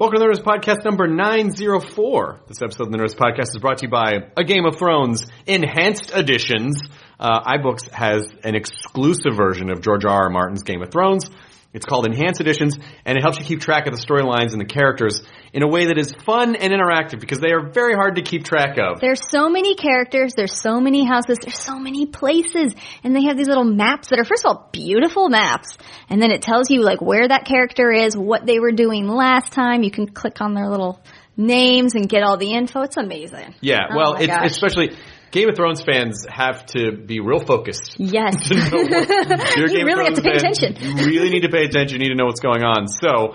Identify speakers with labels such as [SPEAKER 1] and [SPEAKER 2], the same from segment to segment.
[SPEAKER 1] Welcome to the Nerdist Podcast number 904. This episode of the Nerdist Podcast is brought to you by A Game of Thrones Enhanced Editions. iBooks has an exclusive version of George R.R. Martin's Game of Thrones. It's called Enhanced Editions, and it helps you keep track of the storylines and the characters in a way that is fun and interactive because they are very hard to keep track of.
[SPEAKER 2] There's so many characters, there's so many houses, there's so many places, and they have these little maps that are, first of all, beautiful maps, and then it tells you like where that character is, what they were doing last time. You can click on their little names and get all the info. It's amazing.
[SPEAKER 1] Yeah, well, it's especially Game of Thrones fans have to be real focused.
[SPEAKER 2] Yes.
[SPEAKER 1] To know
[SPEAKER 2] you really have to pay attention.
[SPEAKER 1] You really need to pay attention. You need to know what's going on. So,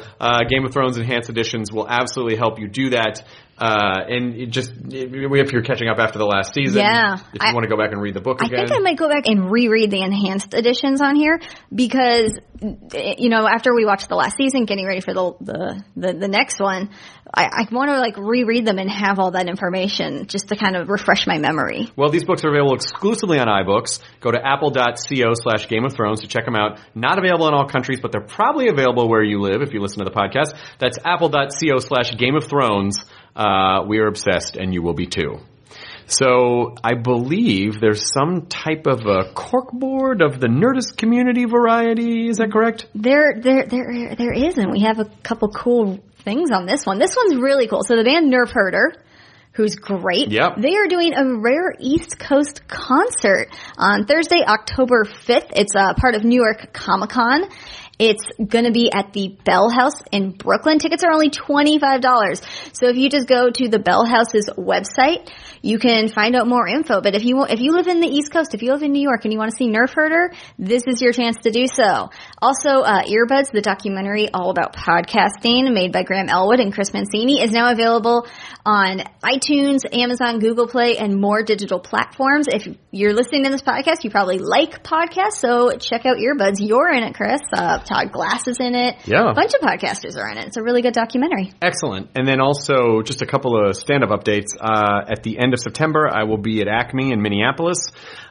[SPEAKER 1] Game of Thrones Enhanced Editions will absolutely help you do that. And if you're catching up after the last season, if you want to go back and read the book again.
[SPEAKER 2] I think I might go back and reread the enhanced editions on here because, after we watched the last season, getting ready for the next one, I want to like reread them and have all that information just to kind of refresh my memory.
[SPEAKER 1] Well, these books are available exclusively on iBooks. Go to apple.co/Game of Thrones to check them out. Not available in all countries, but they're probably available where you live if you listen to the podcast. That's apple.co/Game of Thrones. We are obsessed, and you will be too. So I believe there's some type of a corkboard of the Nerdist community variety. Is that correct?
[SPEAKER 2] There is, and we have a couple cool things on this one. This one's really cool. So the band Nerf Herder, who's great.
[SPEAKER 1] Yep.
[SPEAKER 2] They are doing a rare East Coast concert on Thursday, October 5th. It's a part of New York Comic-Con. It's going to be at the Bell House in Brooklyn. Tickets are only $25. So if you just go to the Bell House's website, you can find out more info. But if you live in the East Coast, if you live in New York and you want to see Nerf Herder, this is your chance to do so. Also, Earbuds, the documentary all about podcasting made by Graham Elwood and Chris Mancini, is now available on iTunes, Amazon, Google Play, and more digital platforms. If you're listening to this podcast, you probably like podcasts, so check out Earbuds. You're in it, Chris. Todd Glass is in it.
[SPEAKER 1] Yeah.
[SPEAKER 2] A bunch of podcasters are in it. It's a really good documentary.
[SPEAKER 1] Excellent. And then also just a couple of stand-up updates. At the end of September, I will be at Acme in Minneapolis.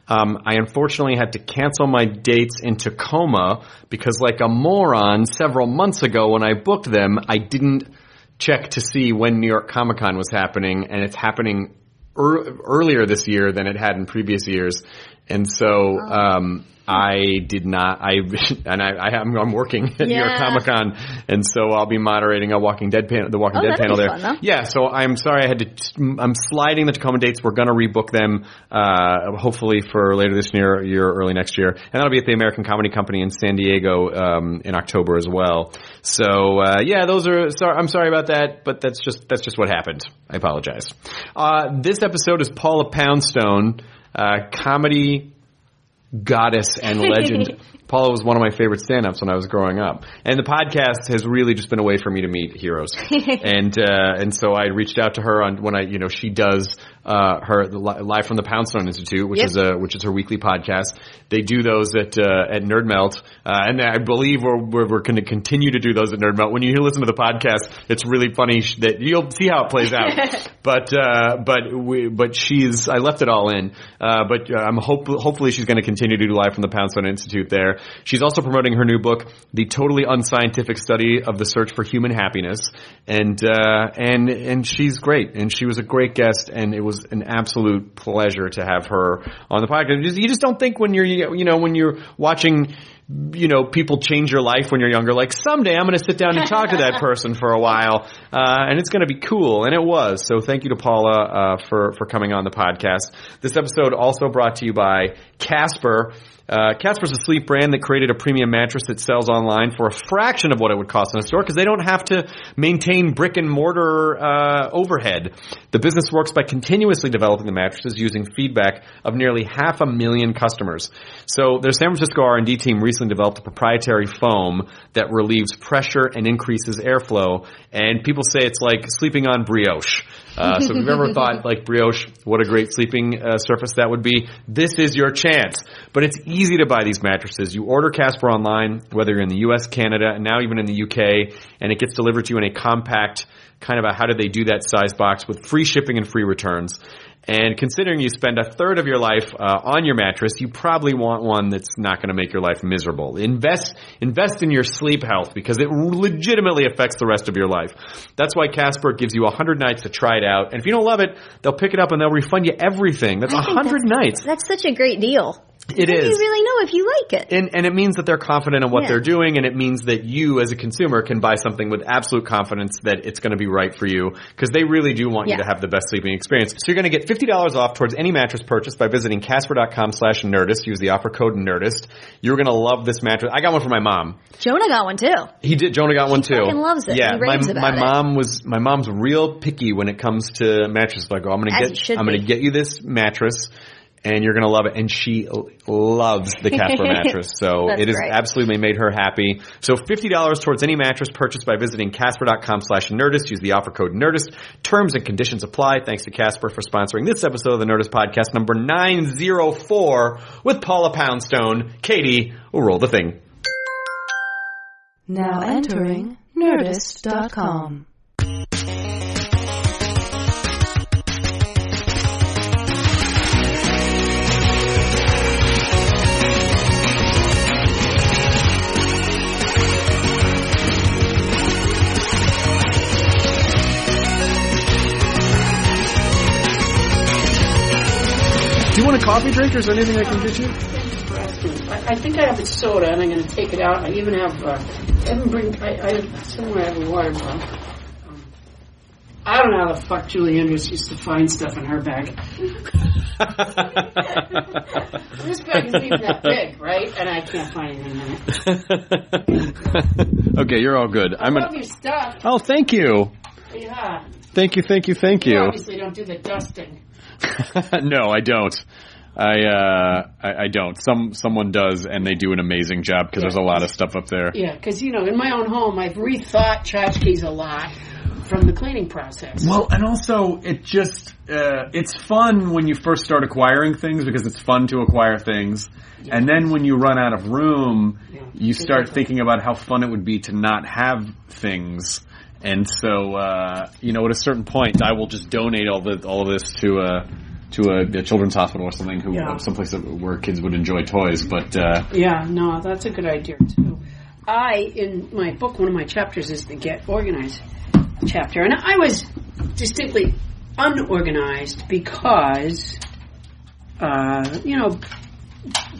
[SPEAKER 1] I unfortunately had to cancel my dates in Tacoma because like a moron several months ago when I booked them, I didn't check to see when New York Comic-Con was happening, and it's happening earlier this year than it had in previous years. And so I did not. I'm working at New York Comic-Con, and so I'll be moderating a Walking Dead panel. The Walking Dead panel there.
[SPEAKER 2] Fun,
[SPEAKER 1] yeah. So I'm sorry I had to. I'm sliding the Tacoma dates. We're going to rebook them, hopefully for later this year, early next year, and that'll be at the American Comedy Company in San Diego in October as well. So those are. I'm sorry about that, but that's just what happened. I apologize. This episode is Paula Poundstone, comedy goddess and legend. Paula was one of my favorite stand-ups when I was growing up. And the podcast has really just been a way for me to meet heroes. And so I reached out to her when she does her Live from the Poundstone Institute, which is her weekly podcast. They do those at Nerd Melt. And I believe we're going to continue to do those at Nerd Melt. When you listen to the podcast, it's really funny that you'll see how it plays out. But I left it all in. But hopefully she's going to continue to do Live from the Poundstone Institute there. She's also promoting her new book, The Totally Unscientific Study of the Search for Human Happiness. And she's great. And she was a great guest, and it was an absolute pleasure to have her on the podcast. You just don't think when you're watching people change your life when you're younger, like someday I'm going to sit down and talk to that person for a while, and it's going to be cool. And it was. So thank you to Paula for coming on the podcast. This episode also brought to you by Casper. Casper's a sleep brand that created a premium mattress that sells online for a fraction of what it would cost in a store because they don't have to maintain brick and mortar overhead. The business works by continuously developing the mattresses using feedback of nearly 500,000 customers. So their San Francisco R&D team recently developed a proprietary foam that relieves pressure and increases airflow. And people say it's like sleeping on brioche. So if you've ever thought like brioche, what a great sleeping surface that would be, this is your chance. But it's easy to buy these mattresses. You order Casper online, whether you're in the U.S., Canada, and now even in the UK, and it gets delivered to you in a compact kind of a how do they do that size box with free shipping and free returns. And considering you spend a third of your life on your mattress, you probably want one that's not going to make your life miserable. Invest in your sleep health because it legitimately affects the rest of your life. That's why Casper gives you 100 nights to try it out. And if you don't love it, they'll pick it up and they'll refund you everything. That's 100 nights.
[SPEAKER 2] That's such a great deal.
[SPEAKER 1] It is.
[SPEAKER 2] You really know if you like it.
[SPEAKER 1] And it means that they're confident in what they're doing, and it means that you as a consumer can buy something with absolute confidence that it's going to be right for you, because they really do want you to have the best sleeping experience. So you're going to get $50 off towards any mattress purchase by visiting Casper.com/Nerdist. Use the offer code Nerdist. You're going to love this mattress. I got one for my mom.
[SPEAKER 2] Jonah got one too.
[SPEAKER 1] He did. Jonah got one too.
[SPEAKER 2] He fucking loves it.
[SPEAKER 1] Yeah,
[SPEAKER 2] he raves about it.
[SPEAKER 1] My mom's real picky when it comes to mattresses. I go, I'm going to get you this mattress, and you're going to love it. And she loves the Casper mattress. So it has absolutely made her happy. So $50 towards any mattress purchased by visiting Casper.com/Nerdist. Use the offer code Nerdist. Terms and conditions apply. Thanks to Casper for sponsoring this episode of the Nerdist Podcast, number 904, with Paula Poundstone. Katie, we'll roll the thing.
[SPEAKER 3] Now entering Nerdist.com.
[SPEAKER 1] Do you want a coffee drink, or is there anything I can get you?
[SPEAKER 4] I think I have a soda, and I'm going to take it out. I even have, somewhere I have a water bottle. I don't know how the fuck Julie Andrews used to find stuff in her bag. This bag isn't even that big, right? And I can't find anything in it.
[SPEAKER 1] Okay, you're all good.
[SPEAKER 4] I love your stuff.
[SPEAKER 1] Oh, thank you.
[SPEAKER 4] Yeah.
[SPEAKER 1] Thank you.
[SPEAKER 4] You obviously don't do the dusting.
[SPEAKER 1] No, I don't. I don't. Someone does, and they do an amazing job because there's a lot of stuff up there.
[SPEAKER 4] Yeah, because, in my own home, I've rethought tchotchkes a lot from the cleaning process.
[SPEAKER 1] Well, and also, it just, it's fun when you first start acquiring things because it's fun to acquire things. Yeah. And then when you run out of room, you start thinking about how fun it would be to not have things. And so, at a certain point, I will just donate all of this to a children's hospital or something, someplace where kids would enjoy toys. But
[SPEAKER 4] that's a good idea too. In my book, one of my chapters is the Get Organized chapter, and I was distinctly unorganized because,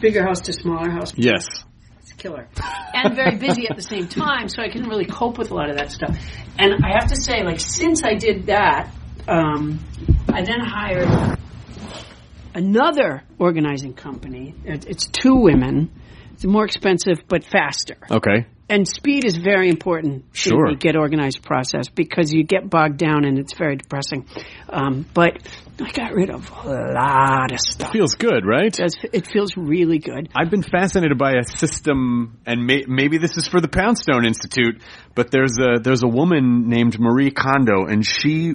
[SPEAKER 4] bigger house to smaller house.
[SPEAKER 1] Yes.
[SPEAKER 4] Killer. And very busy at the same time, so I couldn't really cope with a lot of that stuff. And I have to say, since I did that, I then hired another organizing company. It's two women. It's more expensive, but faster.
[SPEAKER 1] Okay.
[SPEAKER 4] And speed is very important in the Get Organized process because you get bogged down and it's very depressing. But I got rid of a lot of stuff.
[SPEAKER 1] Feels good, right?
[SPEAKER 4] It feels really good.
[SPEAKER 1] I've been fascinated by a system, and maybe this is for the Poundstone Institute, but there's a woman named Marie Kondo, and she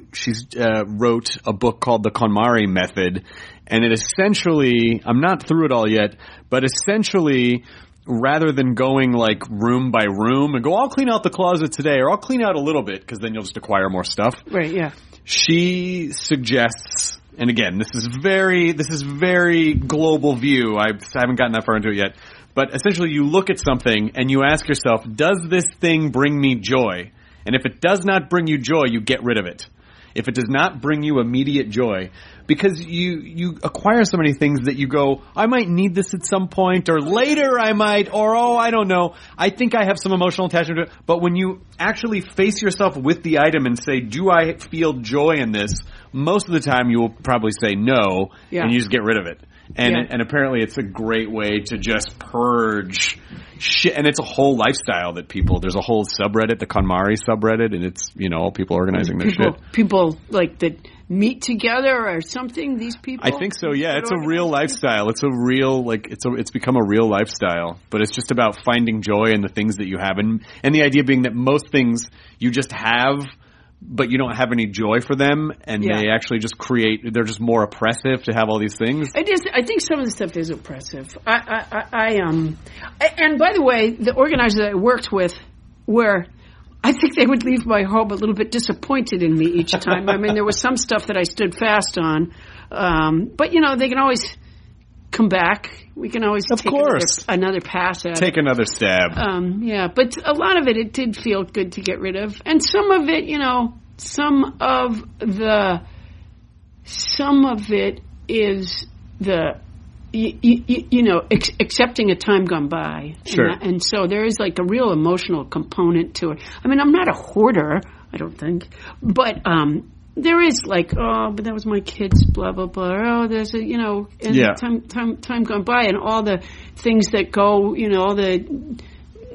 [SPEAKER 1] wrote a book called The KonMari Method, and it essentially, I'm not through it all yet, but essentially, rather than going room by room and go, I'll clean out the closet today, or I'll clean out a little bit because then you'll just acquire more stuff.
[SPEAKER 4] Right, yeah.
[SPEAKER 1] She suggests, and again, this is very global view. I haven't gotten that far into it yet. But essentially you look at something and you ask yourself, does this thing bring me joy? And if it does not bring you joy, you get rid of it. If it does not bring you immediate joy, because you acquire so many things that you go, I might need this at some point, or later I might, or I don't know. I think I have some emotional attachment to it. But when you actually face yourself with the item and say, do I feel joy in this? Most of the time you will probably say no, and you just get rid of it. And apparently it's a great way to just purge shit. And it's a whole lifestyle that there's a whole subreddit, the KonMari subreddit, and it's, all people organizing their shit.
[SPEAKER 4] People that meet together or something, these people?
[SPEAKER 1] I think so, yeah. It's a real lifestyle. It's a real, it's become a real lifestyle. But it's just about finding joy in the things that you have. And the idea being that most things you just have, but you don't have any joy for them, and they actually just they're just more oppressive to have all these things.
[SPEAKER 4] I think some of the stuff is oppressive. And by the way, the organizers that I worked with were I think they would leave my home a little bit disappointed in me each time. I mean, there was some stuff that I stood fast on. But, you know, they can always come back. We can always take another pass at it.
[SPEAKER 1] Take another stab.
[SPEAKER 4] Yeah, but a lot of it did feel good to get rid of. And some of it, you know, some of it is accepting a time gone by.
[SPEAKER 1] Sure.
[SPEAKER 4] And so there is like a real emotional component to it. I mean, I'm not a hoarder, I don't think, but there is like, oh, but that was my kid's blah, blah, blah. Oh, there's a, you know, and time gone by and all the things that go, you know, all the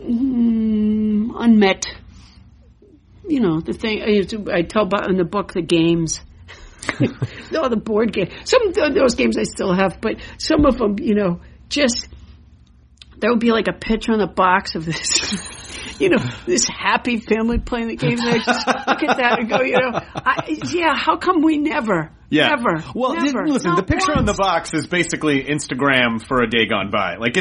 [SPEAKER 4] unmet, you know, the thing I tell about in the book, the games. All the board games. Some of those games I still have, but some of them, you know, just there would be like a picture on the box of this, you know, this happy family playing the games. And I just look at that and go, you know, how come we never?
[SPEAKER 1] Yeah.
[SPEAKER 4] Never.
[SPEAKER 1] Well, listen, the picture on the box is basically Instagram for a day gone by. Like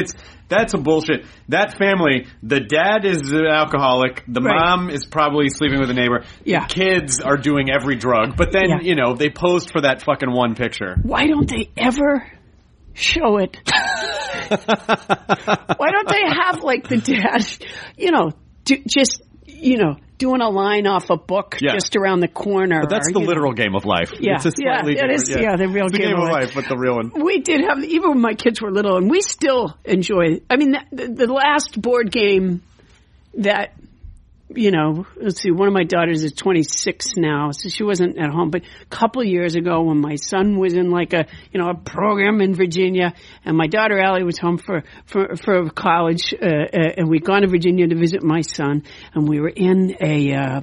[SPEAKER 1] that's a bullshit. That family, the dad is an alcoholic, the mom is probably sleeping with a neighbor.
[SPEAKER 4] Yeah.
[SPEAKER 1] The kids are doing every drug, but then, you know, they posed for that fucking one picture.
[SPEAKER 4] Why don't they ever show it? Why don't they have like the dad, you know, doing a line off a book just around the corner.
[SPEAKER 1] But that's the literal game of life.
[SPEAKER 4] Yeah,
[SPEAKER 1] it's a slightly
[SPEAKER 4] the real game
[SPEAKER 1] of life, but the real one.
[SPEAKER 4] We did have, even when my kids were little, and we still enjoy, I mean, the last board game that, you know, let's see, one of my daughters is 26 now, so she wasn't at home. But a couple of years ago when my son was in like a program in Virginia, and my daughter Allie was home for college, and we'd gone to Virginia to visit my son, and we were in a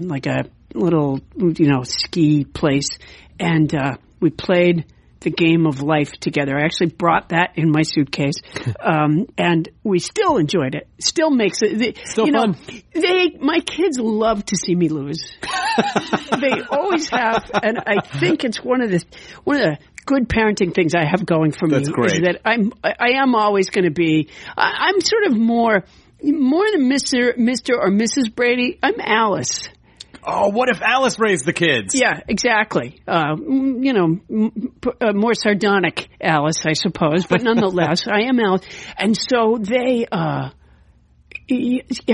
[SPEAKER 4] little, you know, ski place, and we played the game of life together. I actually brought that in my suitcase, and we still enjoyed it. Still makes it,
[SPEAKER 1] still fun.
[SPEAKER 4] My kids love to see me lose. They always have, and I think it's one of the good parenting things I have going for me.
[SPEAKER 1] That's great.
[SPEAKER 4] Is that I am always going to be. I'm sort of more than Mr. or Mrs. Brady. I'm Alice.
[SPEAKER 1] Oh, what if Alice raised the kids?
[SPEAKER 4] Yeah, exactly. You know, more sardonic Alice, I suppose, but nonetheless, I am Alice. And so they,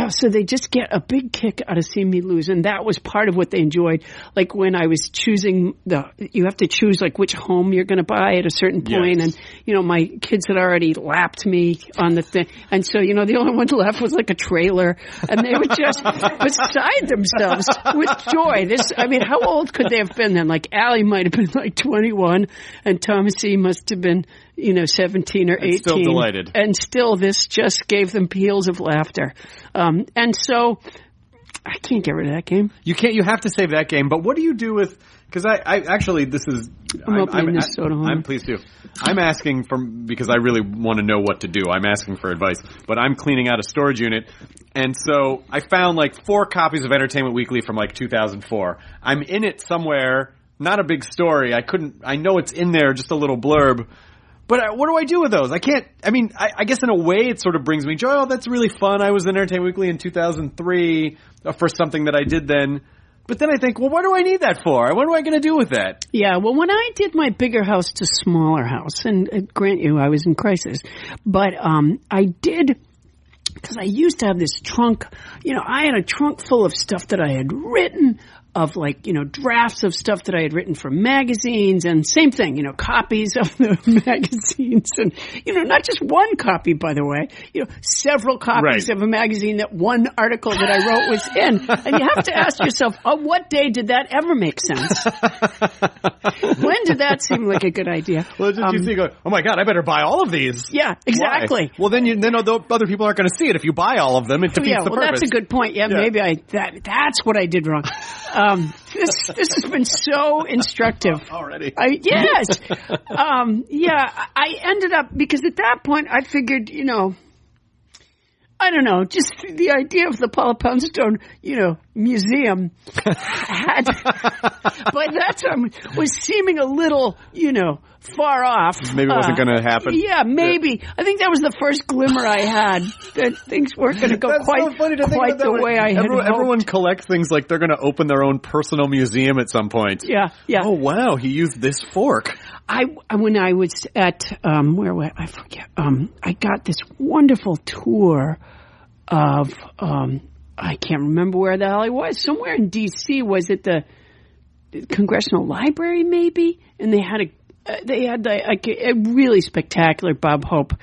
[SPEAKER 4] so they just get a big kick out of seeing me lose, and that was part of what they enjoyed. Like when I was choosing you have to choose like which home you're going to buy at a certain point, and you know my kids had already lapped me on the thing, and so you know the only one left was like a trailer, and they were just beside themselves with joy. I mean, how old could they have been then? Like Allie might have been like 21, and Thomas E. must have been, you know, 17 or 18.
[SPEAKER 1] Still delighted.
[SPEAKER 4] And still this just gave them peals of laughter. And so I can't get rid of that game.
[SPEAKER 1] You can't. You have to save that game. But what do you do with? Because I actually, this is. I'm pleased to. I'm asking because I really want to know what to do. I'm asking for advice, but I'm cleaning out a storage unit, and so I found like 4 copies of Entertainment Weekly from like 2004. I'm in it somewhere. Not a big story. I know it's in there, just a little blurb. But what do I do with those? I can't. I mean, I guess in a way it sort of brings me joy. Oh, that's really fun. I was in Entertainment Weekly in 2003 for something that I did then. But then I think, well, what do I need that for? What am I going to do with that?
[SPEAKER 4] Yeah, well, when I did my bigger house to smaller house, and grant you, I was in crisis, but I did, because I used to have this trunk. You know, I had a trunk full of stuff that I had written, of like, you know, drafts of stuff that I had written for magazines, and same thing, you know, copies of the magazines, and, you know, not just one copy, by the way, you know, several copies of a magazine that one article that I wrote was in. And you have to ask yourself, on what day did that ever make sense? When did that seem like a good idea?
[SPEAKER 1] Well, did you think, oh my God, I better buy all of these?
[SPEAKER 4] Yeah, exactly.
[SPEAKER 1] Why? Well, then other people aren't going to see it. If you buy all of them, it defeats the purpose.
[SPEAKER 4] That's a good point. Yeah, maybe that's what I did wrong. This has been so instructive
[SPEAKER 1] already.
[SPEAKER 4] Yes. I ended up, because at that point I figured, you know, I don't know, just the idea of the Paula Poundstone, you know, museum had, by that time, was seeming a little, you know, far off.
[SPEAKER 1] Maybe it wasn't going to happen.
[SPEAKER 4] Yeah, maybe. I think that was the first glimmer I had that things weren't going to go quite the way I had hoped.
[SPEAKER 1] Everyone collects things like they're going to open their own personal museum at some point.
[SPEAKER 4] Yeah.
[SPEAKER 1] Oh, wow, he used this fork.
[SPEAKER 4] When I was at, where was I forget, I got this wonderful tour of, I can't remember where the hell I was. Somewhere in D.C. Was it the Congressional Library, maybe? And they had a really spectacular Bob Hope,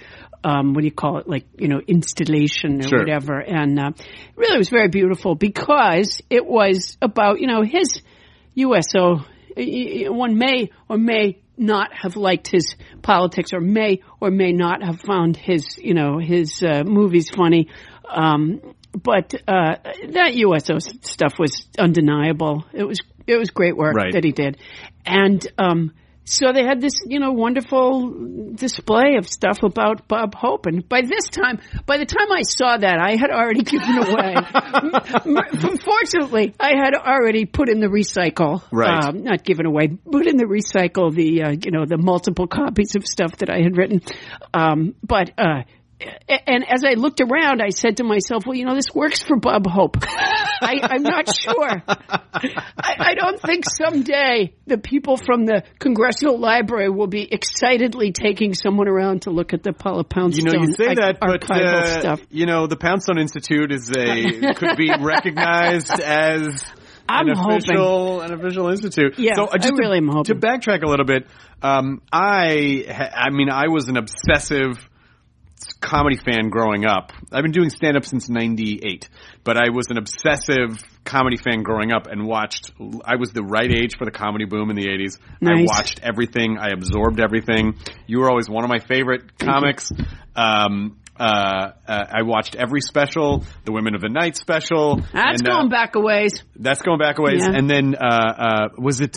[SPEAKER 4] what do you call it? Like, installation or whatever. And, really it was very beautiful because it was about, his USO. One may or may not have liked his politics or may not have found his movies funny. But that USO stuff was undeniable. It was great work that he did. And so they had this, wonderful display of stuff about Bob Hope. And by the time I saw that, I had already given away. Fortunately, I had already put in the recycle.
[SPEAKER 1] Right.
[SPEAKER 4] Not given away, put in the recycle the multiple copies of stuff that I had written. And as I looked around, I said to myself, well, this works for Bob Hope. I'm not sure. I don't think someday the people from the Congressional Library will be excitedly taking someone around to look at the Paula Poundstone
[SPEAKER 1] you say that, but
[SPEAKER 4] stuff.
[SPEAKER 1] The Poundstone Institute could be recognized as an official institute.
[SPEAKER 4] Yeah,
[SPEAKER 1] so
[SPEAKER 4] I really am hoping.
[SPEAKER 1] To backtrack a little bit, I was an obsessive comedy fan growing up. I've been doing stand-up since 98, but I was an obsessive comedy fan growing up and I was the right age for the comedy boom in the 80s.
[SPEAKER 4] Nice.
[SPEAKER 1] I watched everything. I absorbed everything. You were always one of my favorite comics. I watched every special, the Women of the Night special.
[SPEAKER 4] That's going back a ways.
[SPEAKER 1] That's going back a ways.
[SPEAKER 4] Yeah.
[SPEAKER 1] And then, was it,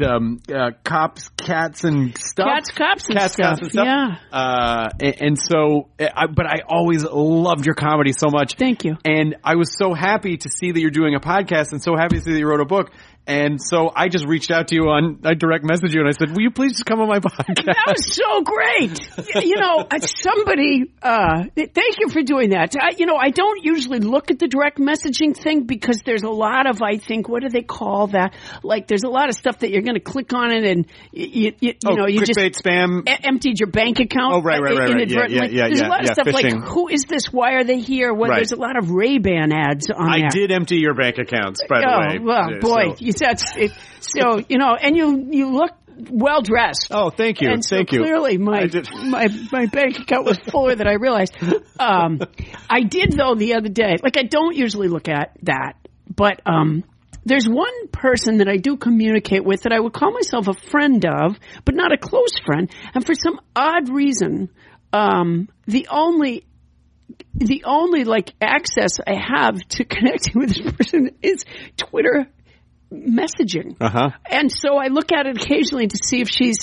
[SPEAKER 1] Cops, Cats, and Stuff?
[SPEAKER 4] Cops, and Stuff. Yeah.
[SPEAKER 1] And so, but I always loved your comedy so much.
[SPEAKER 4] Thank you.
[SPEAKER 1] And I was so happy to see that you're doing a podcast and so happy to see that you wrote a book. And so I just reached out to you I direct messaged you and I said, will you please just come on my podcast?
[SPEAKER 4] That was so great. Somebody, thank you for doing that. I don't usually look at the direct messaging thing because there's a lot of, I think, what do they call that? Like there's a lot of stuff that you're going to click on it and you just
[SPEAKER 1] spam.
[SPEAKER 4] Emptied your bank account.
[SPEAKER 1] Oh, right.
[SPEAKER 4] Inadvertently.
[SPEAKER 1] Yeah,
[SPEAKER 4] there's a lot of stuff
[SPEAKER 1] phishing.
[SPEAKER 4] like, who is this? Why are they here? Well, there's a lot of Ray-Ban ads on there.
[SPEAKER 1] I did empty your bank accounts, by the way.
[SPEAKER 4] Well, boy. So. And you look well dressed.
[SPEAKER 1] Oh, thank you.
[SPEAKER 4] And so
[SPEAKER 1] thank you.
[SPEAKER 4] Clearly, my bank account was fuller than I realized. I did though the other day. Like I don't usually look at that, but there's one person that I do communicate with that I would call myself a friend of, but not a close friend. And for some odd reason, the only like access I have to connecting with this person is Twitter messaging. And so I look at it occasionally to see if she's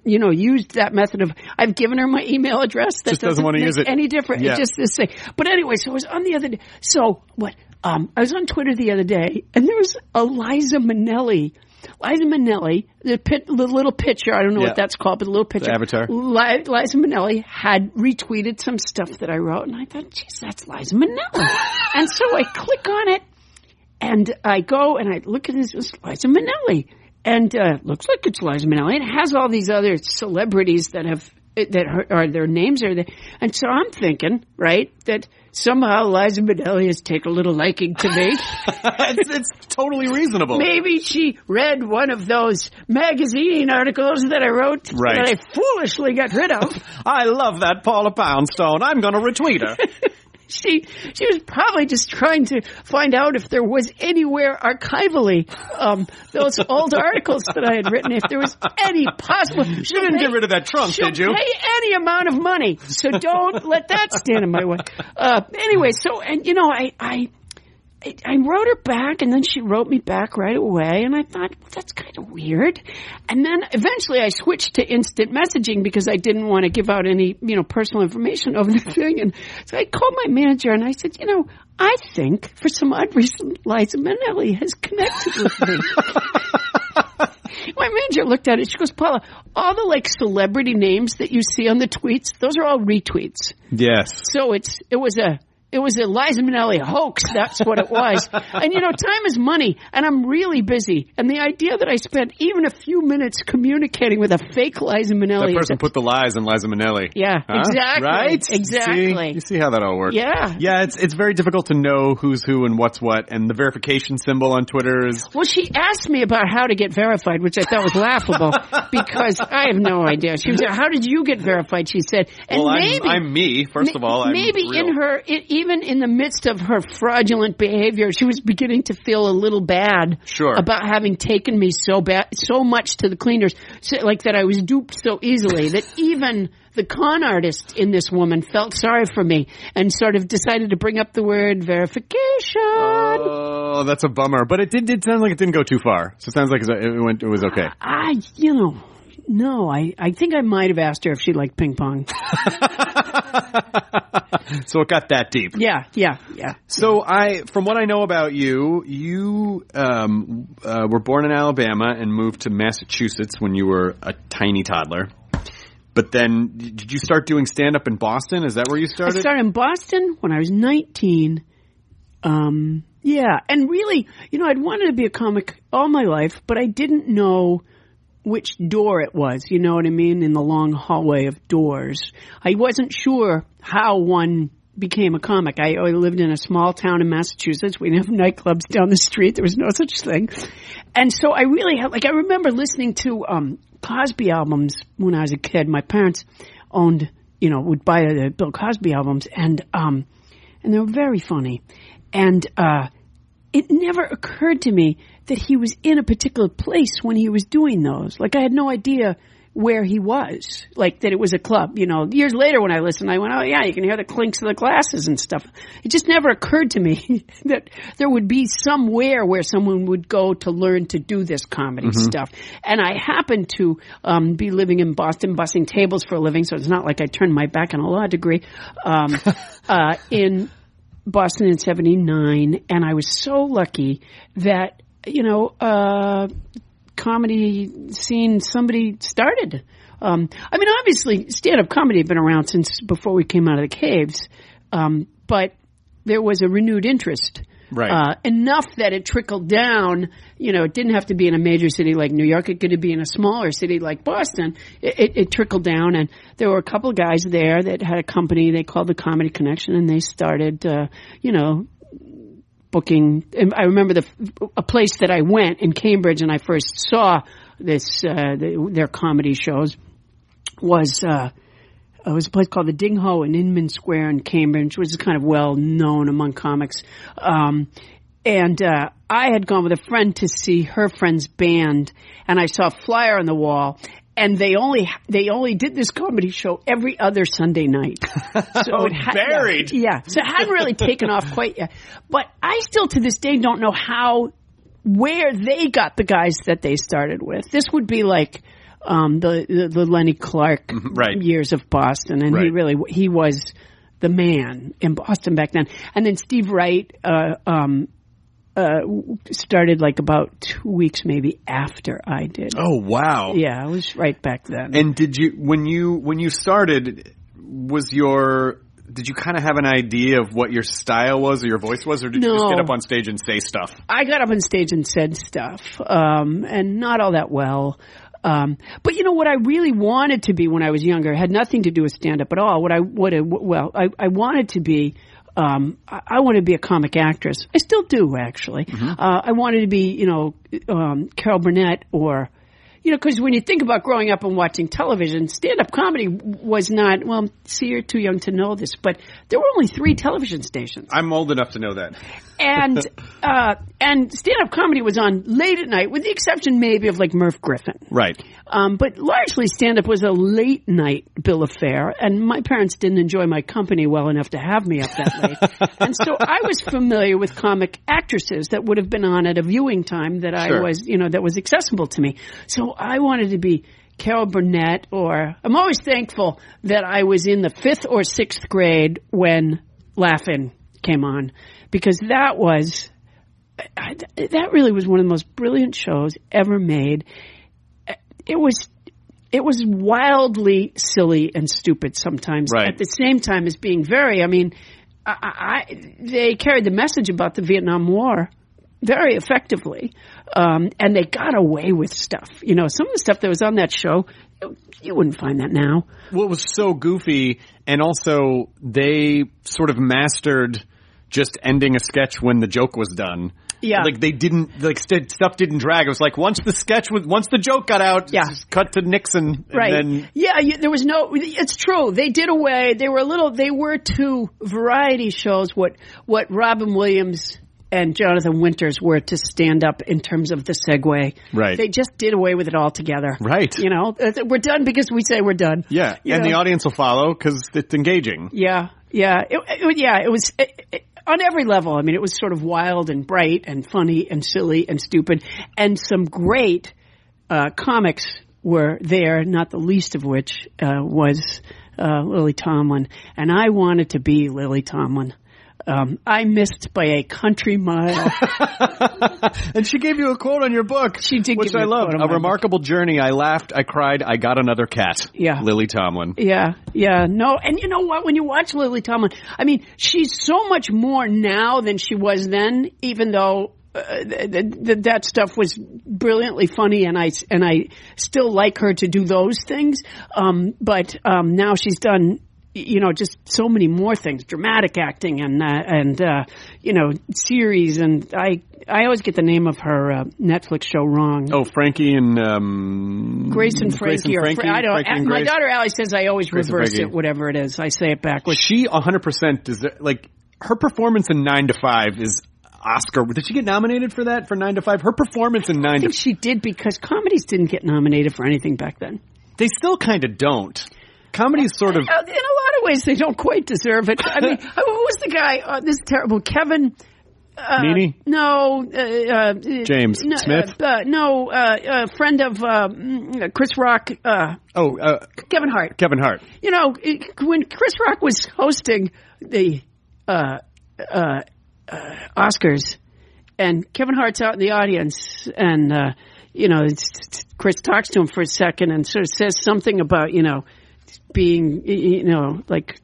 [SPEAKER 4] used that method of I've given her my email address that
[SPEAKER 1] doesn't want to use it
[SPEAKER 4] any different. It's just this thing. But anyway, so I was on the other day. So what I was on Twitter the other day and there was a Liza Minnelli, the little picture, I don't know what that's called, but the little picture.
[SPEAKER 1] The avatar.
[SPEAKER 4] Liza Minnelli had retweeted some stuff that I wrote and I thought, geez, that's Liza Minnelli. And so I click on it. And I go and I look at this, it's Liza Minnelli. And looks like it's Liza Minnelli. It has all these other celebrities their names are there. And so I'm thinking, right, that somehow Liza Minnelli has taken a little liking to me.
[SPEAKER 1] It's totally reasonable.
[SPEAKER 4] Maybe she read one of those magazine articles that I wrote that I foolishly got rid of.
[SPEAKER 1] I love that Paula Poundstone. I'm going to retweet her.
[SPEAKER 4] She was probably just trying to find out if there was anywhere archivally those old articles that I had written, if there was any possible.
[SPEAKER 1] She didn't get rid of that trunk, did you?
[SPEAKER 4] Pay any amount of money, so don't let that stand in my way. Anyway, so I wrote her back, and then she wrote me back right away, and I thought, that's kind of weird. And then eventually I switched to instant messaging because I didn't want to give out any, personal information over the thing. And so I called my manager, and I said, I think for some odd reason Liza Minnelli has connected with me. my manager looked at it. She goes, Paula, all the like celebrity names that you see on the tweets, those are all retweets.
[SPEAKER 1] Yes.
[SPEAKER 4] So it was a Liza Minnelli hoax. That's what it was. And, time is money, and I'm really busy. And the idea that I spent even a few minutes communicating with a fake Liza Minnelli.
[SPEAKER 1] That person put the lies in Liza Minnelli.
[SPEAKER 4] Yeah,
[SPEAKER 1] huh?
[SPEAKER 4] Exactly.
[SPEAKER 1] Right?
[SPEAKER 4] Exactly.
[SPEAKER 1] You see how that all works.
[SPEAKER 4] Yeah.
[SPEAKER 1] Yeah, it's very difficult to know who's who and what's what, and the verification symbol on Twitter is...
[SPEAKER 4] Well, she asked me about how to get verified, which I thought was laughable, because I have no idea. She was, how did you get verified, she said. And
[SPEAKER 1] well,
[SPEAKER 4] maybe,
[SPEAKER 1] I'm me, first of all.
[SPEAKER 4] Maybe
[SPEAKER 1] I'm real.
[SPEAKER 4] Even in the midst of her fraudulent behavior, she was beginning to feel a little bad about having taken me so much to the cleaners, like that I was duped so easily that even the con artist in this woman felt sorry for me and sort of decided to bring up the word verification.
[SPEAKER 1] Oh, that's a bummer. But it did sound like it didn't go too far. So it sounds like it was okay.
[SPEAKER 4] No, I think I might have asked her if she liked ping pong.
[SPEAKER 1] So it got that deep.
[SPEAKER 4] Yeah.
[SPEAKER 1] So from what I know about you, were born in Alabama and moved to Massachusetts when you were a tiny toddler. But then, did you start doing stand-up in Boston? Is that where you started?
[SPEAKER 4] I started in Boston when I was 19. Yeah, and really, I'd wanted to be a comic all my life, but I didn't know which door it was, you know what I mean, in the long hallway of doors. I wasn't sure how one became a comic. I lived in a small town in Massachusetts. We didn't have nightclubs down the street. There was no such thing. And so I really had, I remember listening to Cosby albums when I was a kid. My parents owned, would buy the Bill Cosby albums, and they were very funny. And it never occurred to me that he was in a particular place when he was doing those. Like, I had no idea where he was, like that it was a club. Years later when I listened, I went, oh yeah, you can hear the clinks of the glasses and stuff. It just never occurred to me that there would be somewhere where someone would go to learn to do this comedy stuff. And I happened to be living in Boston, bussing tables for a living, so it's not like I turned my back on a law degree, in Boston in 1979, and I was so lucky that, comedy scene somebody started. Obviously, stand-up comedy had been around since before we came out of the caves, but there was a renewed interest.
[SPEAKER 1] Right.
[SPEAKER 4] Enough that it trickled down. It didn't have to be in a major city like New York. It could be in a smaller city like Boston. It trickled down, and there were a couple of guys there that had a company they called the Comedy Connection, and they started, booking. And I remember a place that I went in Cambridge, and I first saw this their comedy shows was. It was a place called the Ding Ho in Inman Square in Cambridge, which is kind of well known among comics. I had gone with a friend to see her friend's band, and I saw a flyer on the wall. And they only did this comedy show every other Sunday night. So it
[SPEAKER 1] varied.
[SPEAKER 4] Yeah. So it hadn't really taken off quite yet. But I still to this day don't know where they got the guys that they started with. This would be like the Lenny Clark years of Boston, and he was the man in Boston back then. And then Steve Wright started like about 2 weeks maybe after I did.
[SPEAKER 1] Oh wow!
[SPEAKER 4] Yeah, it was right back then.
[SPEAKER 1] And did you when you started? Did you kind of have an idea of what your style was or your voice was, or did you just get up on stage and say stuff? I got up on stage and said stuff, and not all that well. But what I really wanted to be when I was younger had nothing to do with stand-up at all. I wanted to be, I wanted to be a comic actress. I still do, actually. I wanted to be, Carol Burnett or, because when you think about growing up and watching television, stand-up comedy was not, see, you're too young to know this, but there were only 3 television stations. I'm old enough to know that.
[SPEAKER 4] And stand-up comedy was on late at night, with the exception maybe of like Merv Griffin.
[SPEAKER 1] Right.
[SPEAKER 4] But largely stand-up was a late night bill of fare, and my parents didn't enjoy my company well enough to have me up that late. And so I was familiar with comic actresses that would have been on at a viewing time that I was, that was accessible to me. So I wanted to be Carol Burnett, or I'm always thankful that I was in the 5th or 6th grade when Laugh-In came on, because that really was one of the most brilliant shows ever made. it was wildly silly and stupid sometimes.
[SPEAKER 1] Right.
[SPEAKER 4] At the same time as being very, I mean, they carried the message about the Vietnam War very effectively, and they got away with stuff. You know, some of the stuff that was on that show, you wouldn't find that now.
[SPEAKER 1] Well, it was so goofy, and also they sort of mastered just ending a sketch when the joke was done.
[SPEAKER 4] Yeah.
[SPEAKER 1] Like they didn't, like stuff didn't drag. It was like once the joke got out,
[SPEAKER 4] yeah.
[SPEAKER 1] just cut to Nixon.
[SPEAKER 4] Right.
[SPEAKER 1] And then,
[SPEAKER 4] there was no, it's true. They did away. They were two variety shows what Robin Williams and Jonathan Winters were to stand up in terms of the segue.
[SPEAKER 1] Right.
[SPEAKER 4] They just did away with it altogether.
[SPEAKER 1] Right.
[SPEAKER 4] You know, we're done because we say we're done.
[SPEAKER 1] Yeah. And the audience will follow because it's engaging.
[SPEAKER 4] Yeah. Yeah. It was on every level. I mean, it was sort of wild and bright and funny and silly and stupid. And some great comics were there, not the least of which was Lily Tomlin. And I wanted to be Lily Tomlin. I missed by a country mile.
[SPEAKER 1] And she gave you a quote on your book.
[SPEAKER 4] She did,
[SPEAKER 1] which
[SPEAKER 4] give me
[SPEAKER 1] I loved. A remarkable journey. I laughed. I cried. I got another cat.
[SPEAKER 4] Yeah,
[SPEAKER 1] Lily Tomlin.
[SPEAKER 4] Yeah. No, and you know what? When you watch Lily Tomlin, I mean, she's so much more now than she was then. Even though that stuff was brilliantly funny, and I still like her to do those things. But now she's done, you know, just so many more things, dramatic acting and you know, series. And I always get the name of her Netflix show wrong.
[SPEAKER 1] Oh, Frankie and
[SPEAKER 4] Grace and Frankie. I don't.
[SPEAKER 1] Frankie and
[SPEAKER 4] my
[SPEAKER 1] Grace.
[SPEAKER 4] daughter Allie says I always
[SPEAKER 1] Grace
[SPEAKER 4] reverse it, whatever it is. I say it backwards.
[SPEAKER 1] She 100% does. Like her performance in 9 to 5 is Oscar. Did she get nominated for that for 9 to 5? Her performance in 9 to 5.
[SPEAKER 4] I think she did, because comedies didn't get nominated for anything back then.
[SPEAKER 1] They still kind of don't. Comedies sort of.
[SPEAKER 4] In a lot of ways, they don't quite deserve it. I mean, what was the guy? This is terrible. Kevin.
[SPEAKER 1] Meany?
[SPEAKER 4] No.
[SPEAKER 1] James Smith?
[SPEAKER 4] Friend of Chris Rock. Kevin Hart.
[SPEAKER 1] Kevin Hart.
[SPEAKER 4] You know, when Chris Rock was hosting the Oscars, and Kevin Hart's out in the audience, and you know, Chris talks to him for a second and sort of says something about, you know, being, you know, like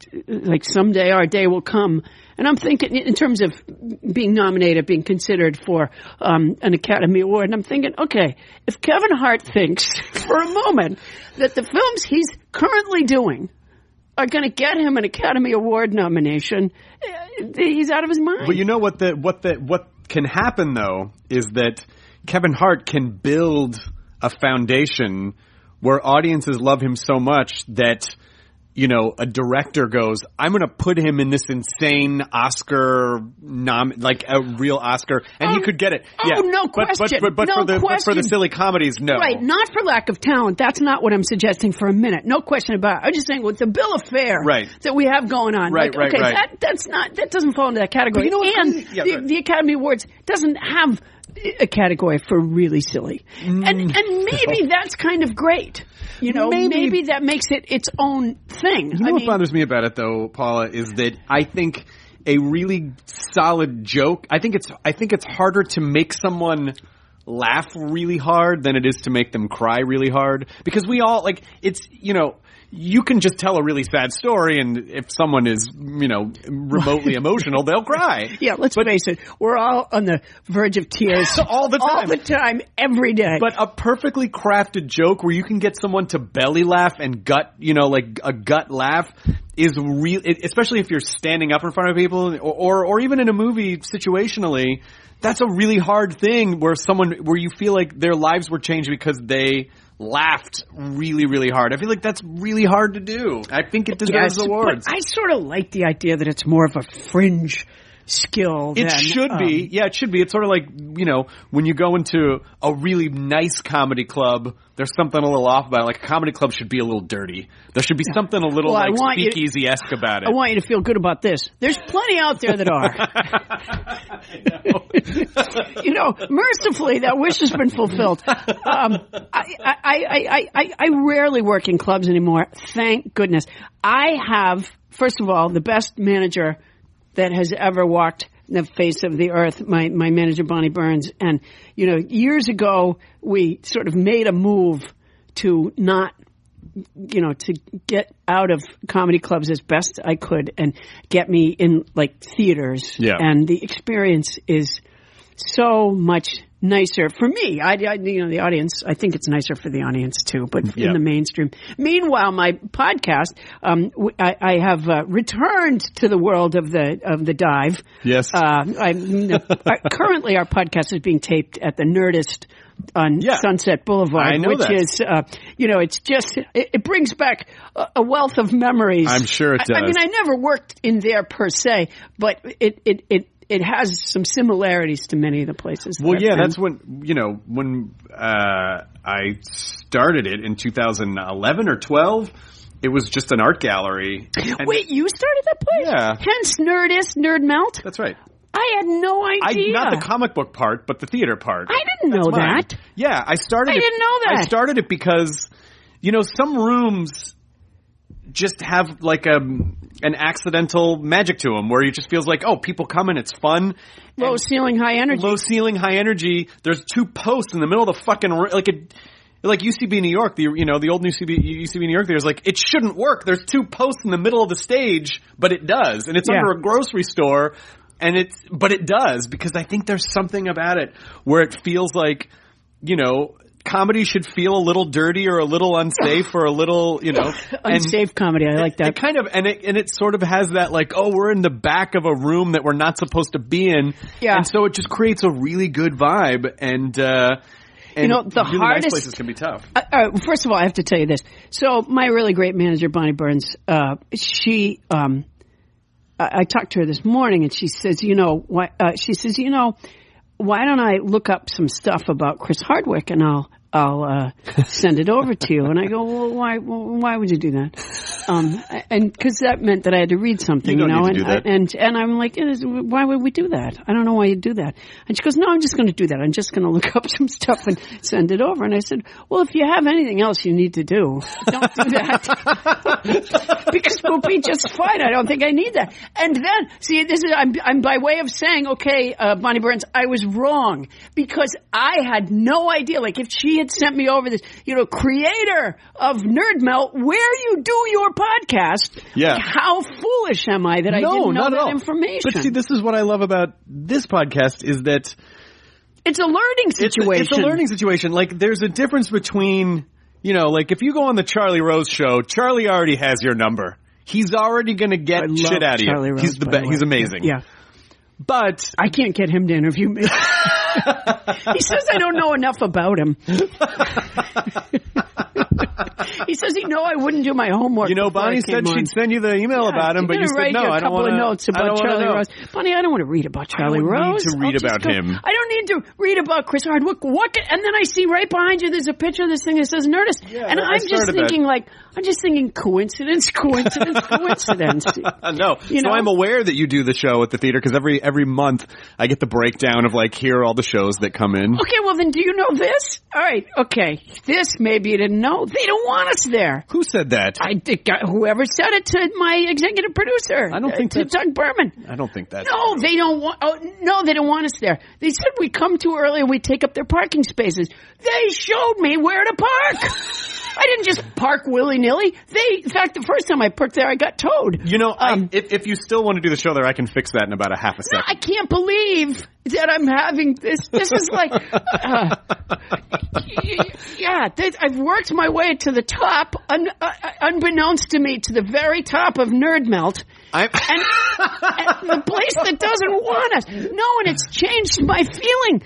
[SPEAKER 4] someday our day will come. And I'm thinking in terms of being nominated, being considered for an Academy Award, and I'm thinking, okay, if Kevin Hart thinks for a moment that the films he's currently doing are going to get him an Academy Award nomination, he's out of his mind.
[SPEAKER 1] Well, you know what can happen though is that Kevin Hart can build a foundation where audiences love him so much that, you know, a director goes, I'm going to put him in this insane Oscar like a real Oscar, and he could get it.
[SPEAKER 4] Yeah. No question.
[SPEAKER 1] But for the silly comedies, no.
[SPEAKER 4] Right, not for lack of talent. That's not what I'm suggesting for a minute. No question about it. I'm just saying with the bill of fare that we have going on.
[SPEAKER 1] Right,
[SPEAKER 4] like, okay, that doesn't fall into that category.
[SPEAKER 1] But you know
[SPEAKER 4] and the Academy Awards doesn't have a category for really silly. And maybe that's kind of great. You know, maybe that makes it its own thing.
[SPEAKER 1] You know what bothers me about it though, Paula, is that I think a really solid joke, I think it's harder to make someone laugh really hard than it is to make them cry really hard. Because we all, like, it's, you know, you can just tell a really sad story, and if someone is, you know, remotely emotional, they'll cry.
[SPEAKER 4] Yeah, let's face it. We're all on the verge of tears
[SPEAKER 1] all the time.
[SPEAKER 4] All the time, every day.
[SPEAKER 1] But a perfectly crafted joke where you can get someone to belly laugh and gut, you know, like a gut laugh is real, especially if you're standing up in front of people or even in a movie situationally. That's a really hard thing where you feel like their lives were changed because they laughed really, really hard. I feel like that's really hard to do. I think it deserves awards.
[SPEAKER 4] But I sort of like the idea that it's more of a fringe skill.
[SPEAKER 1] It should be. Yeah, it should be. It's sort of like, you know, when you go into a really nice comedy club, there's something a little off about it. Like a comedy club should be a little dirty. There should be something a little speakeasy-esque about it.
[SPEAKER 4] I want you to feel good about this. There's plenty out there that are. You know, mercifully, that wish has been fulfilled. I rarely work in clubs anymore. Thank goodness. I have, first of all, the best manager that has ever walked the face of the earth, my manager, Bonnie Burns. And, you know, years ago, we sort of made a move to not, to get out of comedy clubs as best I could and get me in like theaters.
[SPEAKER 1] Yeah.
[SPEAKER 4] And the experience is so much nicer for me. The audience, I think it's nicer for the audience too, but in the mainstream. Meanwhile, my podcast, I have returned to the world of the dive.
[SPEAKER 1] Yes.
[SPEAKER 4] Currently, our podcast is being taped at the Nerdist on Sunset Boulevard,
[SPEAKER 1] I know
[SPEAKER 4] which is, it's just, it brings back a wealth of memories.
[SPEAKER 1] I'm sure it does.
[SPEAKER 4] I mean, I never worked in there per se, but it has some similarities to many of the places.
[SPEAKER 1] Well, that's when, when I started it in 2011 or 12, it was just an art gallery.
[SPEAKER 4] Wait, you started that place?
[SPEAKER 1] Yeah.
[SPEAKER 4] Hence Nerdist, Nerd Melt?
[SPEAKER 1] That's right.
[SPEAKER 4] I had no idea.
[SPEAKER 1] Not the comic book part, but the theater part.
[SPEAKER 4] I didn't know that.
[SPEAKER 1] Yeah, I didn't know that. I started it because, some rooms just have like an accidental magic to them where it just feels like, oh, people come and it's fun.
[SPEAKER 4] Low ceiling, high energy.
[SPEAKER 1] Low ceiling, high energy. There's two posts in the middle of the fucking like UCB New York, the old UCB New York. There's like, it shouldn't work. There's two posts in the middle of the stage, but it does, and it's under a grocery store, but it does, because I think there's something about it where it feels like, comedy should feel a little dirty or a little unsafe or a little,
[SPEAKER 4] unsafe comedy. I like that.
[SPEAKER 1] It kind of, and it sort of has that like, oh, we're in the back of a room that we're not supposed to be in. Yeah. And so it just creates a really good vibe. And the really
[SPEAKER 4] hardest
[SPEAKER 1] nice places can be tough.
[SPEAKER 4] First of all, I have to tell you this. So my really great manager, Bonnie Burns, she, I talked to her this morning and she says, why don't I look up some stuff about Chris Hardwick and I'll send it over to you. And I go, well, why would you do that? And because that meant that I had to read something,
[SPEAKER 1] Need to do that.
[SPEAKER 4] And I'm like, why would we do that? I don't know why you'd do that. And she goes, no, I'm just going to do that. I'm just going to look up some stuff and send it over. And I said, well, if you have anything else you need to do, don't do that. Because we'll be just fine. I don't think I need that. And then, see, this is, I'm by way of saying, okay, Bonnie Burns, I was wrong, because I had no idea. Like, if she had sent me over this, creator of Nerd Melt, where you do your podcast. Yeah. Like, how foolish am I that I didn't know that information?
[SPEAKER 1] But see, this is what I love about this podcast is that
[SPEAKER 4] it's a learning situation.
[SPEAKER 1] It's a learning situation. Like, there's a difference between, like if you go on the Charlie Rose show, Charlie already has your number. He's already going to get shit out of you.
[SPEAKER 4] Charlie Rose,
[SPEAKER 1] he's the best. He's amazing.
[SPEAKER 4] Yeah.
[SPEAKER 1] But
[SPEAKER 4] I can't get him to interview me. He says I don't know enough about him. He says I wouldn't do my homework.
[SPEAKER 1] Bonnie said she'd send you the email about him, but you said no. I don't want to.
[SPEAKER 4] A couple of notes about Charlie Rose. Bonnie, I don't want to read about Charlie Rose.
[SPEAKER 1] I don't need to read about him.
[SPEAKER 4] I don't need to read about Chris Hardwick. And then I see right behind you, there's a picture of this thing that says Nerdist, and I'm just thinking coincidence.
[SPEAKER 1] No, so I'm aware that you do the show at the theater because every month I get the breakdown of like, here are all the shows that come in.
[SPEAKER 4] Okay, well then, do you know this? All right, okay, this maybe you didn't know. They don't want us there.
[SPEAKER 1] Who said that?
[SPEAKER 4] Whoever said it to my executive producer.
[SPEAKER 1] I don't think
[SPEAKER 4] to Doug Berman.
[SPEAKER 1] I don't think that's
[SPEAKER 4] no.
[SPEAKER 1] True.
[SPEAKER 4] They don't want. Oh no, they don't want us there. They said we come too early and we take up their parking spaces. They showed me where to park. I didn't just park willy-nilly. In fact, the first time I parked there, I got towed.
[SPEAKER 1] If you still want to do the show there, I can fix that in about a half a second.
[SPEAKER 4] I can't believe that I'm having this. This is like, I've worked my way to the top, unbeknownst to me, to the very top of Nerd Melt. And the place that doesn't want us. No, and it's changed my feeling.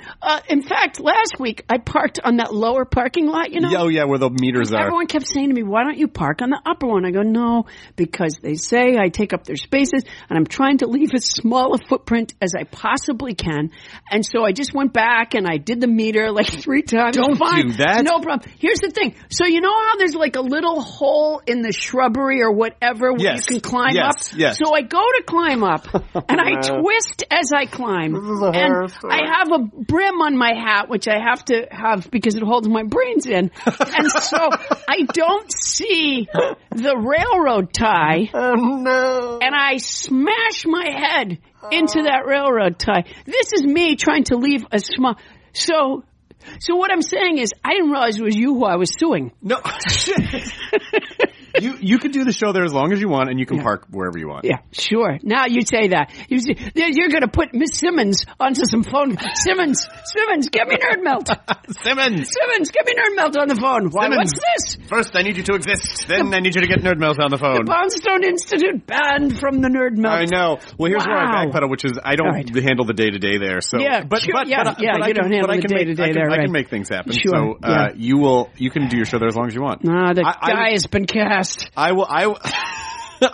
[SPEAKER 4] In fact, last week, I parked on that lower parking lot,
[SPEAKER 1] Oh, yeah, where the meters are.
[SPEAKER 4] Everyone kept saying to me, why don't you park on the upper one? I go, no, because they say I take up their spaces, and I'm trying to leave as small a footprint as I possibly can. And so I just went back, and I did the meter like 3 times.
[SPEAKER 1] Don't do that.
[SPEAKER 4] No problem. Here's the thing. So you know how there's like a little hole in the shrubbery or whatever where you can climb up?
[SPEAKER 1] Yes.
[SPEAKER 4] So I go to climb up, and I twist as I climb. And I have a brim on my hat, which I have to have because it holds my brains in. And so I don't see the railroad tie.
[SPEAKER 1] Oh, no.
[SPEAKER 4] And I smash my head into that railroad tie. This is me trying to leave a small... So So what I'm saying is, I didn't realize it was you who I was suing.
[SPEAKER 1] No. You can do the show there as long as you want, and you can park wherever you want.
[SPEAKER 4] Yeah, sure. Now you say that. You're going to put Miss Simmons onto some phone. Simmons, get me Nerd Melt.
[SPEAKER 1] Simmons,
[SPEAKER 4] get me Nerd Melt on the phone. Why?
[SPEAKER 1] Simmons,
[SPEAKER 4] what's this?
[SPEAKER 1] First, I need you to exist. Then I need you to get Nerd Melt on the phone.
[SPEAKER 4] The Poundstone Institute banned from the Nerd Melt.
[SPEAKER 1] I know. Well, here's where I backpedal, which is I don't handle the day-to-day there. So,
[SPEAKER 4] yeah,
[SPEAKER 1] but
[SPEAKER 4] you don't handle the day-to-day there.
[SPEAKER 1] I can make things happen.
[SPEAKER 4] Sure.
[SPEAKER 1] So you can do your show there as long as you want.
[SPEAKER 4] The guy has been cast.
[SPEAKER 1] I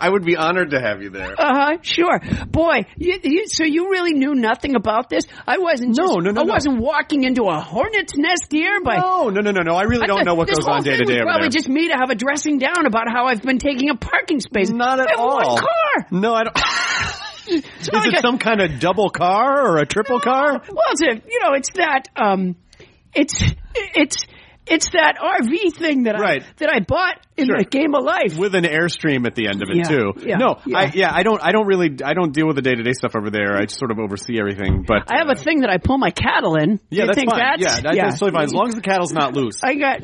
[SPEAKER 1] would be honored to have you there.
[SPEAKER 4] Sure. Boy, so you really knew nothing about this? I wasn't. I wasn't walking into a hornet's nest here.
[SPEAKER 1] No. I really don't know what goes on day to day over there.
[SPEAKER 4] Probably just me to have a dressing down about how I've been taking up parking space.
[SPEAKER 1] Not at all.
[SPEAKER 4] One car.
[SPEAKER 1] No, I don't. Is it some kind of double car or a triple car?
[SPEAKER 4] Well, it's that. It's that RV thing that I bought in the Game of Life
[SPEAKER 1] with an Airstream at the end of it too. I don't deal with the day-to-day stuff over there. I just sort of oversee everything. But
[SPEAKER 4] I have a thing that I pull my cattle in.
[SPEAKER 1] Yeah, that's fine. That's totally fine as long as the cattle's not loose.
[SPEAKER 4] They
[SPEAKER 1] can't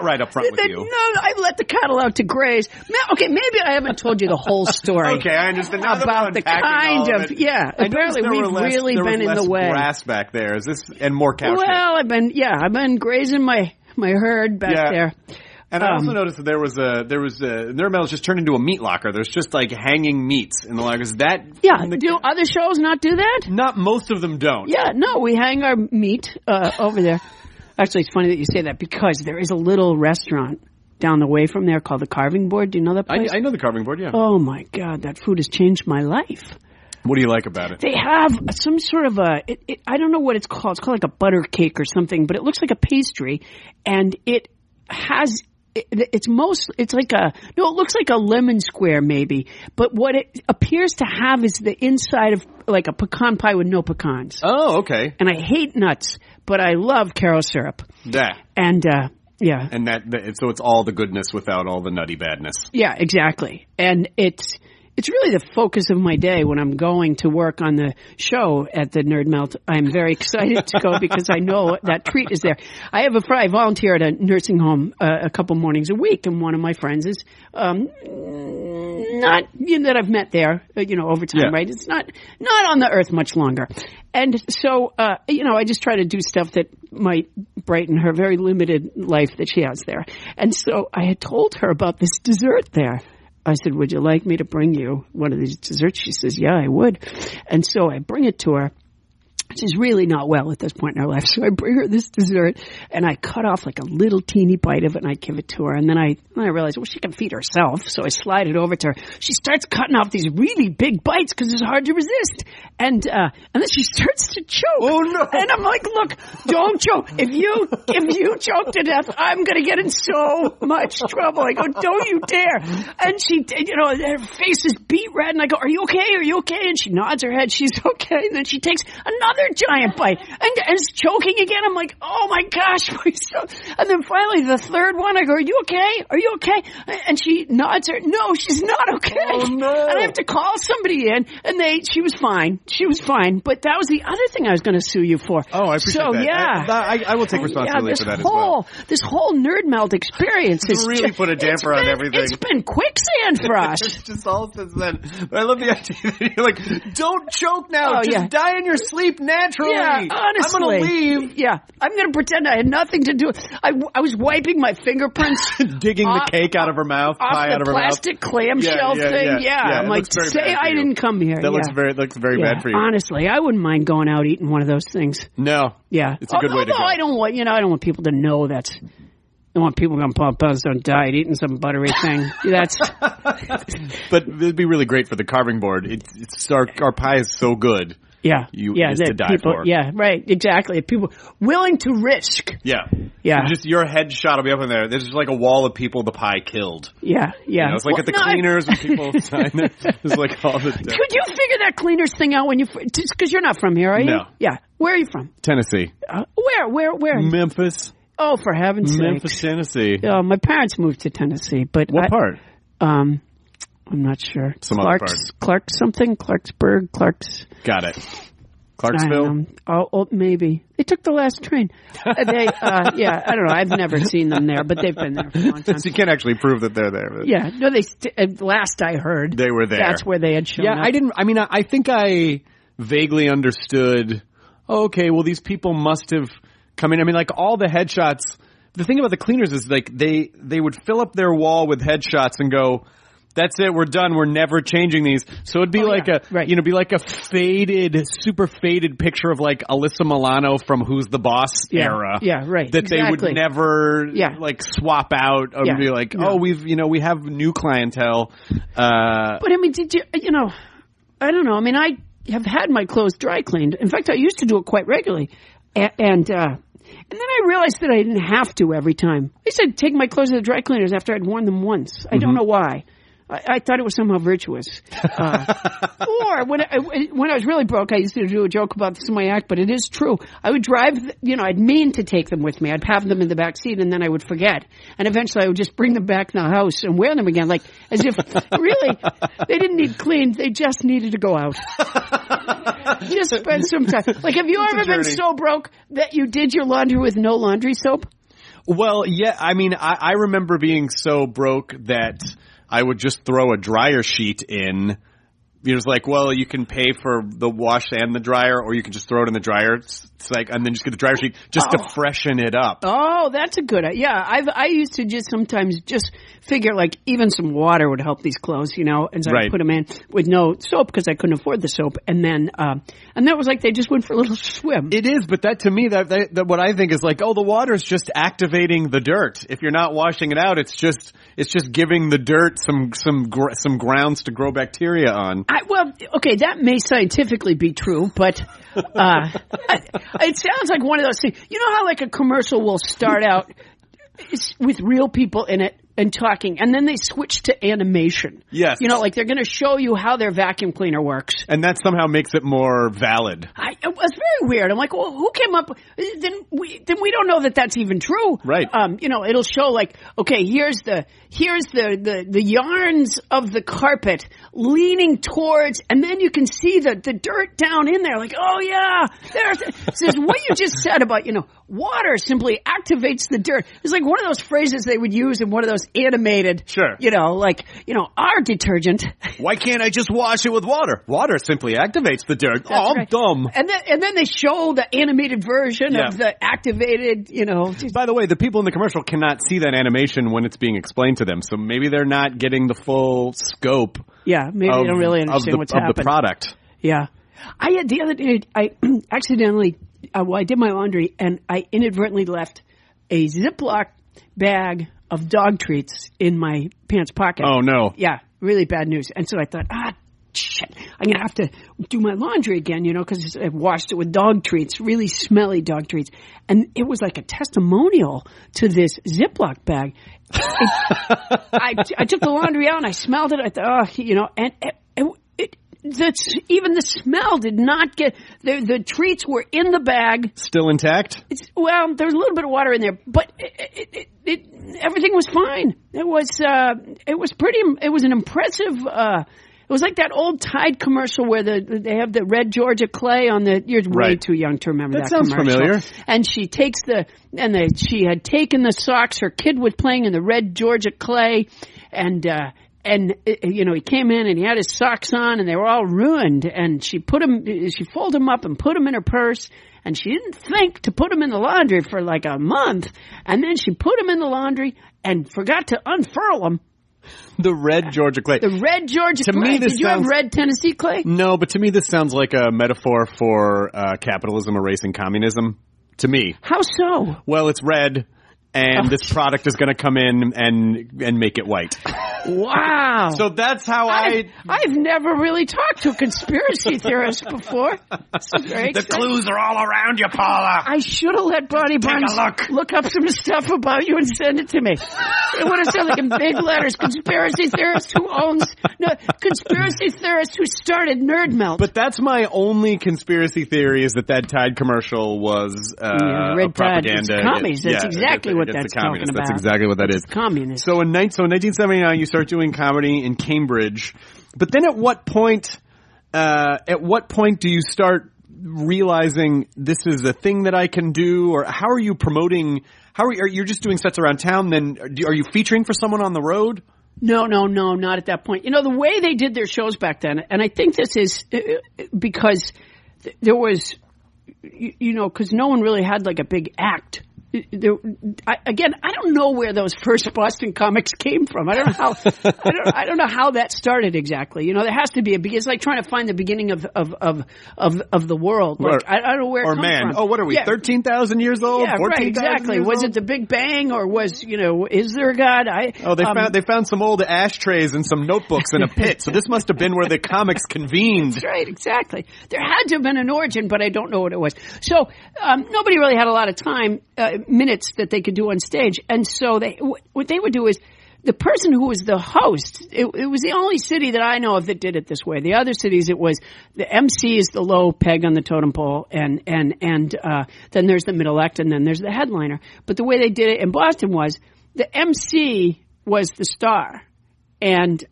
[SPEAKER 1] ride up front with you.
[SPEAKER 4] No, I let the cattle out to graze. Okay, maybe I haven't told you the whole story.
[SPEAKER 1] Okay, I understand now
[SPEAKER 4] about the kind of Apparently, we've really been in the way.
[SPEAKER 1] Grass back there. Is this and more cow?
[SPEAKER 4] Well, I've been grazing my herd back there.
[SPEAKER 1] And I also noticed that there was Nerd Melt just turned into a meat locker. There's just like hanging meats in the lockers. Do
[SPEAKER 4] other shows not do that?
[SPEAKER 1] Not most of them don't.
[SPEAKER 4] Yeah, no, we hang our meat over there. Actually, it's funny that you say that because there is a little restaurant down the way from there called the Carving Board. Do you know that place?
[SPEAKER 1] I know the Carving Board, yeah.
[SPEAKER 4] Oh my God, that food has changed my life.
[SPEAKER 1] What do you like about it?
[SPEAKER 4] They have some sort of I don't know what it's called. It's called like a butter cake or something, but it looks like a pastry, and it has. It looks like a lemon square maybe, but what it appears to have is the inside of like a pecan pie with no pecans.
[SPEAKER 1] Oh, okay.
[SPEAKER 4] And I hate nuts, but I love Caro syrup.
[SPEAKER 1] Yeah.
[SPEAKER 4] And yeah.
[SPEAKER 1] And so it's all the goodness without all the nutty badness.
[SPEAKER 4] Yeah, exactly. And it's really the focus of my day when I'm going to work on the show at the Nerd Melt. I'm very excited to go because I know that treat is there. I volunteer at a nursing home a couple mornings a week, and one of my friends is not that I've met there, over time, right? It's not on the earth much longer. And so, I just try to do stuff that might brighten her very limited life that she has there. And so I had told her about this dessert there. I said, would you like me to bring you one of these desserts? She says, yeah, I would. And so I bring it to her. She's really not well at this point in her life. So I bring her this dessert, and I cut off like a little teeny bite of it, and I give it to her. And then I realized, well, she can feed herself. So I slide it over to her. She starts cutting off these really big bites because it's hard to resist. And then she starts to choke.
[SPEAKER 1] Oh, no. And
[SPEAKER 4] I'm like, look, don't choke. If you choke to death, I'm going to get in so much trouble. I go, don't you dare. And she, her face is beet red. And I go, are you okay? Are you okay? And she nods her head. She's okay. And then she takes another giant bite and is choking again. I'm like, oh my gosh. And then finally the third one, I go, are you okay? Are you okay? And she nods her. No, she's not okay.
[SPEAKER 1] Oh no.
[SPEAKER 4] And I have to call somebody in, and she was fine. She was fine. But that was the other thing I was going to sue you for.
[SPEAKER 1] Oh, I appreciate that.
[SPEAKER 4] Yeah.
[SPEAKER 1] I will take responsibility for that as well.
[SPEAKER 4] This whole Nerd Melt experience has
[SPEAKER 1] really put a damper on everything.
[SPEAKER 4] It's been quicksand for us.
[SPEAKER 1] It's just all since then. But I love the idea that you're like, don't choke now. Just die in your sleep naturally.
[SPEAKER 4] Yeah, honestly.
[SPEAKER 1] I'm going to leave.
[SPEAKER 4] Yeah. I'm going to pretend I had nothing to do. I was wiping my fingerprints.
[SPEAKER 1] Digging the cake out of her mouth. Pie out of her mouth.
[SPEAKER 4] Plastic clamshell thing. Yeah. I'm like, say I didn't come here.
[SPEAKER 1] That looks very bad for you.
[SPEAKER 4] Honestly, I wouldn't mind going out eating one of those things.
[SPEAKER 1] No.
[SPEAKER 4] Yeah.
[SPEAKER 1] It's a good way to go.
[SPEAKER 4] I don't want people to know that. I want people on Paul Poundstone diet eating some buttery thing. That's.
[SPEAKER 1] But it'd be really great for the Carving Board. It's our pie is so good.
[SPEAKER 4] Yeah.
[SPEAKER 1] To die for.
[SPEAKER 4] Yeah, right. Exactly. People willing to risk.
[SPEAKER 1] Yeah.
[SPEAKER 4] Yeah.
[SPEAKER 1] Just your headshot will be up in there. There's just like a wall of people the pie killed.
[SPEAKER 4] Yeah. Yeah.
[SPEAKER 1] It's like at the cleaners when people sign it. It's like all the.
[SPEAKER 4] Could you figure that cleaners thing out when just because you're not from here, are you?
[SPEAKER 1] No.
[SPEAKER 4] Yeah. Where are you from?
[SPEAKER 1] Tennessee.
[SPEAKER 4] Where?
[SPEAKER 1] Memphis.
[SPEAKER 4] Oh, for heaven's sake.
[SPEAKER 1] Memphis, Tennessee.
[SPEAKER 4] Oh, my parents moved to Tennessee, but
[SPEAKER 1] what part?
[SPEAKER 4] I'm not sure.
[SPEAKER 1] Some other part.
[SPEAKER 4] Clarksburg.
[SPEAKER 1] Got it. Clarksville?
[SPEAKER 5] Maybe. They took the last train. I don't know. I've never seen them there, but they've been there for a long time.
[SPEAKER 1] So you can't actually prove that they're there. But.
[SPEAKER 5] Yeah. No, last I heard.
[SPEAKER 1] They were there.
[SPEAKER 5] That's where they had shown up.
[SPEAKER 1] I think I vaguely understood, okay, well, these people must have come in. I mean, like, all the headshots. The thing about the cleaners is, like, they would fill up their wall with headshots and go, that's it, we're done, we're never changing these. So it'd be be like a super faded picture of, like, Alyssa Milano from Who's the Boss era.
[SPEAKER 5] Yeah, right.
[SPEAKER 1] That they would never, like, swap out or be like, we have new clientele.
[SPEAKER 5] But, I mean, did you, I don't know. I mean, I have had my clothes dry cleaned. In fact, I used to do it quite regularly. And then I realized that I didn't have to every time. I used to take my clothes to the dry cleaners after I'd worn them once. I don't know why. I thought it was somehow virtuous. Or when I was really broke, I used to do a joke about this in my act, but it is true. I would drive, I'd mean to take them with me. I'd have them in the back seat, and then I would forget. And eventually I would just bring them back in the house and wear them again, like as if really they didn't need cleaned. They just needed to go out. Just spend some time. Like, have you ever been so broke that you did your laundry with no laundry soap?
[SPEAKER 1] Well, yeah. I mean, I remember being so broke that I would just throw a dryer sheet in. It was like, well, you can pay for the wash and the dryer, or you can just throw it in the dryer. It's like, and then just get the dryer sheet just to freshen it up.
[SPEAKER 5] Oh, that's a good idea. Yeah, I used to just sometimes just figure, like, even some water would help these clothes, and so I put them in with no soap because I couldn't afford the soap, and then that was like they just went for a little swim.
[SPEAKER 1] It is, but that to me, that what I think is like, the water's just activating the dirt. If you're not washing it out, it's just giving the dirt some grounds to grow bacteria on.
[SPEAKER 5] Okay, that may scientifically be true, but it sounds like one of those things. You know how, like, a commercial will start out with real people in it and talking, and then they switch to animation.
[SPEAKER 1] Yes.
[SPEAKER 5] Like they're going to show you how their vacuum cleaner works.
[SPEAKER 1] And that somehow makes it more valid.
[SPEAKER 5] It was very weird. I'm like, well, who came up? Then we don't know that that's even true.
[SPEAKER 1] Right.
[SPEAKER 5] It'll show, like, okay, here's the yarns of the carpet leaning towards, and then you can see the dirt down in there. Like, oh yeah, there's what you just said about, water simply activates the dirt. It's like one of those phrases they would use in one of those animated, our detergent.
[SPEAKER 1] Why can't I just wash it with water? Water simply activates the dirt.
[SPEAKER 5] That's
[SPEAKER 1] I'm dumb.
[SPEAKER 5] And then they show the animated version of the activated,
[SPEAKER 1] By the way, the people in the commercial cannot see that animation when it's being explained to them, so maybe they're not getting the full scope.
[SPEAKER 5] Yeah, maybe they don't really understand what's happening.
[SPEAKER 1] Of the product.
[SPEAKER 5] Yeah. The other day, I accidentally, I did my laundry, and I inadvertently left a Ziploc bag of dog treats in my pants pocket.
[SPEAKER 1] Oh, no.
[SPEAKER 5] Yeah, really bad news. And so I thought, shit, I'm going to have to do my laundry again, because I've washed it with dog treats, really smelly dog treats. And it was like a testimonial to this Ziploc bag. I took the laundry out and I smelled it. I thought, even the smell did not get the treats were in the bag, still intact. There was a little bit of water in there, but everything was fine. It was an impressive. It was like that old Tide commercial where they have the red Georgia clay on the. You're way too young to remember that
[SPEAKER 1] sounds
[SPEAKER 5] commercial.
[SPEAKER 1] Familiar.
[SPEAKER 5] And she takes she had taken the socks. Her kid was playing in the red Georgia clay, and he came in and he had his socks on and they were all ruined. And she folded them up and put them in her purse. And she didn't think to put them in the laundry for like a month. And then she put them in the laundry and forgot to unfurl them.
[SPEAKER 1] The red Georgia clay.
[SPEAKER 5] The red Georgia clay. Did you have red Tennessee clay?
[SPEAKER 1] No, but to me this sounds like a metaphor for capitalism erasing communism. To me.
[SPEAKER 5] How so?
[SPEAKER 1] Well, it's red. And this product is going to come in and make it white.
[SPEAKER 5] Wow.
[SPEAKER 1] So that's how
[SPEAKER 5] I've never really talked to a conspiracy theorist before.
[SPEAKER 1] The clues are all around you, Paula.
[SPEAKER 5] I should have let Bonnie Barnes look up some stuff about you and send it to me. It would have sounded like in big letters. Conspiracy theorist conspiracy theorist who started Nerd Melt.
[SPEAKER 1] But that's my only conspiracy theory is that Tide commercial was
[SPEAKER 5] red
[SPEAKER 1] propaganda.
[SPEAKER 5] Tide. It's commies. That's exactly what that's talking about.
[SPEAKER 1] That's exactly what that is.
[SPEAKER 5] Communist.
[SPEAKER 1] So in 1979, you start doing comedy in Cambridge. But then at what point do you start realizing this is a thing that I can do, or how are you promoting? Are you just doing sets around town? Then are you featuring for someone on the road?
[SPEAKER 5] No, not at that point. You know, the way they did their shows back then, and I think this is because there was, you know, because no one really had like a big act. I don't know where those first Boston comics came from. I don't know how. I don't know how that started exactly. You know, there has to be it's like trying to find the beginning of the world. Like, I don't know where. It comes from.
[SPEAKER 1] What are we? 13,000 years old?
[SPEAKER 5] Yeah, 14, right. Exactly. Was it the Big Bang, or is there a God?
[SPEAKER 1] They found some old ashtrays and some notebooks in a pit. So this must have been where the comics convened.
[SPEAKER 5] That's right. Exactly. There had to have been an origin, but I don't know what it was. So nobody really had a lot of time. Minutes that they could do on stage. And so what they would do is the person who was the host, it was the only city that I know of that did it this way. The other cities, it was the MC is the low peg on the totem pole, and then there's the middle act, and then there's the headliner. But the way they did it in Boston was the MC was the star, and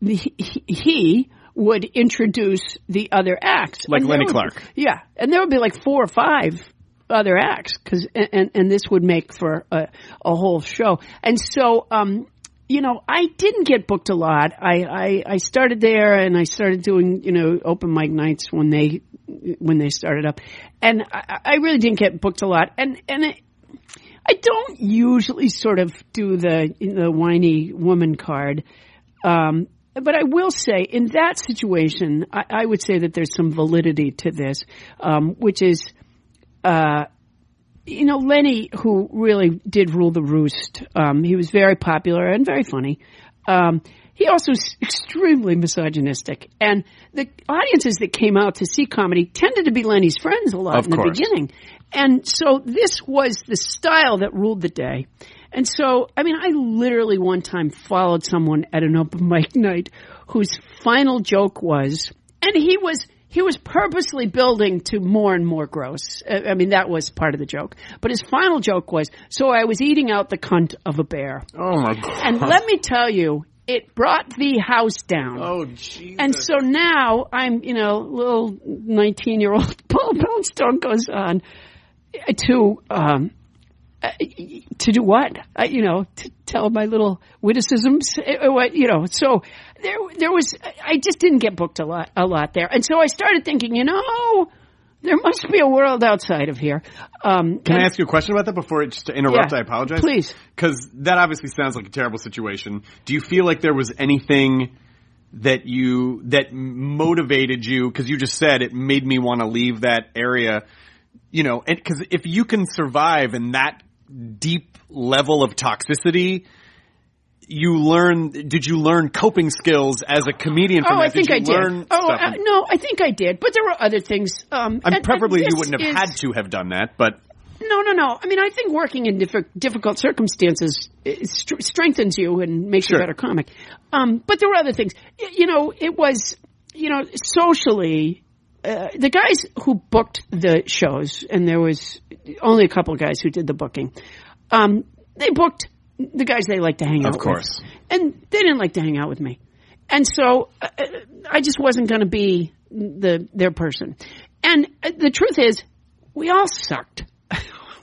[SPEAKER 5] he would introduce the other acts.
[SPEAKER 1] Like Lenny Clark.
[SPEAKER 5] Yeah. And there would be like 4 or 5 other acts, and this would make for a whole show. And so, you know, I didn't get booked a lot. I started there, and I started doing, you know, open mic nights when they started up, and I really didn't get booked a lot. And I don't usually sort of do the whiny woman card. But I will say, in that situation, I would say that there's some validity to this, which is, you know, Lenny, who really did rule the roost, he was very popular and very funny. He also was extremely misogynistic. And the audiences that came out to see comedy tended to be Lenny's friends a lot in the beginning. And so this was the style that ruled the day. And so, I mean, I literally one time followed someone at an open mic night whose final joke was, and he was purposely building to more and more gross. I mean, that was part of the joke. But his final joke was, so I was eating out the cunt of a bear.
[SPEAKER 1] Oh, my God.
[SPEAKER 5] And let me tell you, it brought the house down.
[SPEAKER 1] Oh, Jesus.
[SPEAKER 5] And so now I'm, you know, little 19-year-old Paula Poundstone goes on to do what? You know, to tell my little witticisms. You know, so there was. I just didn't get booked a lot there, and so I started thinking, you know, there must be a world outside of here.
[SPEAKER 1] Can I ask you a question about that before it just to interrupt?
[SPEAKER 5] Yeah,
[SPEAKER 1] I apologize,
[SPEAKER 5] please,
[SPEAKER 1] because that obviously sounds like a terrible situation. Do you feel like there was anything that motivated you? Because you just said it made me want to leave that area. You know, and because if you can survive in that deep level of toxicity, did you learn coping skills as a comedian from that?
[SPEAKER 5] I think I did. No, I think I did. But there were other things.
[SPEAKER 1] Preferably you wouldn't have had to have done that, but.
[SPEAKER 5] No. I mean, I think working in difficult circumstances strengthens you and makes you a better comic. But there were other things. You know, it was, you know, socially, the guys who booked the shows, and there was only a couple of guys who did the booking, they booked the guys they like to hang out with. Of course. And they didn't like to hang out with me. And so I just wasn't going to be their person. And the truth is, we all sucked.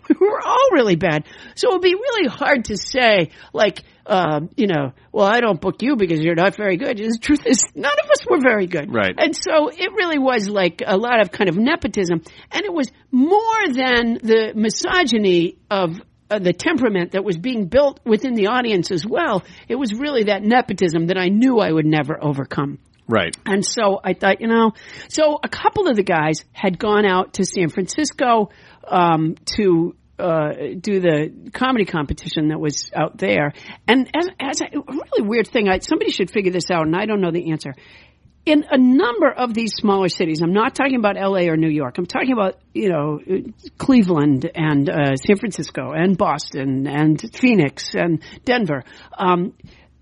[SPEAKER 5] We were all really bad. So it would be really hard to say, like, you know, well, I don't book you because you're not very good. The truth is, none of us were very good.
[SPEAKER 1] Right.
[SPEAKER 5] And so it really was like a lot of kind of nepotism. And it was more than the misogyny of the temperament that was being built within the audience as well. It was really that nepotism that I knew I would never overcome.
[SPEAKER 1] Right.
[SPEAKER 5] And so I thought, you know, so a couple of the guys had gone out to San Francisco to do the comedy competition that was out there. And as a really weird thing, somebody should figure this out, and I don't know the answer. In a number of these smaller cities, I'm not talking about LA or New York. I'm talking about, you know, Cleveland and San Francisco and Boston and Phoenix and Denver.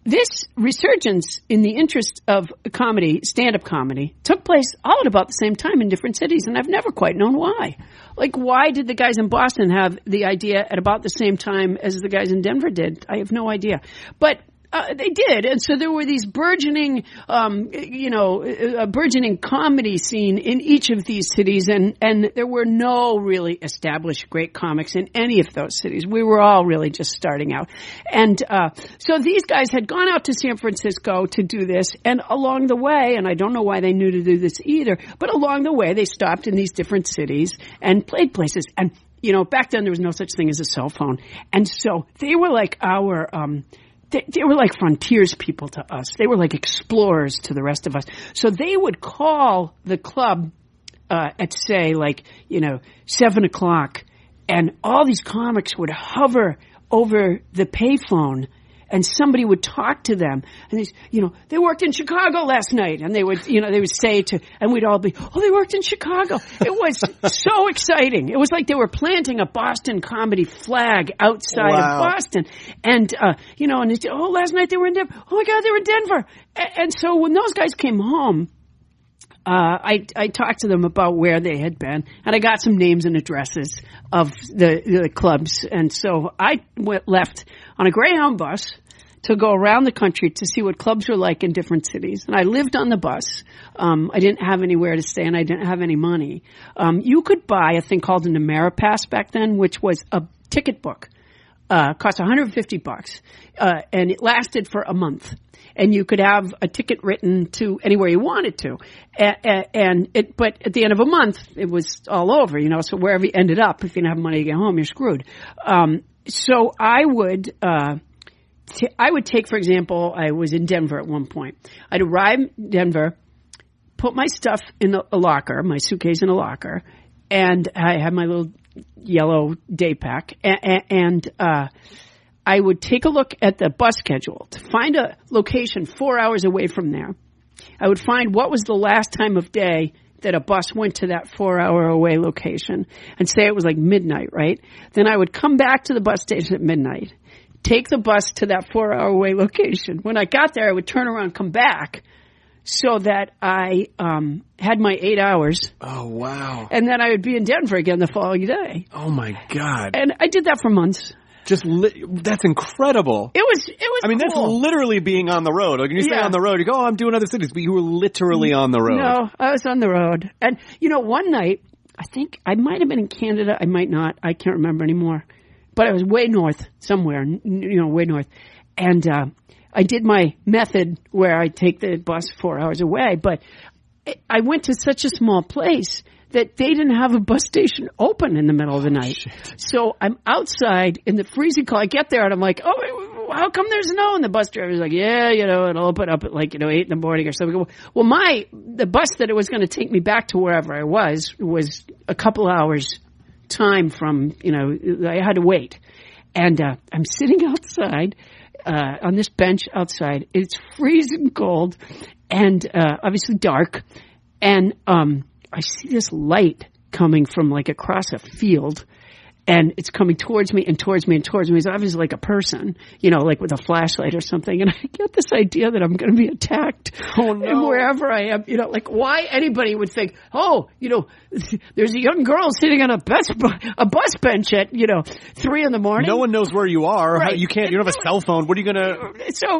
[SPEAKER 5] This resurgence in the interest of comedy, stand-up comedy, took place all at about the same time in different cities, and I've never quite known why. Like, why did the guys in Boston have the idea at about the same time as the guys in Denver did? I have no idea. But They did, and so there were these burgeoning, burgeoning comedy scene in each of these cities, and there were no really established great comics in any of those cities. We were all really just starting out, and so these guys had gone out to San Francisco to do this, and along the way, and I don't know why they knew to do this either, but along the way they stopped in these different cities and played places, and back then there was no such thing as a cell phone, and so they were like our. They were like frontiers people to us. They were like explorers to the rest of us. So they would call the club at, say, 7 o'clock, and all these comics would hover over the payphone, and somebody would talk to them. And they worked in Chicago last night, and they would say and we'd all be, oh, they worked in Chicago. It was so exciting. It was like they were planting a Boston comedy flag outside of Boston. And, and they said, oh, last night they were in Denver. Oh my God, they were in Denver. And so when those guys came home, I talked to them about where they had been, and I got some names and addresses of the clubs. And so I left on a Greyhound bus to go around the country to see what clubs were like in different cities. And I lived on the bus. I didn't have anywhere to stay, and I didn't have any money. You could buy a thing called an Ameripass back then, which was a ticket book. Cost $150, and it lasted for a month. And you could have a ticket written to anywhere you wanted to. But at the end of a month, it was all over, so wherever you ended up, if you didn't have money to get home, you're screwed. So I would take, for example, I was in Denver at one point. I'd arrive in Denver, put my stuff in a locker, my suitcase in a locker, and I had my little yellow day pack, and I would take a look at the bus schedule to find a location 4 hours away from there. I would find what was the last time of day that a bus went to that 4 hour away location, and say it was like midnight, right? Then I would come back to the bus station at midnight, take the bus to that 4 hour away location. When I got there, I would turn around, come back, so that I had my 8 hours.
[SPEAKER 1] Oh, wow.
[SPEAKER 5] And then I would be in Denver again the following day.
[SPEAKER 1] Oh, my God.
[SPEAKER 5] And I did that for months.
[SPEAKER 1] That's incredible.
[SPEAKER 5] It was
[SPEAKER 1] I mean,
[SPEAKER 5] cool.
[SPEAKER 1] That's literally being on the road. Like, when you say on the road, you go, oh, I'm doing other cities. But you were literally on the road.
[SPEAKER 5] No, I was on the road. And, one night, I think I might have been in Canada. I might not. I can't remember anymore. But I was way north somewhere, way north. And I did my method where I take the bus 4 hours away. But I went to such a small place that they didn't have a bus station open in the middle of the night.
[SPEAKER 1] Shit. So
[SPEAKER 5] I'm outside in the freezing cold. I get there and I'm like, oh, how come there's snow? And the bus driver's like, yeah, it'll open up at 8 in the morning or something. Well, the bus that it was going to take me back to wherever I was a couple hours time from, I had to wait. And I'm sitting outside on this bench outside. It's freezing cold and obviously dark. And I see this light coming from across a field, and it's coming towards me and towards me and towards me. It's obviously like a person, with a flashlight or something. And I get this idea that I'm going to be attacked.
[SPEAKER 1] Oh, no.
[SPEAKER 5] And wherever I am, why anybody would think, there's a young girl sitting on a bus bench at, 3 in the morning.
[SPEAKER 1] No one knows where you are.
[SPEAKER 5] Right.
[SPEAKER 1] You don't have a cell phone. What are you going to...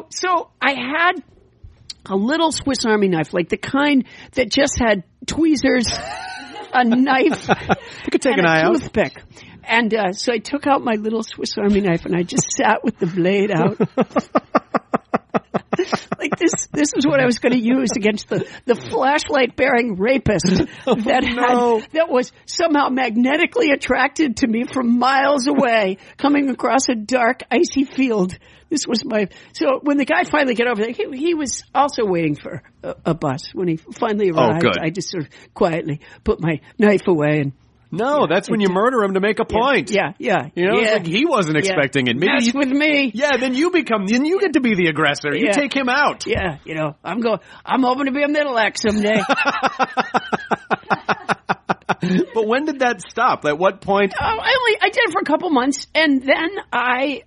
[SPEAKER 5] So I had a little Swiss Army knife, like the kind that just had tweezers, a knife,
[SPEAKER 1] you could take
[SPEAKER 5] and
[SPEAKER 1] an eye
[SPEAKER 5] a toothpick. And so I took out my little Swiss Army knife and I just sat with the blade out. This was what I was going to use against the flashlight bearing rapist that was somehow magnetically attracted to me from miles away, coming across a dark, icy field. This was so when the guy finally got over there, he was also waiting for a bus. When he finally arrived, I just sort of quietly put my knife away and.
[SPEAKER 1] No, that's when you murder him to make a point.
[SPEAKER 5] Yeah.
[SPEAKER 1] It's like he wasn't expecting it. Maybe
[SPEAKER 5] with me.
[SPEAKER 1] Yeah, then you get to be the aggressor. You take him out.
[SPEAKER 5] Yeah, I'm hoping to be a middle act someday.
[SPEAKER 1] But when did that stop? At what point?
[SPEAKER 5] I did it for a couple months, and then I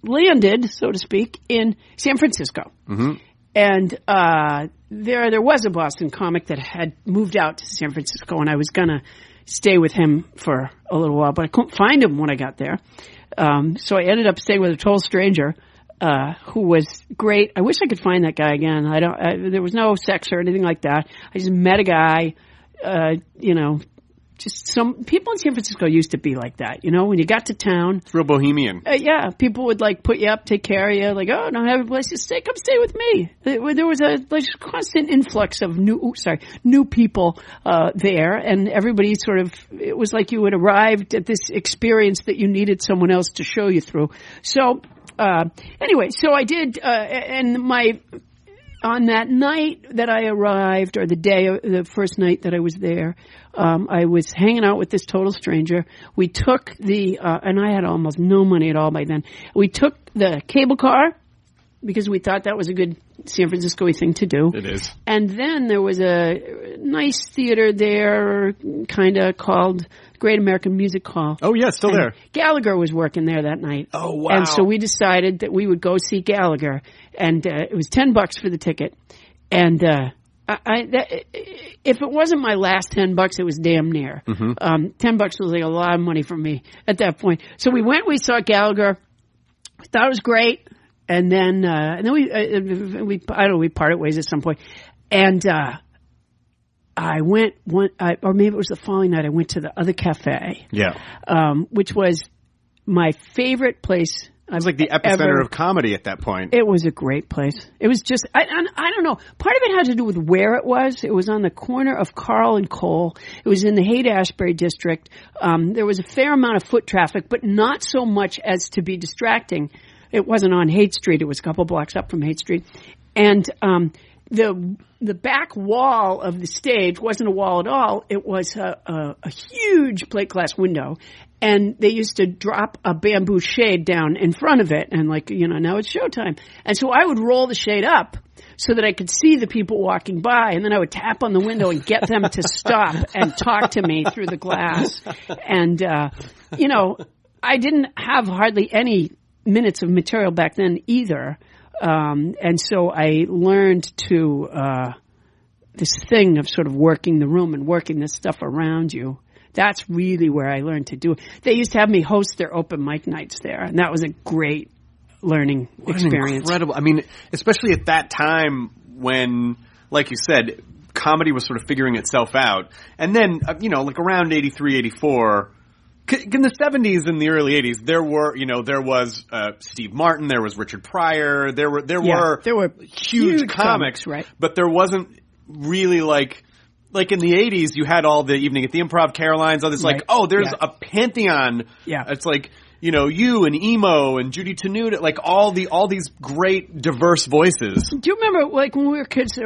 [SPEAKER 5] landed, so to speak, in San Francisco.
[SPEAKER 1] Mm-hmm.
[SPEAKER 5] And there was a Boston comic that had moved out to San Francisco, and I was going to stay with him for a little while, but I couldn't find him when I got there. So I ended up staying with a total stranger, who was great. I wish I could find that guy again. There was no sex or anything like that. I just met a guy, just some people in San Francisco used to be like that, when you got to town.
[SPEAKER 6] It's real bohemian.
[SPEAKER 5] Yeah, people would put you up, take care of you, oh, don't have a place to stay, come stay with me. There was a constant influx of new people there, and everybody it was like you had arrived at this experience that you needed someone else to show you through. So anyway, so I did, on that night that I arrived, or the first night that I was there, I was hanging out with this total stranger. We took and I had almost no money at all by then. We took the cable car because we thought that was a good San Francisco-y thing to do.
[SPEAKER 6] It is.
[SPEAKER 5] And then there was a nice theater there, kind of called Great American Music Hall.
[SPEAKER 6] Oh, yeah, still there.
[SPEAKER 5] Gallagher was working there that night.
[SPEAKER 6] Oh, wow.
[SPEAKER 5] And so we decided that we would go see Gallagher. And it was $10 for the ticket. And if it wasn't my last $10, it was damn near. $10 was a lot of money for me at that point. So we went, we saw Gallagher. We thought it was great. And then we parted ways at some point. And I went or maybe it was the following night, I went to the other cafe.
[SPEAKER 6] Yeah.
[SPEAKER 5] Which was my favorite place.
[SPEAKER 6] It was like the epicenter of comedy at that point.
[SPEAKER 5] It was a great place. It was just, I don't know. Part of it had to do with where it was. It was on the corner of Carl and Cole. It was in the Haight-Ashbury district. There was a fair amount of foot traffic, but not so much as to be distracting. It wasn't on Haight Street. It was a couple blocks up from Haight Street. And the back wall of the stage wasn't a wall at all. It was a huge plate glass window. And they used to drop a bamboo shade down in front of it. And now it's showtime. And so I would roll the shade up so that I could see the people walking by. And then I would tap on the window and get them to stop and talk to me through the glass. And, I didn't have hardly any minutes of material back then either. And so I learned this thing of sort of working the room and working this stuff around you. That's really where I learned to do it. They used to have me host their open mic nights there, and that was a great learning experience.
[SPEAKER 6] Incredible. I mean, especially at that time when, like you said, comedy was sort of figuring itself out. And then, around 83, 84, in the 70s and the early 80s, there was Steve Martin, there was Richard Pryor, there were huge comics,
[SPEAKER 5] right?
[SPEAKER 6] But there wasn't really like in the 80s, you had all the Evening at the Improv, Caroline's, all this
[SPEAKER 5] right.
[SPEAKER 6] There's a pantheon.
[SPEAKER 5] Yeah.
[SPEAKER 6] It's you and Emo and Judy Tenuta, all these great diverse voices.
[SPEAKER 5] Do you remember when we were kids,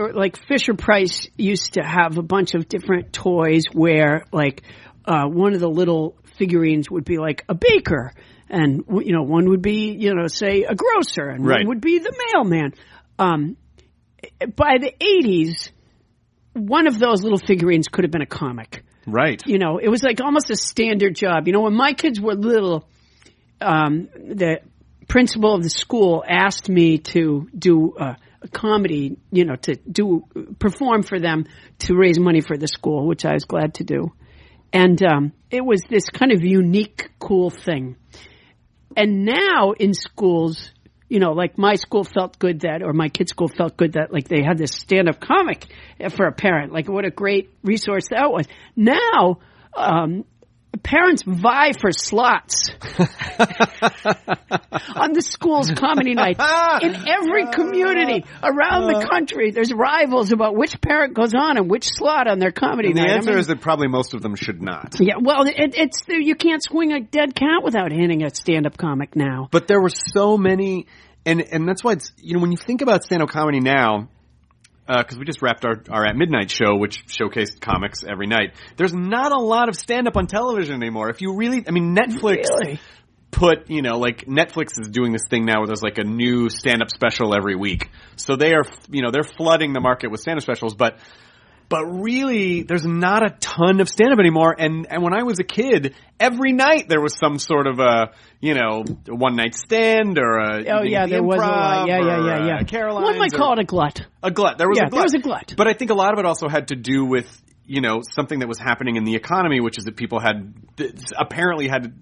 [SPEAKER 5] Fisher Price used to have a bunch of different toys where one of the little figurines would be like a baker, and one would be say a grocer, and
[SPEAKER 6] right.
[SPEAKER 5] one would be the mailman. By the 80s, one of those little figurines could have been a comic.
[SPEAKER 6] Right.
[SPEAKER 5] It was almost a standard job. When my kids were little, the principal of the school asked me to do a comedy, to perform for them to raise money for the school, which I was glad to do. And it was this kind of unique, cool thing. And now in schools, my school felt good that, or my kid's school felt good that, they had this stand-up comic for a parent. What a great resource that was. Now, parents vie for slots on the school's comedy night. In every community around the country, there's rivals about which parent goes on and which slot on their comedy
[SPEAKER 6] and
[SPEAKER 5] night.
[SPEAKER 6] The answer is that probably most of them should not.
[SPEAKER 5] Yeah, well, it's you can't swing a dead cat without handing a stand-up comic now.
[SPEAKER 6] But there were so many, and that's why it's, when you think about stand-up comedy now, because we just wrapped our At Midnight show, which showcased comics every night. There's not a lot of stand-up on television anymore. If you really, Netflix put, Netflix is doing this thing now where there's a new stand-up special every week. So they are, they're flooding the market with stand-up specials, but really, there's not a ton of stand-up anymore. And when I was a kid, every night there was some sort of a one-night stand or a
[SPEAKER 5] there was a lot. Yeah.
[SPEAKER 6] Caroline's.
[SPEAKER 5] One might call it a glut.
[SPEAKER 6] A glut. There was a glut.
[SPEAKER 5] There was a glut.
[SPEAKER 6] But I think a lot of it also had to do with something that was happening in the economy, which is that people apparently had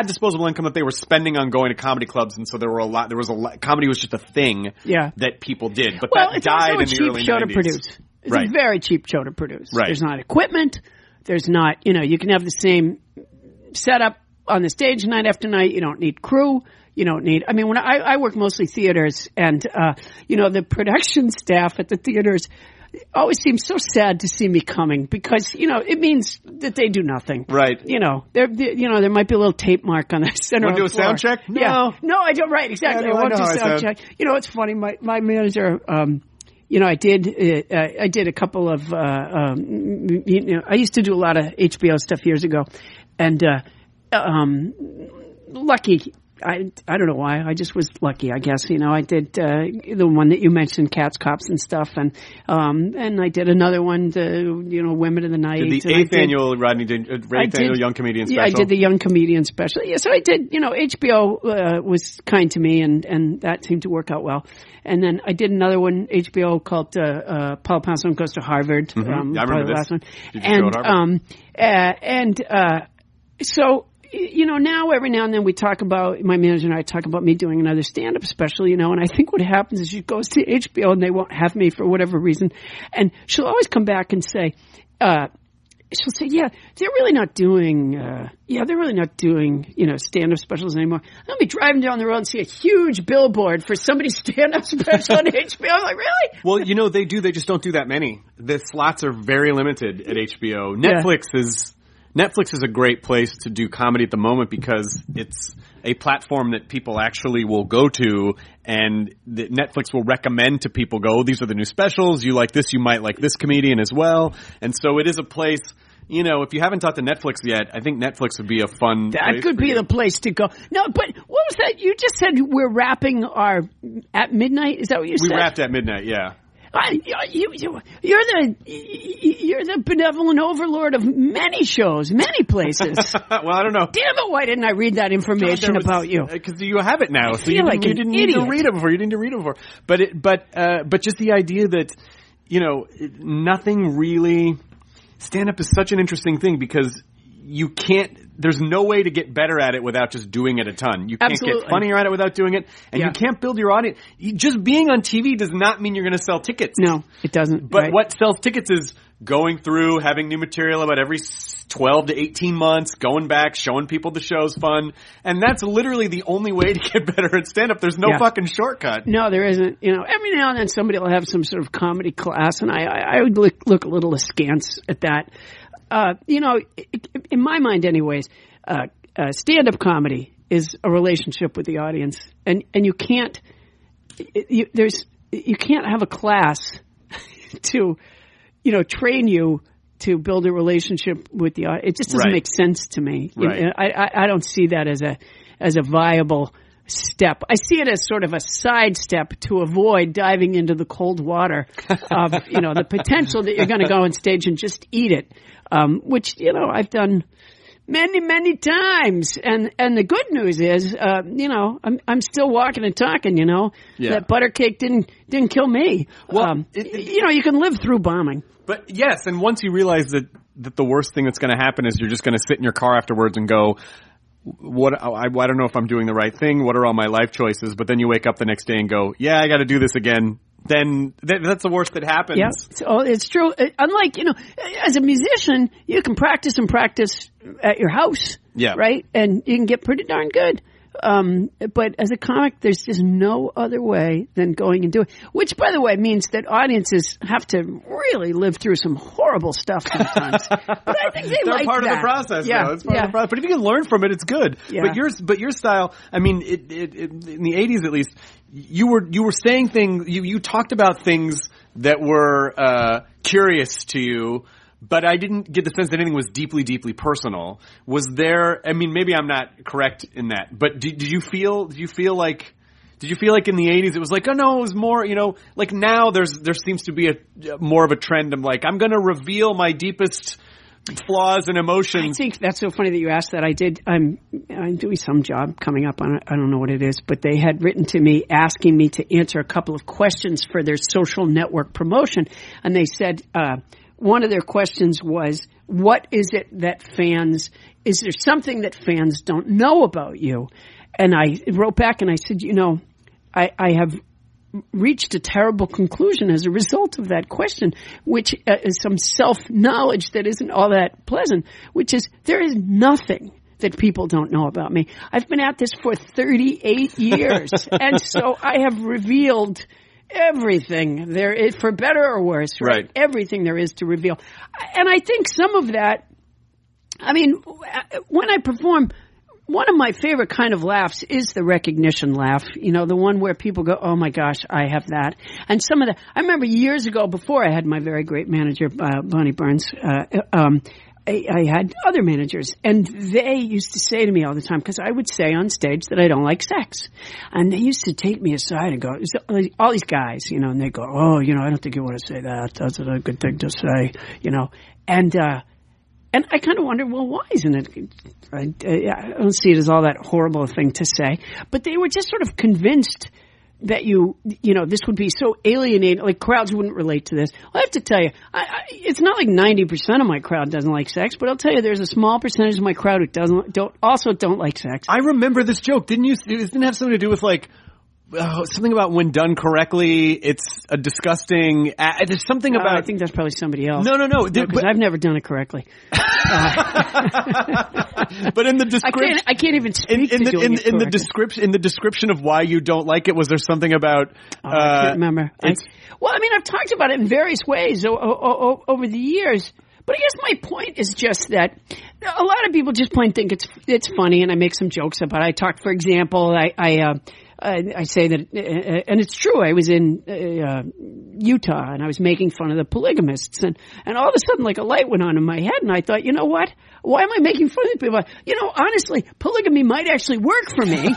[SPEAKER 6] disposable income that they were spending on going to comedy clubs, and so there was a lot. Comedy was just a thing that people did, but that died in the early 90s.
[SPEAKER 5] It's also a cheap show to produce. It's a very cheap show to produce.
[SPEAKER 6] Right.
[SPEAKER 5] There's not equipment. There's not, you can have the same setup on the stage night after night. You don't need crew. You don't need, when I work mostly theaters, and, the production staff at the theaters always seems so sad to see me coming, because, it means that they do nothing.
[SPEAKER 6] Right.
[SPEAKER 5] There might be a little tape mark on the center of the floor.
[SPEAKER 6] Want to do a sound check? No.
[SPEAKER 5] Yeah. No, I don't. Right, exactly.
[SPEAKER 6] Yeah,
[SPEAKER 5] I won't do sound check. It's funny. My manager, I did a couple of, I used to do a lot of HBO stuff years ago, and, lucky, I don't know why. I just was lucky, I guess. I did the one that you mentioned, Cats, Cops, and stuff, and I did another one, Women of the Night.
[SPEAKER 6] Did the eighth annual annual Young Comedian Special?
[SPEAKER 5] Yeah, I did the Young Comedian Special. Yeah, so I did. HBO was kind to me, and that seemed to work out well. And then I did another one, HBO, called Paula Poundstone Goes to Harvard.
[SPEAKER 6] I remember this.
[SPEAKER 5] Last one.
[SPEAKER 6] Did you show at Harvard?
[SPEAKER 5] So. Now every now and then we talk about, my manager and I talk about me doing another stand-up special, and I think what happens is she goes to HBO and they won't have me for whatever reason, and she'll always come back and say, she'll say, they're really not doing stand-up specials anymore. I'll be driving down the road and see a huge billboard for somebody's stand-up special on HBO. I'm like, really?
[SPEAKER 6] Well, they do. They just don't do that many. The slots are very limited at HBO. Netflix is a great place to do comedy at the moment, because it's a platform that people actually will go to, and that Netflix will recommend to people, these are the new specials, you like this, you might like this comedian as well. And so it is a place, if you haven't talked to Netflix yet, I think Netflix would be a fun place.
[SPEAKER 5] That could be the place to go. No, but what was that? You just said we're wrapping at midnight? Is that what you said?
[SPEAKER 6] We wrapped at midnight, yeah.
[SPEAKER 5] You're the benevolent overlord of many shows, many places.
[SPEAKER 6] Well, I don't know.
[SPEAKER 5] Damn it! Why didn't I read that information about you?
[SPEAKER 6] Because you have it now, so you didn't
[SPEAKER 5] need
[SPEAKER 6] to read it before. You didn't need to read it before. But just the idea that nothing really. Stand-up is such an interesting thing, because you can't. There's no way to get better at it without just doing it a ton. You can't get funnier at it without doing it, and you can't build your audience. Just being on TV does not mean you're going to sell tickets.
[SPEAKER 5] No, it doesn't.
[SPEAKER 6] But what sells tickets is going through, having new material about every 12 to 18 months, going back, showing people the show's fun, and that's literally the only way to get better at stand-up. There's no fucking shortcut.
[SPEAKER 5] No, there isn't. Every now and then somebody will have some sort of comedy class, and I would look a little askance at that. In my mind anyways, stand-up comedy is a relationship with the audience, and you can't have a class to train you to build a relationship with the audience. It just doesn't make sense to me.
[SPEAKER 6] Right.
[SPEAKER 5] I don't see that as a viable step. I see it as sort of a sidestep to avoid diving into the cold water of the potential that you're going to go on stage and just eat it. Which, I've done many, many times. And the good news is, I'm still walking and talking, that butter cake didn't kill me.
[SPEAKER 6] Well,
[SPEAKER 5] you can live through bombing.
[SPEAKER 6] But yes, and once you realize that the worst thing that's going to happen is you're just going to sit in your car afterwards and go, I don't know if I'm doing the right thing. What are all my life choices? But then you wake up the next day and go, I got to do this again. Then that's the worst that happens.
[SPEAKER 5] Yeah, so it's true. Unlike, as a musician, you can practice at your house.
[SPEAKER 6] Yeah.
[SPEAKER 5] Right? And you can get pretty darn good. But as a comic, there's just no other way than going and doing, which, by the way, means that audiences have to really live through some horrible stuff sometimes. But I think
[SPEAKER 6] they're
[SPEAKER 5] like
[SPEAKER 6] part
[SPEAKER 5] that.
[SPEAKER 6] of the process. Yeah, it's part of the process. But if you can learn from it, it's good.
[SPEAKER 5] Yeah.
[SPEAKER 6] But your style, in the 80s at least, you were saying things. You talked about things that were curious to you. But I didn't get the sense that anything was deeply, deeply personal. Was there? Maybe I'm not correct in that. But did you feel like in the 80s it was like, oh no, it was more, like now there seems to be more of a trend. I'm going to reveal my deepest flaws and emotions.
[SPEAKER 5] I think that's so funny that you asked that. I'm doing some job coming up on it. I don't know what it is, but they had written to me asking me to answer a couple of questions for their social network promotion, and they said, one of their questions was, what is it that is there something that fans don't know about you? And I wrote back and I said, I have reached a terrible conclusion as a result of that question, which is some self-knowledge that isn't all that pleasant, which is there is nothing that people don't know about me. I've been at this for 38 years, and so I have revealed everything there is, for better or worse, right? Everything there is to reveal. And I think some of that, I mean, when I perform, one of my favorite kind of laughs is the recognition laugh, the one where people go, oh my gosh, I have that. And some of I remember years ago, before I had my very great manager, Bonnie Burns, I had other managers, and they used to say to me all the time, because I would say on stage that I don't like sex. And they used to take me aside and go, all these guys, and they go, oh, I don't think you want to say that. That's a good thing to say, And I kind of wondered, well, why isn't it? I don't see it as all that horrible a thing to say. But they were just sort of convinced that this would be so alienating, like crowds wouldn't relate to this. I have to tell you, it's not like 90% of my crowd doesn't like sex, but I'll tell you, there's a small percentage of my crowd who don't like sex.
[SPEAKER 6] I remember this joke. Didn't you? It didn't have something to do with like something about when done correctly, it's a disgusting. There's something about.
[SPEAKER 5] I think that's probably somebody else.
[SPEAKER 6] No.
[SPEAKER 5] Because I've never done it correctly.
[SPEAKER 6] But in the description,
[SPEAKER 5] I can't even speak in
[SPEAKER 6] the description of why you don't like it, was there something about?
[SPEAKER 5] I can't remember. I've talked about it in various ways over the years. But I guess my point is just that a lot of people just plain think it's funny, and I make some jokes about it. I talk, for example, I say that, and it's true. I was in Utah, and I was making fun of the polygamists, and all of a sudden, like a light went on in my head, and I thought, you know what? Why am I making fun of these people? Honestly, polygamy might actually work for me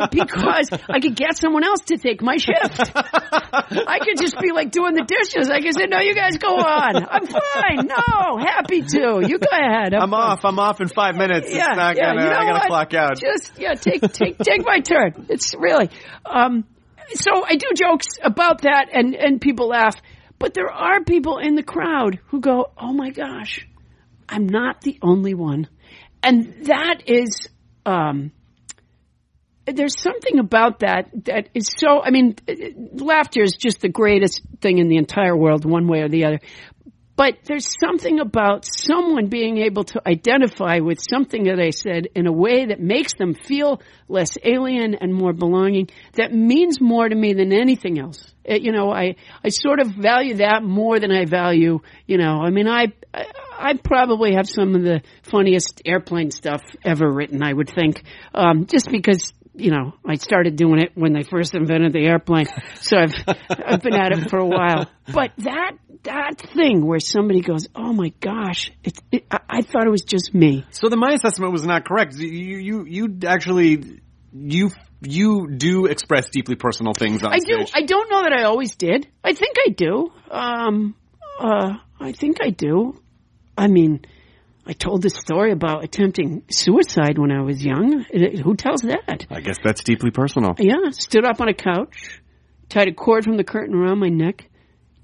[SPEAKER 5] because I could get someone else to take my shift. I could just be like doing the dishes. I could say, "No, you guys go on. I'm fine. No, happy to. You go ahead. I'm
[SPEAKER 6] off in 5 minutes.
[SPEAKER 5] Yeah,
[SPEAKER 6] it's not gonna. I gotta clock out.
[SPEAKER 5] Just take my turn. It's really so I do jokes about that, and people laugh, but there are people in the crowd who go, "Oh my gosh, I'm not the only one," and that is there's something about that is so. I mean, laughter is just the greatest thing in the entire world, one way or the other. But there's something about someone being able to identify with something that I said in a way that makes them feel less alien and more belonging, that means more to me than anything else. I sort of value that more than I value, I probably have some of the funniest airplane stuff ever written, I would think, just because, I started doing it when they first invented the airplane. So I've been at it for a while. But that thing where somebody goes, "Oh my gosh, I thought it was just me."
[SPEAKER 6] So my assessment was not correct. You actually do express deeply personal things on stage.
[SPEAKER 5] I don't know that I always did. I think I do. I think I do. I mean, I told this story about attempting suicide when I was young. Who tells that?
[SPEAKER 6] I guess that's deeply personal.
[SPEAKER 5] Yeah, stood up on a couch, tied a cord from the curtain around my neck,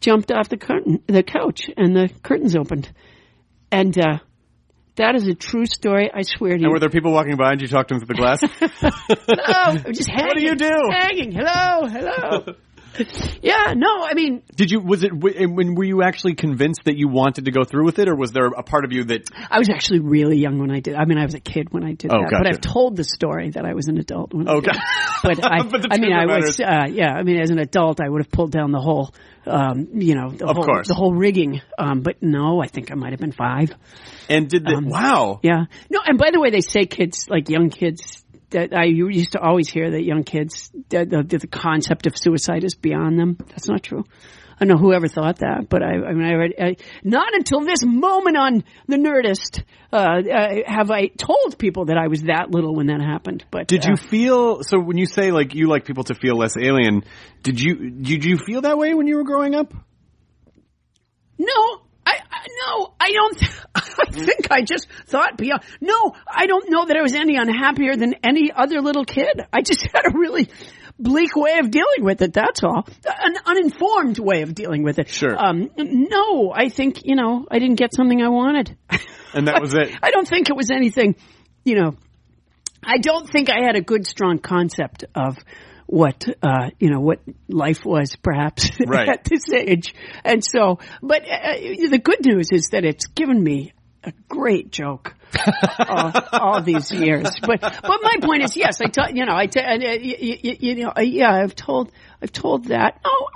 [SPEAKER 5] jumped off the couch, and the curtains opened. And that is a true story, I swear to you.
[SPEAKER 6] And were there people walking by and you talked to them through the glass?
[SPEAKER 5] Hello, I'm just hanging.
[SPEAKER 6] What do you do?
[SPEAKER 5] Hanging. Hello. Yeah, no, I mean...
[SPEAKER 6] Were you actually convinced that you wanted to go through with it, or was there a part of you that...
[SPEAKER 5] I was actually really young when I did. I mean, I was a kid when I did that.
[SPEAKER 6] Gotcha.
[SPEAKER 5] But I've told the story that I was an adult when I did it. But as an adult, I would have pulled down the whole, the whole rigging. But no, I think I might have been 5.
[SPEAKER 6] And did the... wow.
[SPEAKER 5] Yeah. No, and by the way, they say young kids... I used to always hear that young kids, the concept of suicide is beyond them. That's not true. I don't know whoever thought that, but I read, not until this moment on the Nerdist have I told people that I was that little when that happened. But
[SPEAKER 6] did you feel, so when you say like you like people to feel less alien, did you feel that way when you were growing up?
[SPEAKER 5] No. I don't. I think I just thought beyond. No, I don't know that I was any unhappier than any other little kid. I just had a really bleak way of dealing with it. That's all. An uninformed way of dealing with it.
[SPEAKER 6] Sure.
[SPEAKER 5] No, I think, I didn't get something I wanted.
[SPEAKER 6] And that was it.
[SPEAKER 5] I don't think it was anything, I don't think I had a good, strong concept of what life was, perhaps,
[SPEAKER 6] right.
[SPEAKER 5] at this age. And so, but the good news is that it's given me a great joke all these years. But my point is, yes, I've told that. Oh,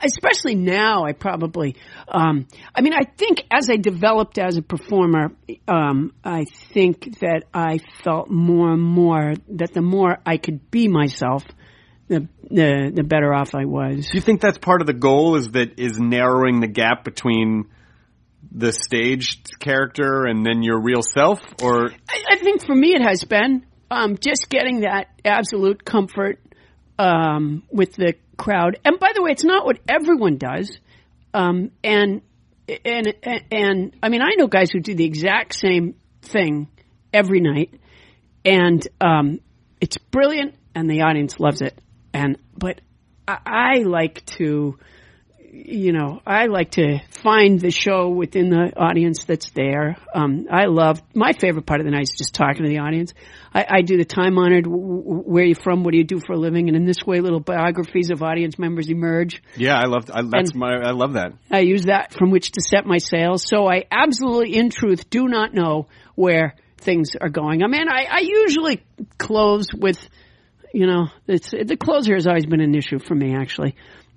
[SPEAKER 5] especially now, I probably, I think as I developed as a performer, I think that I felt more and more that the more I could be myself, the better off I was.
[SPEAKER 6] Do you think that's part of the goal? Is narrowing the gap between the staged character and then your real self? Or
[SPEAKER 5] I think for me it has been just getting that absolute comfort with the crowd. And by the way, it's not what everyone does. And I mean, I know guys who do the exact same thing every night, and it's brilliant, and the audience loves it. But I like to, find the show within the audience that's there. My favorite part of the night is just talking to the audience. I do the time-honored, where are you from, what do you do for a living, and in this way, little biographies of audience members emerge.
[SPEAKER 6] Yeah, I love that.
[SPEAKER 5] I use that from which to set my sails. So I absolutely, in truth, do not know where things are going. I mean, I usually close with, the closer has always been an issue for me, actually.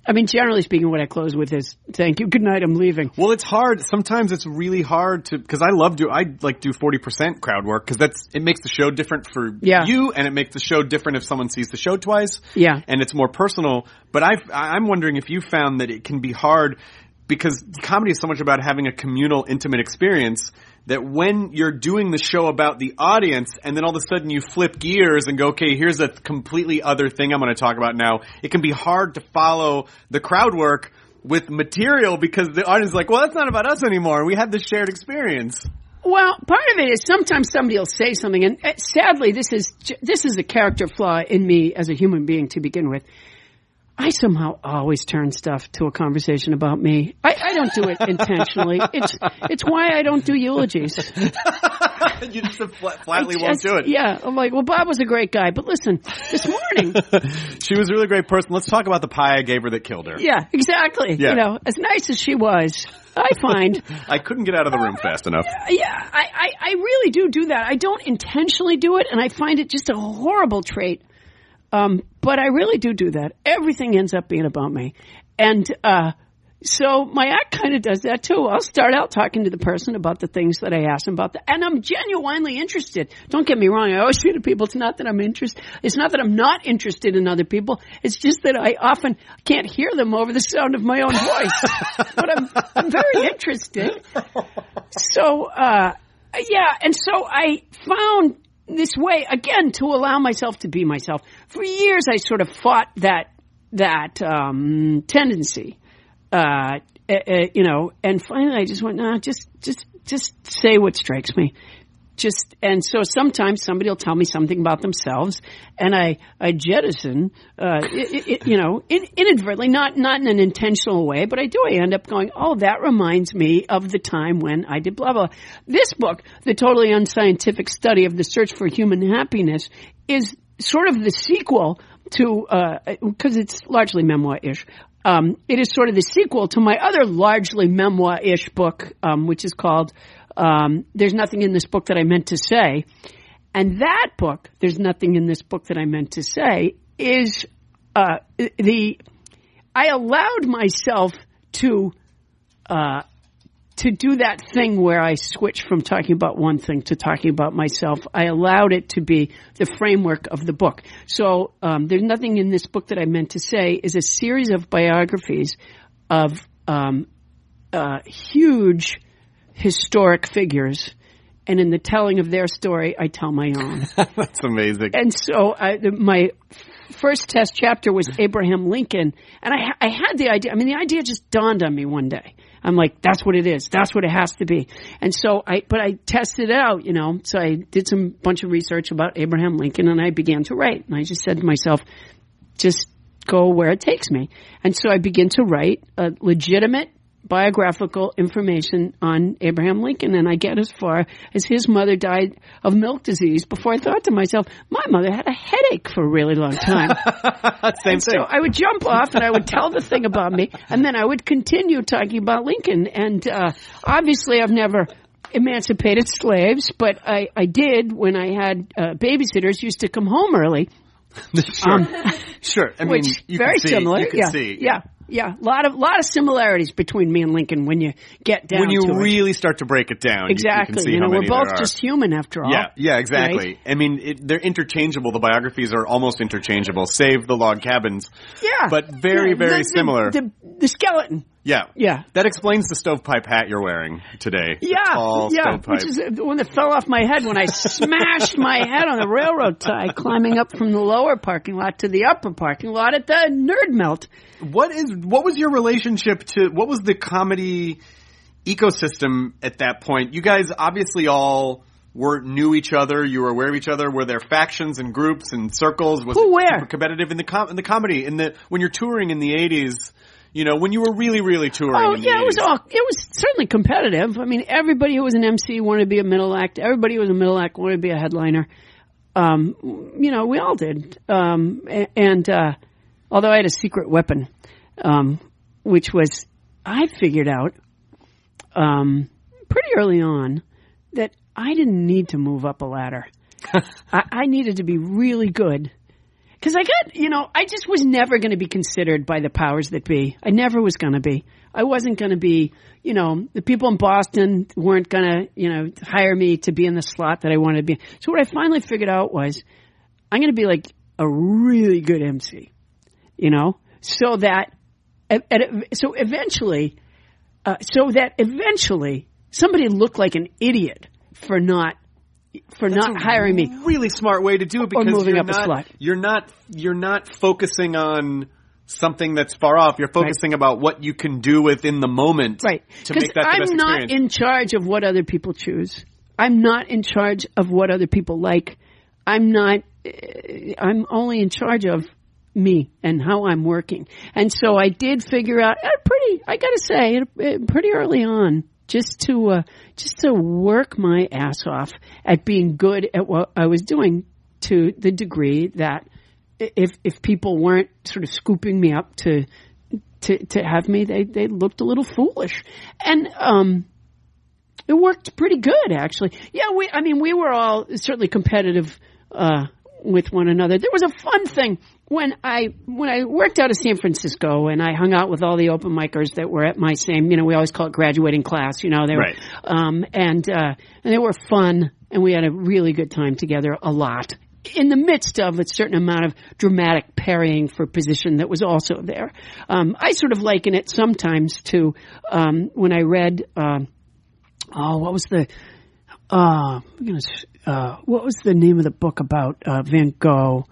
[SPEAKER 5] I mean, generally speaking, what I close with is "Thank you, good night, I'm leaving."
[SPEAKER 6] Well, it's hard. Sometimes it's really hard because I do 40% crowd work because it makes the show different for you, and it makes the show different if someone sees the show twice.
[SPEAKER 5] Yeah,
[SPEAKER 6] and it's more personal. But I'm wondering if you found that it can be hard because comedy is so much about having a communal, intimate experience. That when you're doing the show about the audience and then all of a sudden you flip gears and go, okay, here's a completely other thing I'm going to talk about now. It can be hard to follow the crowd work with material because the audience is like, well, that's not about us anymore. We had this shared experience.
[SPEAKER 5] Well, part of it is sometimes somebody will say something, and sadly, this is a character flaw in me as a human being to begin with. I somehow always turn stuff to a conversation about me. I don't do it intentionally. It's why I don't do eulogies.
[SPEAKER 6] You just flatly won't do it.
[SPEAKER 5] Yeah. I'm like, well, Bob was a great guy, but listen, this morning.
[SPEAKER 6] She was a really great person. Let's talk about the pie I gave her that killed her.
[SPEAKER 5] Yeah, exactly.
[SPEAKER 6] Yeah.
[SPEAKER 5] As nice as she was, I find.
[SPEAKER 6] I couldn't get out of the room fast enough.
[SPEAKER 5] Yeah, I really do that. I don't intentionally do it, and I find it just a horrible trait. But I really do that. Everything ends up being about me. And so my act kind of does that too. I'll start out talking to the person about the things that I asked them about. And I'm genuinely interested. Don't get me wrong. I always say to people, it's not that I'm not interested in other people. It's just that I often can't hear them over the sound of my own voice. But I'm very interested. So, and so I found this way, again, to allow myself to be myself. For years, I sort of fought that tendency, and finally I just went, nah, just say what strikes me. And so sometimes somebody will tell me something about themselves, and I jettison, inadvertently, not in an intentional way, but I do. I end up going, oh, that reminds me of the time when I did blah, blah. This book, The Totally Unscientific Study of the Search for Human Happiness, is sort of the sequel to, because it's largely memoir-ish. It is sort of the sequel to my other largely memoir-ish book, which is called There's Nothing in This Book That I Meant to Say. And that book, There's Nothing in This Book That I Meant to Say, is I allowed myself to do that thing where I switch from talking about one thing to talking about myself. I allowed it to be the framework of the book. So There's Nothing in This Book That I Meant to Say is a series of biographies of huge historic figures, and in the telling of their story, I tell my own.
[SPEAKER 6] That's amazing.
[SPEAKER 5] And so my first test chapter was Abraham Lincoln, and I had the idea. I mean, the idea just dawned on me one day. I'm like, that's what it is. That's what it has to be. And so I tested it out, So I did some bunch of research about Abraham Lincoln, and I began to write. And I just said to myself, just go where it takes me. And so I begin to write legitimate biographical information on Abraham Lincoln, and I get as far as his mother died of milk disease before I thought to myself, my mother had a headache for a really long time.
[SPEAKER 6] Same thing.
[SPEAKER 5] So I would jump off and I would tell the thing about me, and then I would continue talking about Lincoln. And obviously I've never emancipated slaves, but I did when I had babysitters used to come home early.
[SPEAKER 6] Sure. I mean,
[SPEAKER 5] which
[SPEAKER 6] you
[SPEAKER 5] very
[SPEAKER 6] can see,
[SPEAKER 5] similar.
[SPEAKER 6] You can see.
[SPEAKER 5] Yeah. A lot of similarities between me and Lincoln when you get down to it.
[SPEAKER 6] When you really start to break it down.
[SPEAKER 5] Exactly.
[SPEAKER 6] You can see how
[SPEAKER 5] we're
[SPEAKER 6] many
[SPEAKER 5] both
[SPEAKER 6] there are.
[SPEAKER 5] just human after all.
[SPEAKER 6] Yeah, exactly.
[SPEAKER 5] Right?
[SPEAKER 6] I mean, they're interchangeable. The biographies are almost interchangeable, save the log cabins.
[SPEAKER 5] Yeah.
[SPEAKER 6] But very similar.
[SPEAKER 5] The skeleton.
[SPEAKER 6] Yeah.
[SPEAKER 5] Yeah.
[SPEAKER 6] That explains the stovepipe hat you're wearing today.
[SPEAKER 5] Yeah.
[SPEAKER 6] The tall stovepipe.
[SPEAKER 5] Which is the one that fell off my head when I smashed my head on the railroad tie climbing up from the lower parking lot to the upper parking lot at the Nerd Melt.
[SPEAKER 6] What was your relationship to, what was the comedy ecosystem at that point? You guys obviously all knew each other. You were aware of each other. Were there factions and groups and circles? Was it super competitive in the comedy? When you're touring in the 80s, you know, when you were really, really touring in the 80s.
[SPEAKER 5] It was certainly competitive. I mean, everybody who was an MC wanted to be a middle act. Everybody who was a middle act wanted to be a headliner. You know, we all did. Although I had a secret weapon, which was, I figured out pretty early on that I didn't need to move up a ladder. I needed to be really good. Because I just was never going to be considered by the powers that be. I never was going to be. I wasn't going to be, the people in Boston weren't going to, hire me to be in the slot that I wanted to be. So what I finally figured out was I'm going to be like a really good MC, so that eventually somebody looked like an idiot for not hiring me.
[SPEAKER 6] Really smart way to do it, because
[SPEAKER 5] moving up a slot.
[SPEAKER 6] You're not focusing on something that's far off. You're focusing about what you can do within the moment,
[SPEAKER 5] right?
[SPEAKER 6] To make that the best
[SPEAKER 5] I'm
[SPEAKER 6] experience.
[SPEAKER 5] not in charge of what other people choose. I'm not in charge of what other people like. I'm only in charge of me and how I'm working. And so I did figure out pretty early on, just to work my ass off at being good at what I was doing, to the degree that if people weren't sort of scooping me up to have me, they looked a little foolish. And it worked pretty good, actually. Yeah, we were all certainly competitive with one another. There was a fun thing when I worked out of San Francisco and I hung out with all the open micers that were at my same, we always call it graduating class, they were,
[SPEAKER 6] right.
[SPEAKER 5] And they were fun, and we had a really good time together a lot, in the midst of a certain amount of dramatic parrying for position that was also there. I sort of liken it sometimes to when I read, what was the name of the book about Van Gogh?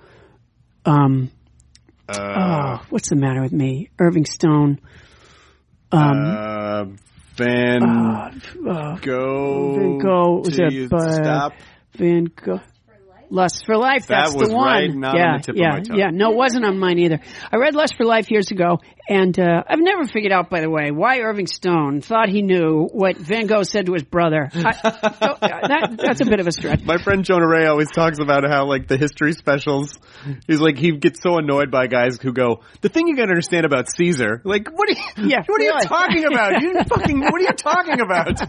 [SPEAKER 5] What's the matter with me? Irving Stone.
[SPEAKER 6] Van Gogh.
[SPEAKER 5] Was
[SPEAKER 6] Stop.
[SPEAKER 5] Van Gogh. Lust for Life. That's
[SPEAKER 6] was
[SPEAKER 5] the one.
[SPEAKER 6] Right, not on the tip of my tongue.
[SPEAKER 5] Yeah. No, it wasn't on mine either. I read Lust for Life years ago, and I've never figured out, by the way, why Irving Stone thought he knew what Van Gogh said to his brother. That's a bit of a stretch.
[SPEAKER 6] My friend Jonah Ray always talks about how, the history specials, he's like, he gets so annoyed by guys who go, the thing you got to understand about Caesar, what are you talking about? What are you talking about?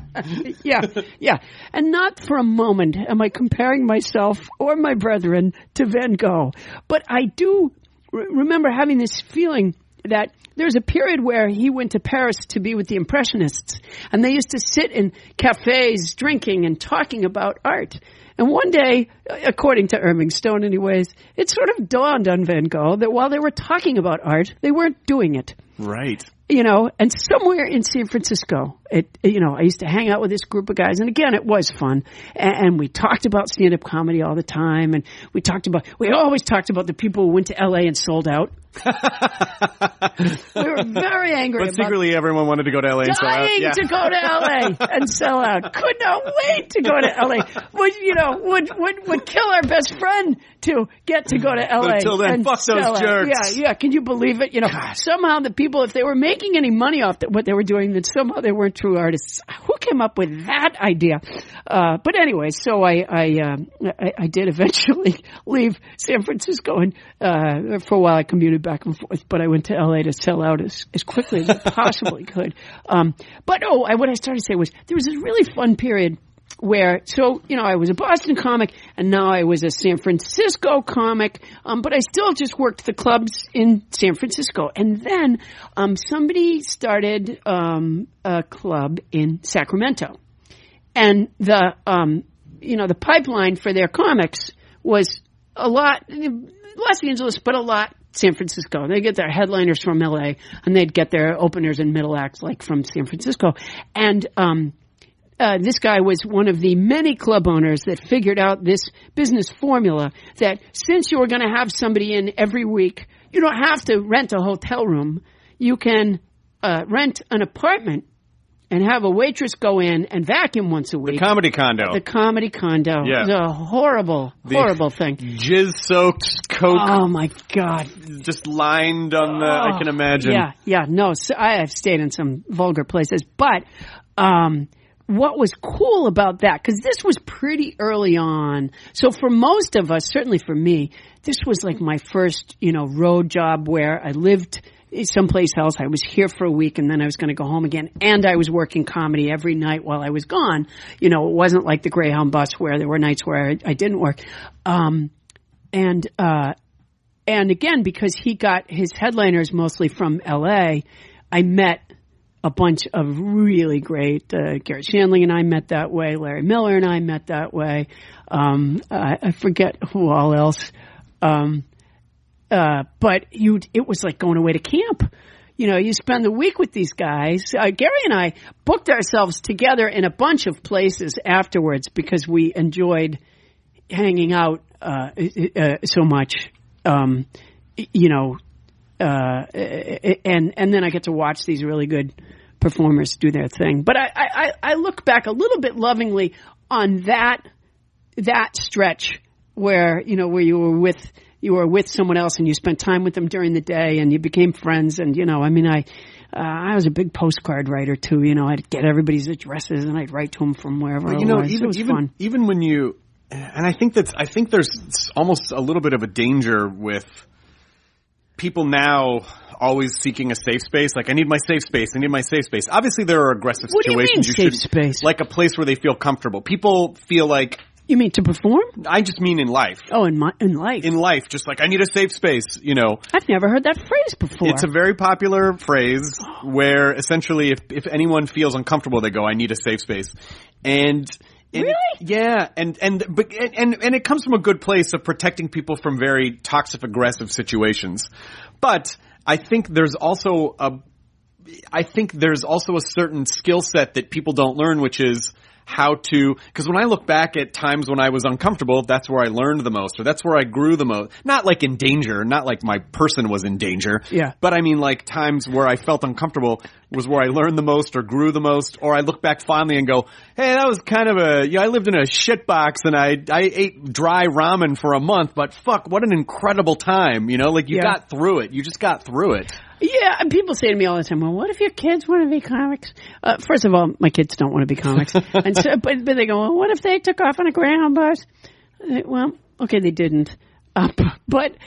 [SPEAKER 5] Yeah. And not for a moment am I comparing myself or my brethren to Van Gogh. But I do remember having this feeling that there's a period where he went to Paris to be with the Impressionists, and they used to sit in cafes drinking and talking about art. And one day, according to Irving Stone anyways, it sort of dawned on Van Gogh that while they were talking about art, they weren't doing it.
[SPEAKER 6] Right.
[SPEAKER 5] And somewhere in San Francisco, I used to hang out with this group of guys, and again, it was fun. And we talked about stand-up comedy all the time, and we always talked about the people who went to LA and sold out. We were very angry
[SPEAKER 6] but secretly everyone wanted to go to LA and sell out.
[SPEAKER 5] Dying to go to LA and sell out. Could not wait to go to LA. Would kill our best friend to get to go to LA.
[SPEAKER 6] But until then,
[SPEAKER 5] and
[SPEAKER 6] fuck those
[SPEAKER 5] sell it.
[SPEAKER 6] jerks.
[SPEAKER 5] Yeah. Can you believe it? Somehow the people, if they were making any money off what they were doing, then somehow they weren't true artists. Who came up with that idea? But anyway, so I did eventually leave San Francisco, and for a while I commuted back and forth, but I went to LA to sell out as quickly as I possibly could. But what I started to say was there was this really fun period where, I was a Boston comic, and now I was a San Francisco comic, but I still just worked the clubs in San Francisco. And then somebody started a club in Sacramento. And the pipeline for their comics was a lot Los Angeles, but a lot San Francisco. They get their headliners from LA, and they'd get their openers and middle acts from San Francisco. And this guy was one of the many club owners that figured out this business formula that since you were going to have somebody in every week, you don't have to rent a hotel room. You can rent an apartment and have a waitress go in and vacuum once a week.
[SPEAKER 6] The comedy condo.
[SPEAKER 5] The comedy condo.
[SPEAKER 6] Yeah.
[SPEAKER 5] It's a horrible thing.
[SPEAKER 6] Jizz-soaked Coke.
[SPEAKER 5] Oh, my God.
[SPEAKER 6] Just lined on the, I can imagine.
[SPEAKER 5] Yeah. No, so I have stayed in some vulgar places. But what was cool about that, because this was pretty early on. So for most of us, certainly for me, this was like my first, road job where I lived someplace else. I was here for a week, and then I was going to go home again. And I was working comedy every night while I was gone. It wasn't like the Greyhound bus where there were nights where I didn't work. And again, because he got his headliners mostly from LA, I met a bunch of really great, Garrett Shandling and I met that way. Larry Miller and I met that way. I forget who all else. But it was like going away to camp. You spend the week with these guys. Gary and I booked ourselves together in a bunch of places afterwards because we enjoyed hanging out so much. And then I get to watch these really good performers do their thing. But I look back a little bit lovingly on that stretch where you were with someone else and you spent time with them during the day and you became friends. And, I was a big postcard writer too. I'd get everybody's addresses and I'd write to them from wherever I was. It was fun.
[SPEAKER 6] Even when you, and I think there's almost a little bit of a danger with people now always seeking a safe space. Like, I need my safe space. Obviously, there are aggressive situations.
[SPEAKER 5] What do you mean safe space?
[SPEAKER 6] Like a place where they feel comfortable. People feel like...
[SPEAKER 5] You mean to perform?
[SPEAKER 6] I just mean in life.
[SPEAKER 5] Oh, in life.
[SPEAKER 6] In life, just like, I need a safe space,
[SPEAKER 5] I've never heard that phrase before.
[SPEAKER 6] It's a very popular phrase where essentially if anyone feels uncomfortable, they go, I need a safe space. And
[SPEAKER 5] really?
[SPEAKER 6] Yeah, and it comes from a good place of protecting people from very toxic, aggressive situations. But I think there's also a certain skill set that people don't learn, which is how to, because when I look back at times when I was uncomfortable, that's where I learned the most, or that's where I grew the most. Not like in danger, not like my person was in danger.
[SPEAKER 5] Yeah.
[SPEAKER 6] But I mean like times where I felt uncomfortable was where I learned the most or grew the most, or I look back fondly and go, hey, that was kind of I lived in a shit box and I ate dry ramen for a month, but fuck, what an incredible time, you got through it. You just got through it.
[SPEAKER 5] Yeah, and people say to me all the time, well, what if your kids want to be comics? First of all, my kids don't want to be comics. And so, but they go, well, what if they took off on a Greyhound bus? Well, okay, they didn't. But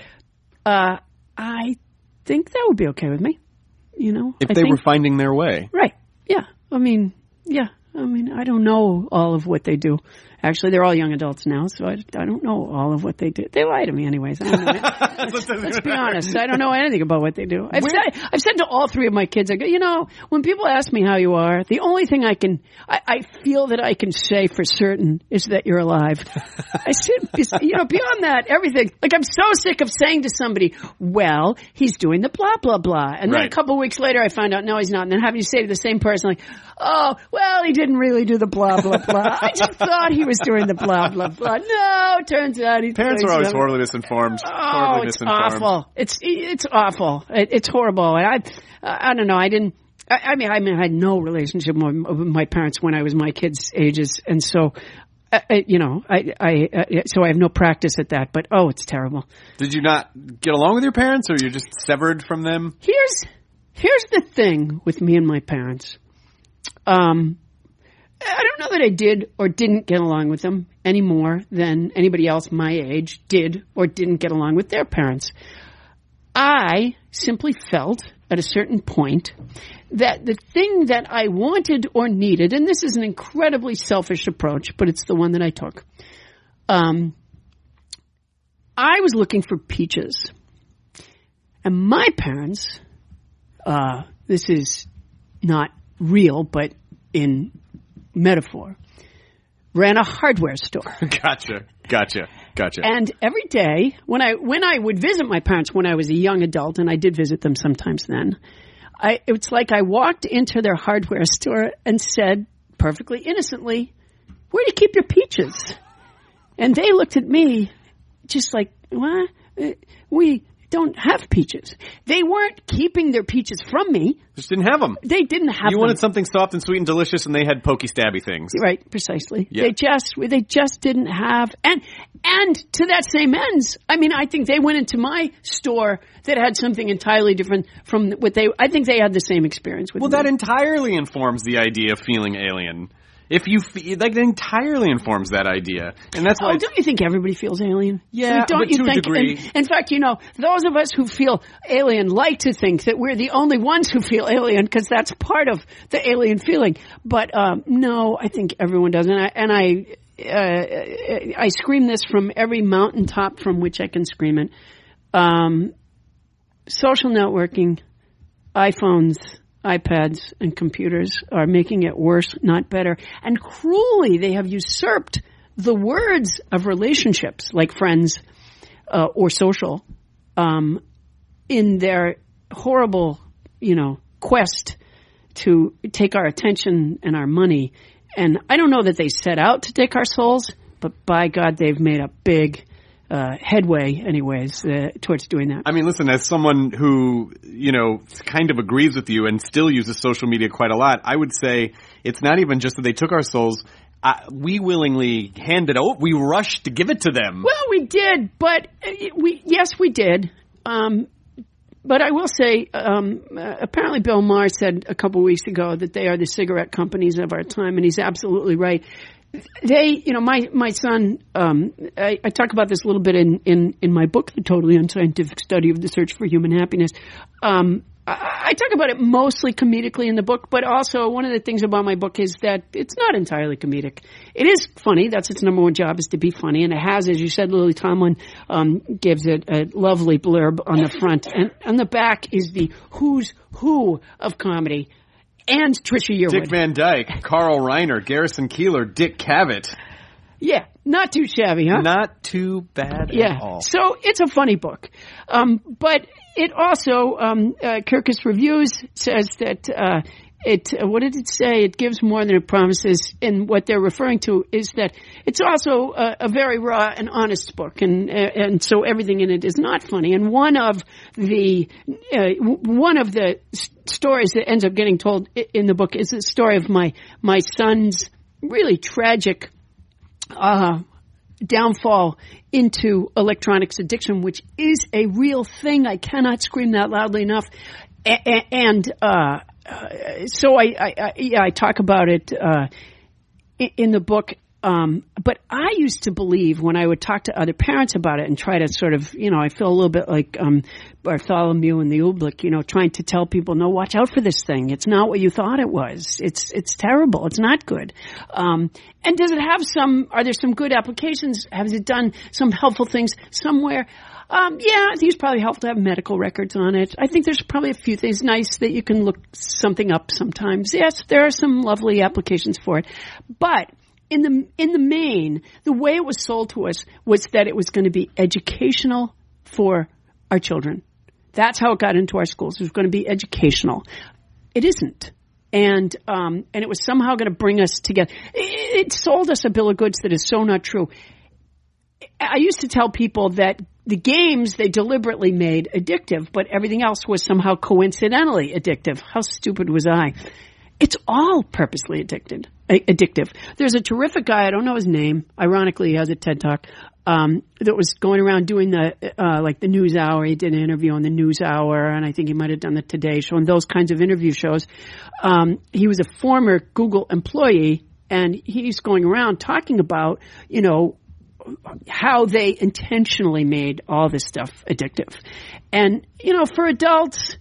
[SPEAKER 5] I think that would be okay with me.
[SPEAKER 6] If they were finding their way.
[SPEAKER 5] Right. Yeah. I don't know all of what they do. Actually, they're all young adults now, so I don't know all of what they do. They lie to me anyways. I don't know. Let's be honest. I don't know anything about what they do. I've said to all three of my kids, I go, when people ask me how you are, the only thing I feel that I can say for certain is that you're alive. I said, beyond that, everything. Like, I'm so sick of saying to somebody, well, he's doing the blah, blah, blah. And then a couple of weeks later, I find out, no, he's not. And then having you say to the same person, like, oh, well, he didn't really do the blah, blah, blah. I just thought he was doing the blah, blah, blah. No, it turns out he's
[SPEAKER 6] Parents are always horribly misinformed.
[SPEAKER 5] Oh, it's awful. It's awful. It's horrible. And I don't know. I had no relationship with my parents when I was my kids' ages. And so So I have no practice at that, but it's terrible.
[SPEAKER 6] Did you not get along with your parents, or you're just severed from them?
[SPEAKER 5] Here's the thing with me and my parents. I don't know that I did or didn't get along with them any more than anybody else my age did or didn't get along with their parents. I simply felt at a certain point that the thing that I wanted or needed, and this is an incredibly selfish approach, but it's the one that I took. I was looking for peaches. And my parents, this is not real, but in metaphor, ran a hardware store.
[SPEAKER 6] Gotcha.
[SPEAKER 5] And every day, when I would visit my parents when I was a young adult, and I did visit them sometimes then, it's like I walked into their hardware store and said, perfectly innocently, "Where do you keep your peaches?" And they looked at me just like, "What? We don't have peaches." They weren't keeping their peaches from me.
[SPEAKER 6] Just didn't have them.
[SPEAKER 5] They didn't have them.
[SPEAKER 6] You wanted something soft and sweet and delicious, and they had pokey stabby things.
[SPEAKER 5] Right, precisely.
[SPEAKER 6] Yeah.
[SPEAKER 5] They just didn't have, and to that same ends, I mean, I think they went into my store that had something entirely different from what I think they had the same experience with me.
[SPEAKER 6] Well, that entirely informs the idea of feeling alien. If you that entirely informs that idea, and that's why.
[SPEAKER 5] Don't you think everybody feels alien?
[SPEAKER 6] Yeah,
[SPEAKER 5] don't
[SPEAKER 6] but
[SPEAKER 5] you
[SPEAKER 6] to
[SPEAKER 5] think?
[SPEAKER 6] a degree.
[SPEAKER 5] In fact, those of us who feel alien like to think that we're the only ones who feel alien because that's part of the alien feeling. But no, I think everyone does, and I scream this from every mountaintop from which I can scream it. Social networking, iPhones, iPads, and computers are making it worse, not better. And cruelly, they have usurped the words of relationships, like friends or social, in their horrible, quest to take our attention and our money. And I don't know that they set out to take our souls, but by God, they've made a big headway anyways towards doing that.
[SPEAKER 6] I mean, listen, as someone who, kind of agrees with you and still uses social media quite a lot, I would say it's not even just that they took our souls. We willingly handed it over. We rushed to give it to them.
[SPEAKER 5] Well, we did, but we did. But I will say, apparently Bill Maher said a couple weeks ago that they are the cigarette companies of our time, and he's absolutely right. They, my son, I talk about this a little bit in my book, The Totally Unscientific Study of the Search for Human Happiness. I talk about it mostly comedically in the book, but also one of the things about my book is that it's not entirely comedic. It is funny. That's its number one job, is to be funny. And it has, as you said, Lily Tomlin gives it a lovely blurb on the front. And on the back is the who's who of comedy. And Trisha Yearwood.
[SPEAKER 6] Dick Van Dyke, Carl Reiner, Garrison Keillor, Dick Cavett.
[SPEAKER 5] Yeah, not too shabby, huh?
[SPEAKER 6] Not too bad at all.
[SPEAKER 5] So it's a funny book. But it also, Kirkus Reviews says that what did it say? It gives more than it promises. And what they're referring to is that it's also a very raw and honest book. And so everything in it is not funny. And one of the stories that ends up getting told in the book is the story of my son's really tragic downfall into electronics addiction, which is a real thing. I cannot scream that loudly enough. So I talk about it in the book. But I used to believe when I would talk to other parents about it and try to sort of, I feel a little bit like Bartholomew in the Oobleck, trying to tell people, no, watch out for this thing. It's not what you thought it was. It's terrible. It's not good. And does it have are there some good applications? Has it done some helpful things somewhere? I think it's probably helpful to have medical records on it. I think there's probably a few things nice that you can look something up sometimes. Yes, there are some lovely applications for it. But in the main, the way it was sold to us was that it was going to be educational for our children. That's how it got into our schools. It was going to be educational. It isn't. And it was somehow going to bring us together. It sold us a bill of goods that is so not true. I used to tell people that the games they deliberately made addictive, but everything else was somehow coincidentally addictive. How stupid was I? It's all purposely addicted. addictive. There's a terrific guy, I don't know his name, ironically he has a TED Talk, that was going around doing the News Hour. He did an interview on the News Hour, and I think he might have done the Today Show and those kinds of interview shows. He was a former Google employee, and he's going around talking about, how they intentionally made all this stuff addictive. And, for adults,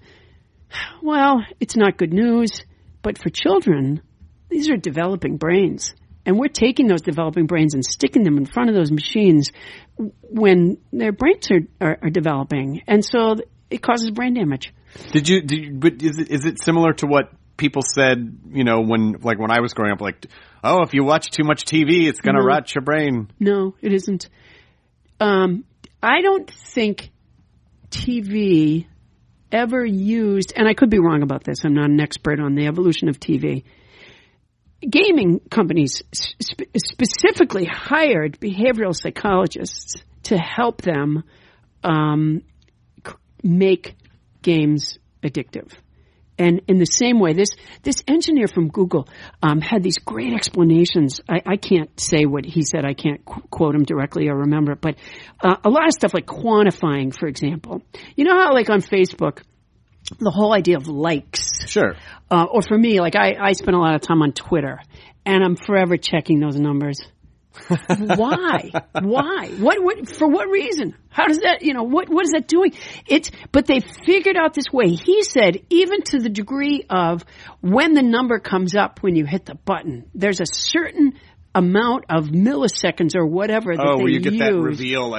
[SPEAKER 5] well, it's not good news, but for children, these are developing brains. And we're taking those developing brains and sticking them in front of those machines when their brains are developing. And so it causes brain damage.
[SPEAKER 6] But is it similar to what people said, when I was growing up, if you watch too much TV, it's going to rot your brain?
[SPEAKER 5] No, it isn't. I don't think TV ever used, and I could be wrong about this, I'm not an expert on the evolution of TV. Gaming companies specifically hired behavioral psychologists to help them make games addictive. And in the same way, this engineer from Google had these great explanations. I can't say what he said. I can't quote him directly or remember it. But a lot of stuff like quantifying, for example. You know how on Facebook, the whole idea of likes.
[SPEAKER 6] Sure.
[SPEAKER 5] Or for me, I spend a lot of time on Twitter, and I'm forever checking those numbers. Why? What? For what reason? How does that? What is that doing? But they figured out this way. He said, even to the degree of when the number comes up when you hit the button, there's a certain amount of milliseconds or whatever that they use. Oh, where you get that
[SPEAKER 6] reveal,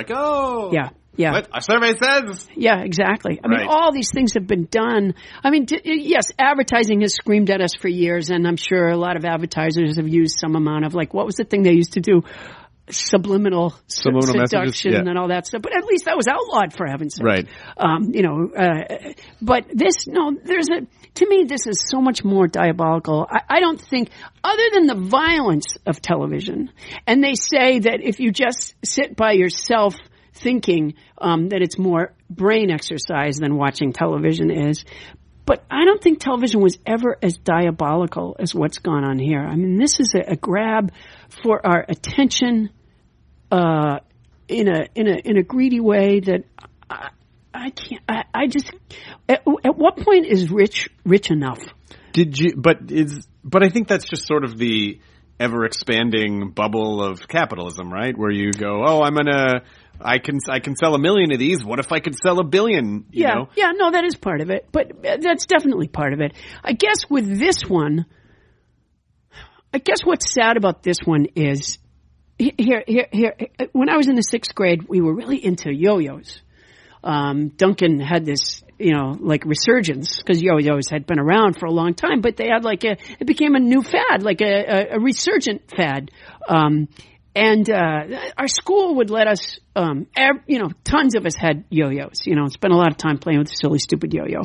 [SPEAKER 5] yeah. Yeah.
[SPEAKER 6] What our survey says.
[SPEAKER 5] Yeah, exactly. I mean, all these things have been done. I mean, yes, advertising has screamed at us for years, and I'm sure a lot of advertisers have used some amount of what was the thing they used to do? Subliminal seduction and all that stuff. But at least that was outlawed, for heaven's sake.
[SPEAKER 6] Right.
[SPEAKER 5] But to me, this is so much more diabolical. I don't think, other than the violence of television, and they say that if you just sit by yourself thinking that it's more brain exercise than watching television is. But I don't think television was ever as diabolical as what's gone on here. I mean, this is a grab for our attention in a greedy way that I can't. I just at what point is rich enough?
[SPEAKER 6] But I think that's just sort of the ever expanding bubble of capitalism, right? Where you go, I can sell 1 million of these. What if I could sell 1 billion? You know?
[SPEAKER 5] Yeah, no, that is part of it. But that's definitely part of it. I guess with this one, what's sad about this one is here. When I was in the 6th grade, we were really into yo-yos. Duncan had this, resurgence because yo-yos had been around for a long time, but they had it became a new fad, a resurgent fad. And our school would let us, tons of us had yo-yos, spent a lot of time playing with the silly, stupid yo-yo.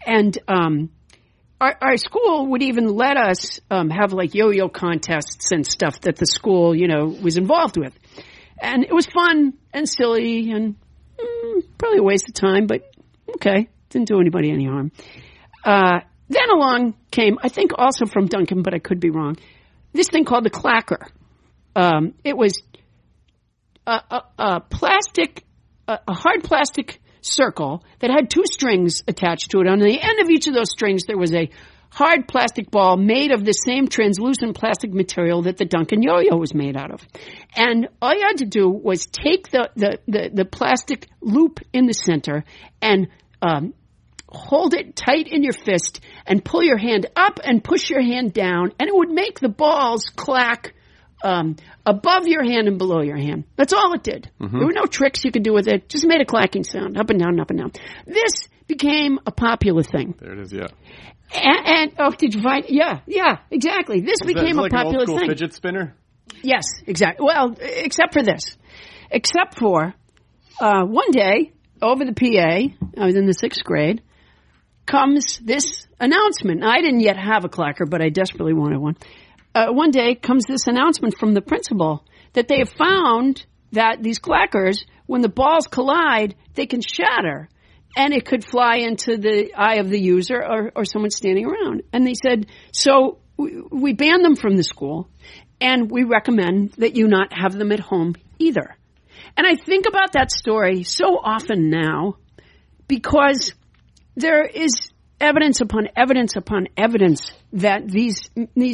[SPEAKER 5] And our school would even let us have yo-yo contests and stuff that the school, was involved with. And it was fun and silly and probably a waste of time, but okay, didn't do anybody any harm. Then along came, I think also from Duncan, but I could be wrong, this thing called the clacker. It was a hard plastic circle that had 2 strings attached to it. On the end of each of those strings, there was a hard plastic ball made of the same translucent plastic material that the Duncan yo-yo was made out of. And all you had to do was take the plastic loop in the center and hold it tight in your fist and pull your hand up and push your hand down, and it would make the balls clack above your hand and below your hand. That's all it did. Mm-hmm. There were no tricks you could do with it. Just made a clacking sound, up and down, up and down. This became a popular thing.
[SPEAKER 6] There it is, yeah.
[SPEAKER 5] And did you find? Yeah, exactly. This became a popular
[SPEAKER 6] an old school
[SPEAKER 5] thing.
[SPEAKER 6] Fidget spinner?
[SPEAKER 5] Yes, exactly. Well, except for this. Except for one day, over the PA, I was in the 6th grade, comes this announcement. Now, I didn't yet have a clacker, but I desperately wanted one. One day comes this announcement from the principal that they have found that these clackers, when the balls collide, they can shatter. And it could fly into the eye of the user or someone standing around. And they said, so we ban them from the school, and we recommend that you not have them at home either. And I think about that story so often now because there is evidence upon evidence upon evidence that these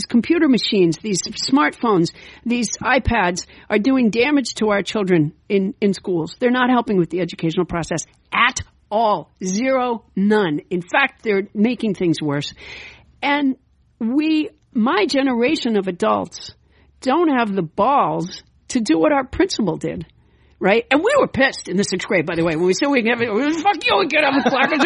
[SPEAKER 5] computer machines, these smartphones, these iPads are doing damage to our children in schools. They're not helping with the educational process at all. Zero, none. In fact, they're making things worse. And my generation of adults don't have the balls to do what our principal did. Right? And we were pissed in the 6th grade, by the way, when we said we can have it. Fuck you, we can't have a clacker. I'm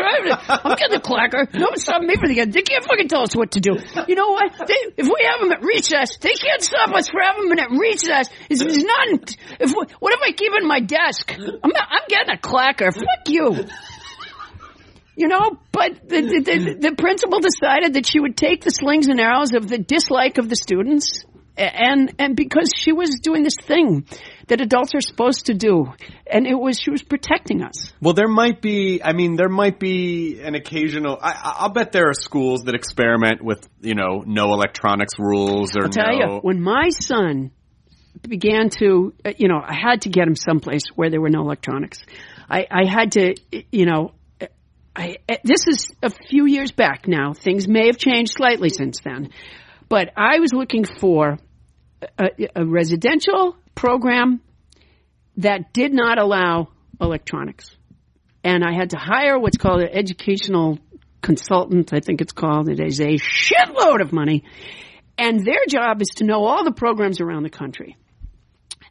[SPEAKER 5] getting the clacker. No one's stopping me from the They can't fucking tell us what to do. You know what? If we have them at recess, they can't stop us from having them at recess. What if I keep it in my desk? I'm getting a clacker. Fuck you. You know, but the principal decided that she would take the slings and arrows of the dislike of the students, and because she was doing this thing that adults are supposed to do, and she was protecting us.
[SPEAKER 6] Well, there might be an occasional. I'll bet there are schools that experiment with, no electronics rules or.
[SPEAKER 5] I'll tell you, when my son began to, I had to get him someplace where there were no electronics. I had to, this is a few years back now. Things may have changed slightly since then, but I was looking for a residential program that did not allow electronics. And I had to hire what's called an educational consultant, I think it's called. It is a shitload of money. And their job is to know all the programs around the country.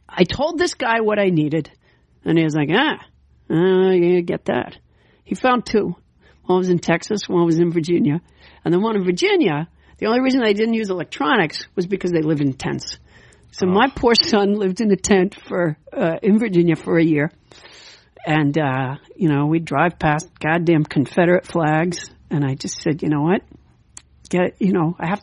[SPEAKER 5] I told this guy what I needed, and he was like, you get that. He found 2. One was in Texas, one was in Virginia. And the one in Virginia, the only reason they didn't use electronics was because they lived in tents. So my poor son lived in a tent in Virginia for a year. And, we'd drive past goddamn Confederate flags. And I just said, you know what? You have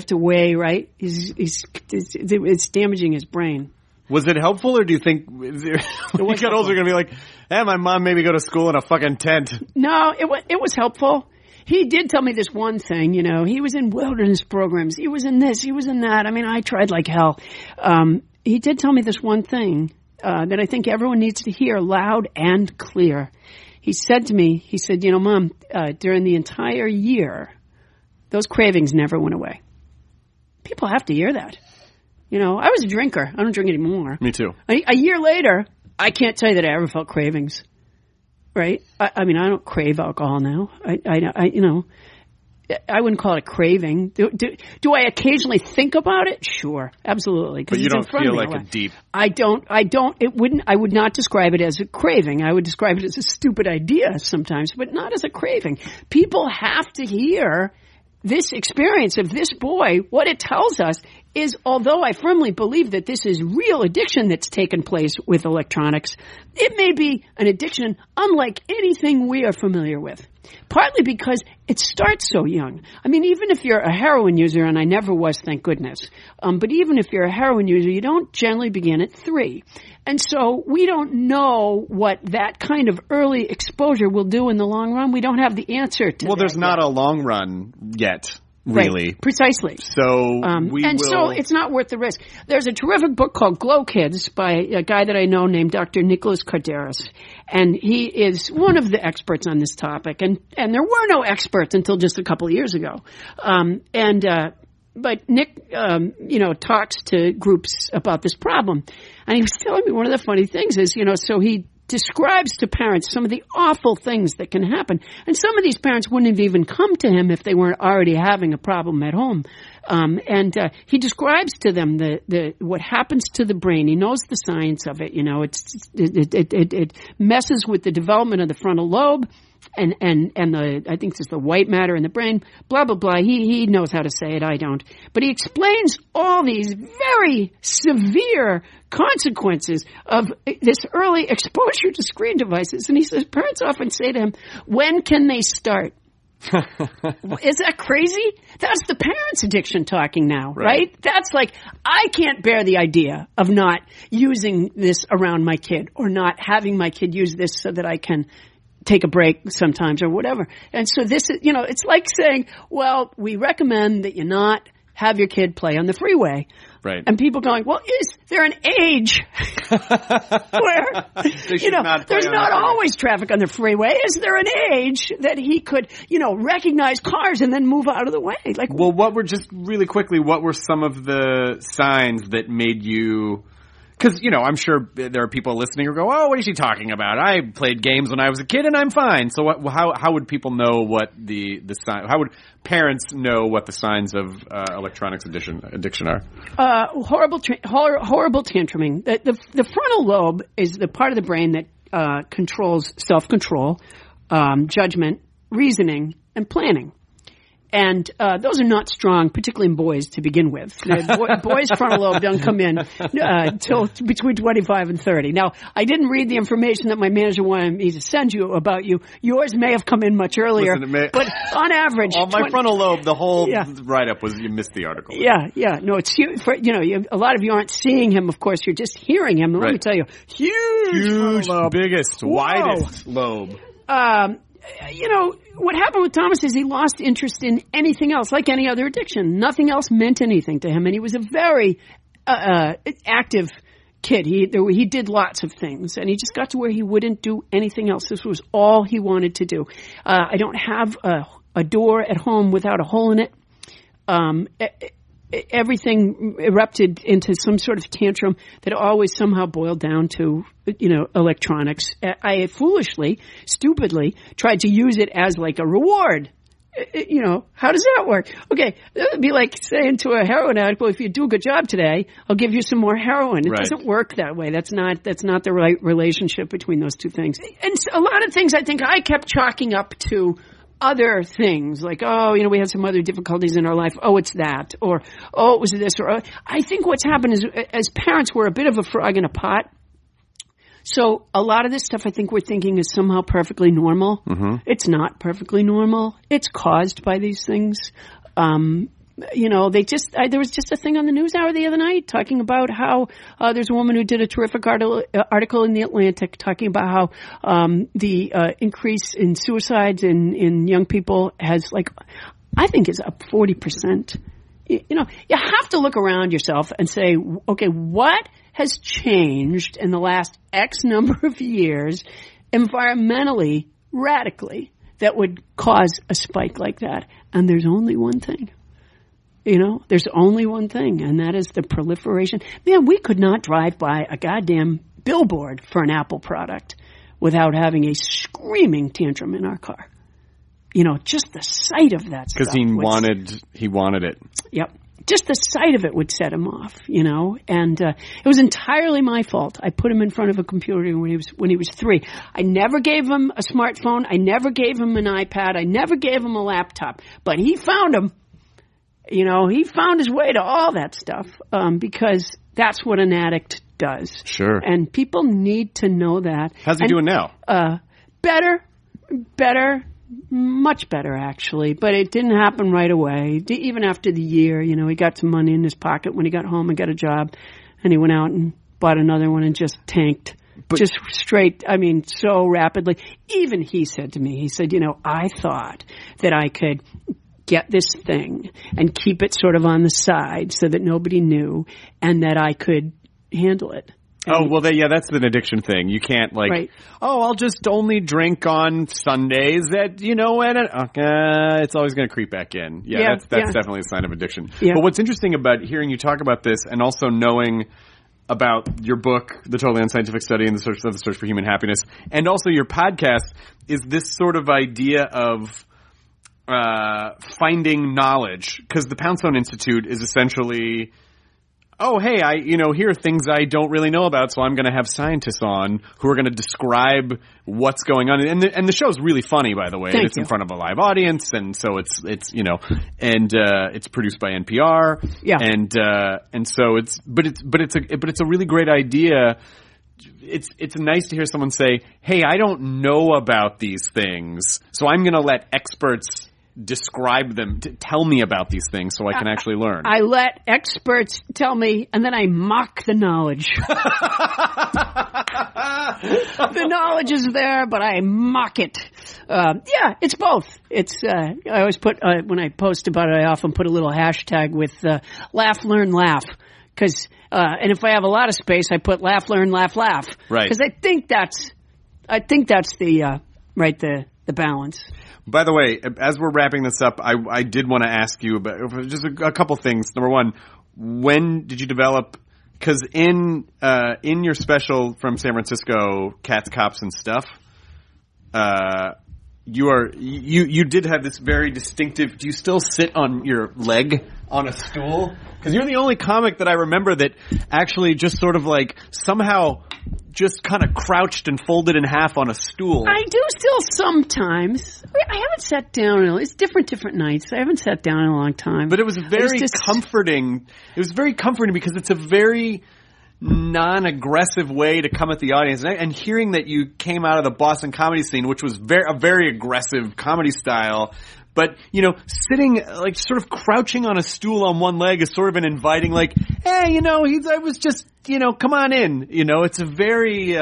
[SPEAKER 5] to weigh, right? It's damaging his brain.
[SPEAKER 6] Was it helpful, or do you think when you get older, you're going to be like, my mom made me go to school in a fucking tent?
[SPEAKER 5] No, it was helpful. He did tell me this one thing, he was in wilderness programs. He was in this, he was in that. I mean, I tried like hell. He did tell me this one thing that I think everyone needs to hear loud and clear. He said to me, Mom, during the entire year, those cravings never went away. People have to hear that. I was a drinker. I don't drink anymore.
[SPEAKER 6] Me too.
[SPEAKER 5] A year later, I can't tell you that I ever felt cravings. Right? I mean, I don't crave alcohol now. I wouldn't call it a craving. Do I occasionally think about it? Sure. Absolutely.
[SPEAKER 6] But you don't feel like a deep.
[SPEAKER 5] I would not describe it as a craving. I would describe it as a stupid idea sometimes, but not as a craving. People have to hear this experience of this boy. What it tells us is, although I firmly believe that this is real addiction that's taken place with electronics, it may be an addiction unlike anything we are familiar with. Partly because it starts so young. I mean, even if you're a heroin user, and I never was, thank goodness, but even if you're a heroin user, you don't generally begin at 3. And so we don't know what that kind of early exposure will do in the long run. We don't have the answer to that.
[SPEAKER 6] Well, there's not a long run yet. Really.
[SPEAKER 5] Right, precisely.
[SPEAKER 6] So
[SPEAKER 5] so it's not worth the risk. There's a terrific book called Glow Kids by a guy that I know named Dr. Nicholas Kardaras. And he is one of the experts on this topic. And there were no experts until just a couple of years ago. But Nick, talks to groups about this problem. And he was telling me one of the funny things is, so he describes to parents some of the awful things that can happen. And some of these parents wouldn't have even come to him if they weren't already having a problem at home. He describes to them what happens to the brain. He knows the science of it. It messes with the development of the frontal lobe. And I think it's the white matter in the brain, blah, blah, blah. He knows how to say it. I don't. But he explains all these very severe consequences of this early exposure to screen devices. And he says parents often say to him, when can they start? Is that crazy? That's the parents' addiction talking now, right? That's like, I can't bear the idea of not using this around my kid or not having my kid use this so that I can take a break sometimes or whatever. And so this is, it's like saying, well, we recommend that you not have your kid play on the freeway.
[SPEAKER 6] Right.
[SPEAKER 5] And people going, well, is there an age where, there's not always traffic on the freeway. Is there an age that he could, recognize cars and then move out of the way? Like,
[SPEAKER 6] well, what were some of the signs that made you... Because, I'm sure there are people listening who go, oh, what is she talking about? I played games when I was a kid and I'm fine. So how would people know what the sign? How would parents know what the signs of electronics addiction are?
[SPEAKER 5] Horrible tantruming. The frontal lobe is the part of the brain that controls self-control, judgment, reasoning, and planning. And those are not strong, particularly in boys, to begin with. Boys' frontal lobe don't come in till between 25 and 30. Now, I didn't read the information that my manager wanted me to send you about you. Yours may have come in much earlier, but on average...
[SPEAKER 6] my frontal lobe, the whole write-up was you missed the article.
[SPEAKER 5] Yeah. No, it's huge. A lot of you aren't seeing him, of course. You're just hearing him. And let me tell you, huge lobe.
[SPEAKER 6] Biggest, widest lobe.
[SPEAKER 5] What happened with Thomas is he lost interest in anything else, like any other addiction. Nothing else meant anything to him, and he was a very active kid. He did lots of things, and he just got to where he wouldn't do anything else. This was all he wanted to do. I don't have a door at home without a hole in it. Everything erupted into some sort of tantrum that always somehow boiled down to, electronics. I foolishly, stupidly tried to use it as like a reward. How does that work? Okay, that would be like saying to a heroin addict, well, if you do a good job today, I'll give you some more heroin. It doesn't work that way. That's not the right relationship between those two things. And a lot of things I think I kept chalking up to other things, like, we had some other difficulties in our life. Oh, it's that. Or, oh, it was this. Or, I think what's happened is, as parents, we're a bit of a frog in a pot. So a lot of this stuff I think we're thinking is somehow perfectly normal. Mm-hmm. It's not perfectly normal. It's caused by these things. There was just a thing on the news hour the other night talking about how there's a woman who did a terrific article in The Atlantic talking about how the increase in suicides in young people has, I think is up 40%. You have to look around yourself and say, okay, what has changed in the last X number of years environmentally, radically, that would cause a spike like that? And there's only one thing. There's only one thing, and that is the proliferation. Man, we could not drive by a goddamn billboard for an Apple product without having a screaming tantrum in our car. Just the sight of that stuff.
[SPEAKER 6] Because he wanted it.
[SPEAKER 5] Yep. Just the sight of it would set him off, and it was entirely my fault. I put him in front of a computer when he was 3. I never gave him a smartphone. I never gave him an iPad. I never gave him a laptop. But he found them. He found his way to all that stuff because that's what an addict does.
[SPEAKER 6] Sure.
[SPEAKER 5] And people need to know that.
[SPEAKER 6] How's he doing now?
[SPEAKER 5] Better, much better, actually. But it didn't happen right away. Even after the year, he got some money in his pocket when he got home and got a job. And he went out and bought another one and just tanked. Just straight, so rapidly. Even he said to me, I thought that I could get this thing and keep it sort of on the side so that nobody knew and that I could handle it.
[SPEAKER 6] That's an addiction thing. You can't I'll just only drink on Sundays it's always going to creep back in. That's definitely a sign of addiction. Yeah. But what's interesting about hearing you talk about this and also knowing about your book, The Totally Unscientific Study and the Search for Human Happiness, and also your podcast, is this sort of idea of finding knowledge, because the Poundstone Institute is essentially, here are things I don't really know about, so I'm going to have scientists on who are going to describe what's going on. And the show's really funny, by the way. It's in front of a live audience, and so it's produced by NPR. Yeah. And so it's a really great idea. It's nice to hear someone say, "Hey, I don't know about these things, so I'm going to let experts describe them, tell me about these things so I can actually learn."
[SPEAKER 5] I let experts tell me, and then I mock the knowledge. The knowledge is there, but I mock it. Yeah, it's both. It's I always put when I post about it, I often put a little hashtag with laugh, learn, laugh. Because and if I have a lot of space, I put laugh, learn, laugh, laugh.
[SPEAKER 6] Right.
[SPEAKER 5] Because I think that's the the balance.
[SPEAKER 6] By the way, as we're wrapping this up, I did want to ask you about just a couple things. Number one, when did you develop? Because in your special from San Francisco, Cats, Cops, and Stuff, you did have this very distinctive. Do you still sit on your leg on a stool? Because you're the only comic that I remember that actually just sort of like somehow just kind of crouched and folded in half on a stool.
[SPEAKER 5] I do still sometimes. I haven't sat down. It's different nights. I haven't sat down in a long time.
[SPEAKER 6] But it was very comforting. It was very comforting because it's a very non-aggressive way to come at the audience. And hearing that you came out of the Boston comedy scene, which was a very aggressive comedy style, but, you know, sitting, like, sort of crouching on a stool on one leg is sort of an inviting, like, hey, you know, I was just, you know, come on in. You know, it's a very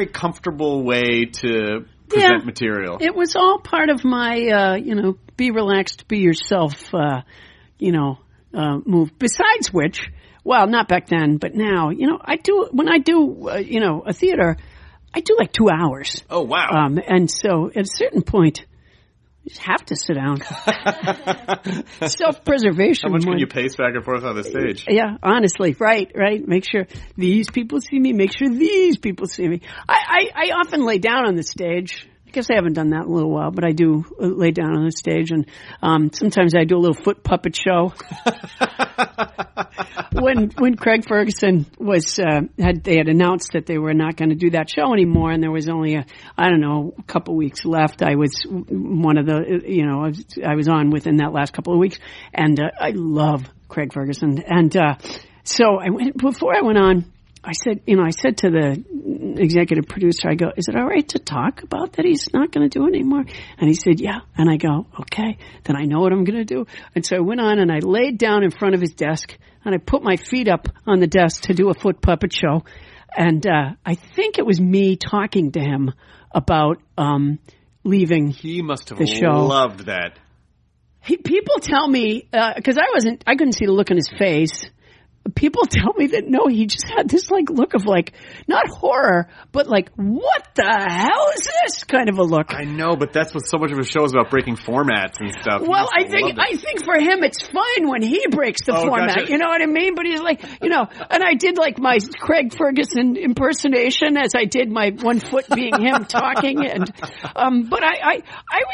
[SPEAKER 6] comfortable way to present material.
[SPEAKER 5] It was all part of my, be relaxed, be yourself, move. Besides which, well, not back then, but now, you know, when I do a theater, I do like 2 hours.
[SPEAKER 6] Oh, wow.
[SPEAKER 5] And so at a certain point, you just have to sit down. Self-preservation.
[SPEAKER 6] How much can you pace back and forth on the stage?
[SPEAKER 5] Yeah, honestly. Right. Make sure these people see me. Make sure these people see me. I often lay down on the stage. I guess I haven't done that in a little while, but I do lay down on the stage. And sometimes I do a little foot puppet show. When Craig Ferguson they had announced that they were not going to do that show anymore, and there was only a couple weeks left. I was one of the, I was on within that last couple of weeks, and I love Craig Ferguson. And so before I went on, I said to the executive producer, I go, is it all right to talk about that he's not going to do it anymore? And he said, yeah. And I go, okay, then I know what I'm going to do. And so I went on and I laid down in front of his desk and I put my feet up on the desk to do a foot puppet show. And I think it was me talking to him about leaving the show.
[SPEAKER 6] He must have loved that.
[SPEAKER 5] People tell me, because I couldn't see the look on his face. People tell me that no, he just had this like look of like not horror, but like what the hell is this kind of a look.
[SPEAKER 6] I know, but that's what so much of a show is about, breaking formats and stuff.
[SPEAKER 5] Well, I think for him it's fine when he breaks the format. Gotcha. You know what I mean? But he's like, and I did like my Craig Ferguson impersonation as I did my one foot being him talking, and but I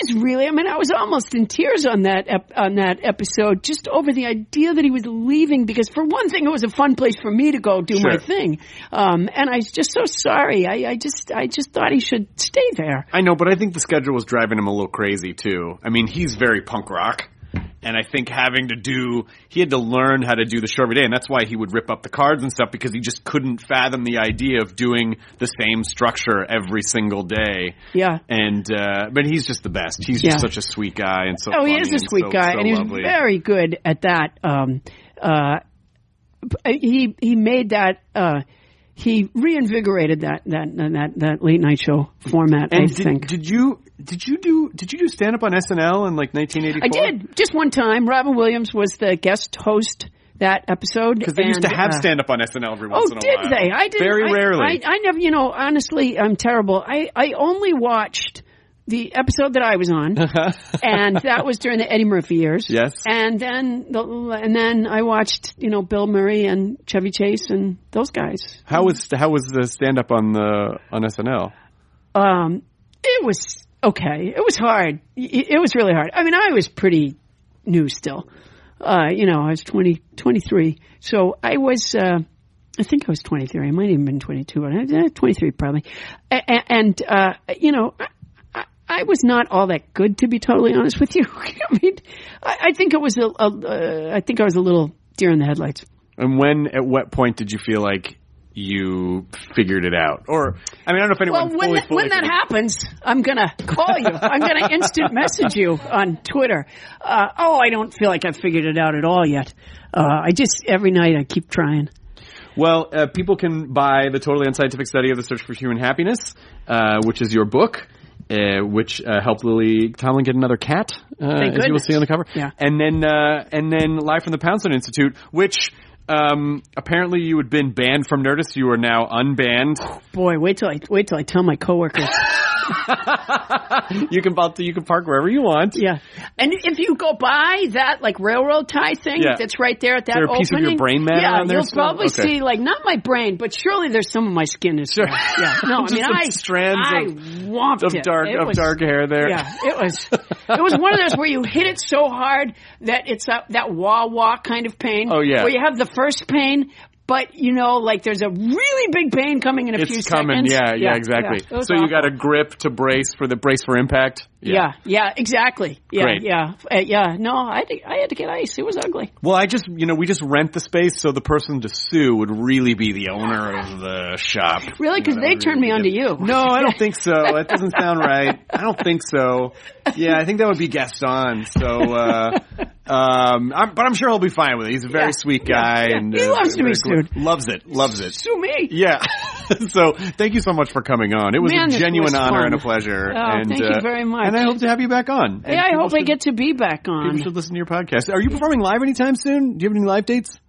[SPEAKER 5] was really, I was almost in tears on that episode just over the idea that he was leaving, because for one thing, it was a fun place for me to go do my thing. And I was just so sorry. I just thought he should stay there.
[SPEAKER 6] I know, but I think the schedule was driving him a little crazy too. I mean, he's very punk rock. And I think he had to learn how to do the show every day. And that's why he would rip up the cards and stuff, because he just couldn't fathom the idea of doing the same structure every single day.
[SPEAKER 5] Yeah.
[SPEAKER 6] And, but he's just the best. He's just such a sweet guy and so funny.
[SPEAKER 5] He is a sweet guy. And he was very good at that. He made that. He reinvigorated that late night show format.
[SPEAKER 6] And
[SPEAKER 5] I think.
[SPEAKER 6] Did you do stand up on SNL in like 1984?
[SPEAKER 5] I did, just one time. Robin Williams was the guest host that episode,
[SPEAKER 6] because they used to have stand up on SNL every once in a while.
[SPEAKER 5] Oh, did they? I didn't.
[SPEAKER 6] Very rarely.
[SPEAKER 5] I never. Honestly, I'm terrible. I only watched the episode that I was on, and that was during the Eddie Murphy years.
[SPEAKER 6] Yes. And
[SPEAKER 5] then I watched, Bill Murray and Chevy Chase and those guys.
[SPEAKER 6] How was the stand up on SNL?
[SPEAKER 5] It was okay. It was hard. It was really hard. I mean, I was pretty new still. I was 23. So I was I think I was 23. I might have even been 22. 23 probably. And I was not all that good, to be totally honest with you. I mean, I think it was I think I was a little deer in the headlights.
[SPEAKER 6] And at what point did you feel like you figured it out? Or, I mean, I don't know if anyone
[SPEAKER 5] when that happens, I'm going to call you. I'm going to instant message you on Twitter. I don't feel like I've figured it out at all yet. Every night I keep trying.
[SPEAKER 6] Well, people can buy the Totally Unscientific Study of the Search for Human Happiness, which is your book. which helped Lily Tomlin get another cat, as you will see on the cover.
[SPEAKER 5] Yeah.
[SPEAKER 6] And then Live from the Poundstone Institute, which apparently you had been banned from Nerdist. You are now unbanned.
[SPEAKER 5] Boy, wait till I tell my coworkers.
[SPEAKER 6] You can park wherever you want.
[SPEAKER 5] Yeah, and if you go by that like railroad tie thing that's right there at that opening,
[SPEAKER 6] is there a piece of your brain matter on there?
[SPEAKER 5] You'll probably see like not my brain, but surely there's some of my skin is there. Yeah, no, I mean
[SPEAKER 6] strands
[SPEAKER 5] of
[SPEAKER 6] dark hair there.
[SPEAKER 5] Yeah, it was one of those where you hit it so hard that it's that wah kind of pain.
[SPEAKER 6] Oh yeah,
[SPEAKER 5] where you have the first pain. But, you know, like there's a really big pain coming in a few
[SPEAKER 6] seconds.
[SPEAKER 5] It's
[SPEAKER 6] coming, yeah, exactly.
[SPEAKER 5] Yeah.
[SPEAKER 6] So you got a grip to brace for impact?
[SPEAKER 5] Yeah, exactly. Yeah,
[SPEAKER 6] Great.
[SPEAKER 5] Yeah. No, I had to get ice. It was ugly.
[SPEAKER 6] Well, we just rent the space so the person to sue would really be the owner of the shop.
[SPEAKER 5] Really? Because they turned me on to you.
[SPEAKER 6] No, I don't think so. That doesn't sound right. I don't think so. Yeah, I think that would be Gaston. So, but I'm sure he'll be fine with it. He's a very sweet guy.
[SPEAKER 5] Yeah.
[SPEAKER 6] And
[SPEAKER 5] he loves to be sued.
[SPEAKER 6] Loves it.
[SPEAKER 5] Sue me.
[SPEAKER 6] Yeah. So thank you so much for coming on. It was a genuine honor
[SPEAKER 5] fun.
[SPEAKER 6] and a pleasure.
[SPEAKER 5] Oh,
[SPEAKER 6] and,
[SPEAKER 5] thank you very much.
[SPEAKER 6] And I hope to have you back on.
[SPEAKER 5] Yeah, I hope I get to be back on.
[SPEAKER 6] People should listen to your podcast. Are you performing live anytime soon? Do you have any live dates?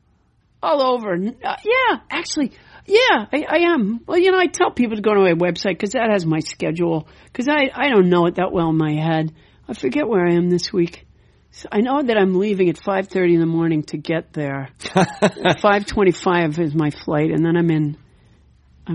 [SPEAKER 5] All over. Yeah, actually. Yeah, I am. Well, I tell people to go to my website because that has my schedule. Because I don't know it that well in my head. I forget where I am this week. So I know that I'm leaving at 5:30 in the morning to get there. 5:25 is my flight, and then I'm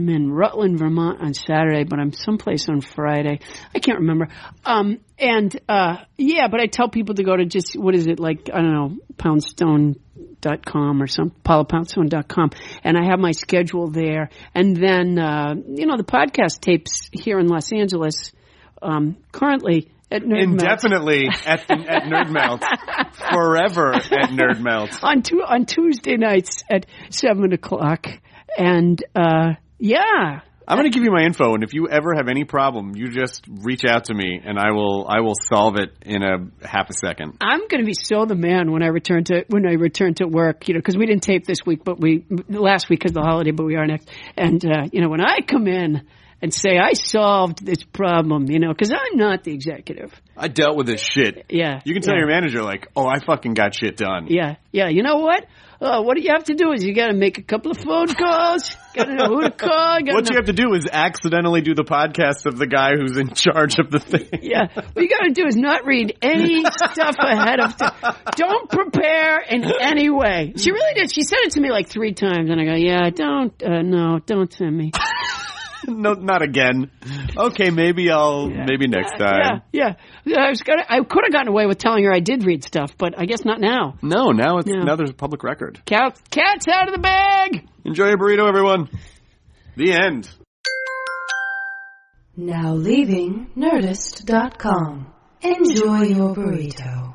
[SPEAKER 5] in Rutland, Vermont on Saturday, but I'm someplace on Friday. I can't remember. But I tell people to go to just, what is it, like, I don't know, Poundstone.com or some, paulapoundstone.com. And I have my schedule there. And then, the podcast tapes here in Los Angeles, currently at Nerd
[SPEAKER 6] Indefinitely at Nerd Melt. Forever at Nerd Melt.
[SPEAKER 5] On Tuesday nights at 7:00. And, yeah.
[SPEAKER 6] I'm going to give you my info, and if you ever have any problem, you just reach out to me, and I will solve it in a half a second.
[SPEAKER 5] I'm going to be so the man when I return to work, because we didn't tape this week, but last week because of the holiday, but we are next. And when I come in and say I solved this problem, because I'm not the executive.
[SPEAKER 6] I dealt with this shit.
[SPEAKER 5] Yeah.
[SPEAKER 6] You can tell your manager, like, oh, I fucking got shit done.
[SPEAKER 5] Yeah. You know what? What you have to do is you got to make a couple of phone calls. Got to know who to call.
[SPEAKER 6] What you have to do is accidentally do the podcast of the guy who's in charge of the thing.
[SPEAKER 5] Yeah. What you got to do is not read any stuff ahead of time. Don't prepare in any way. She really did. She said it to me like 3 times, and I go, yeah, don't send me.
[SPEAKER 6] No, not again. Okay, maybe next time.
[SPEAKER 5] Yeah. I could have gotten away with telling her I did read stuff, but I guess not now.
[SPEAKER 6] No, now there's a public record.
[SPEAKER 5] Cat's out of the bag.
[SPEAKER 6] Enjoy your burrito, everyone. The end.
[SPEAKER 3] Now leaving Nerdist.com. Enjoy your burrito.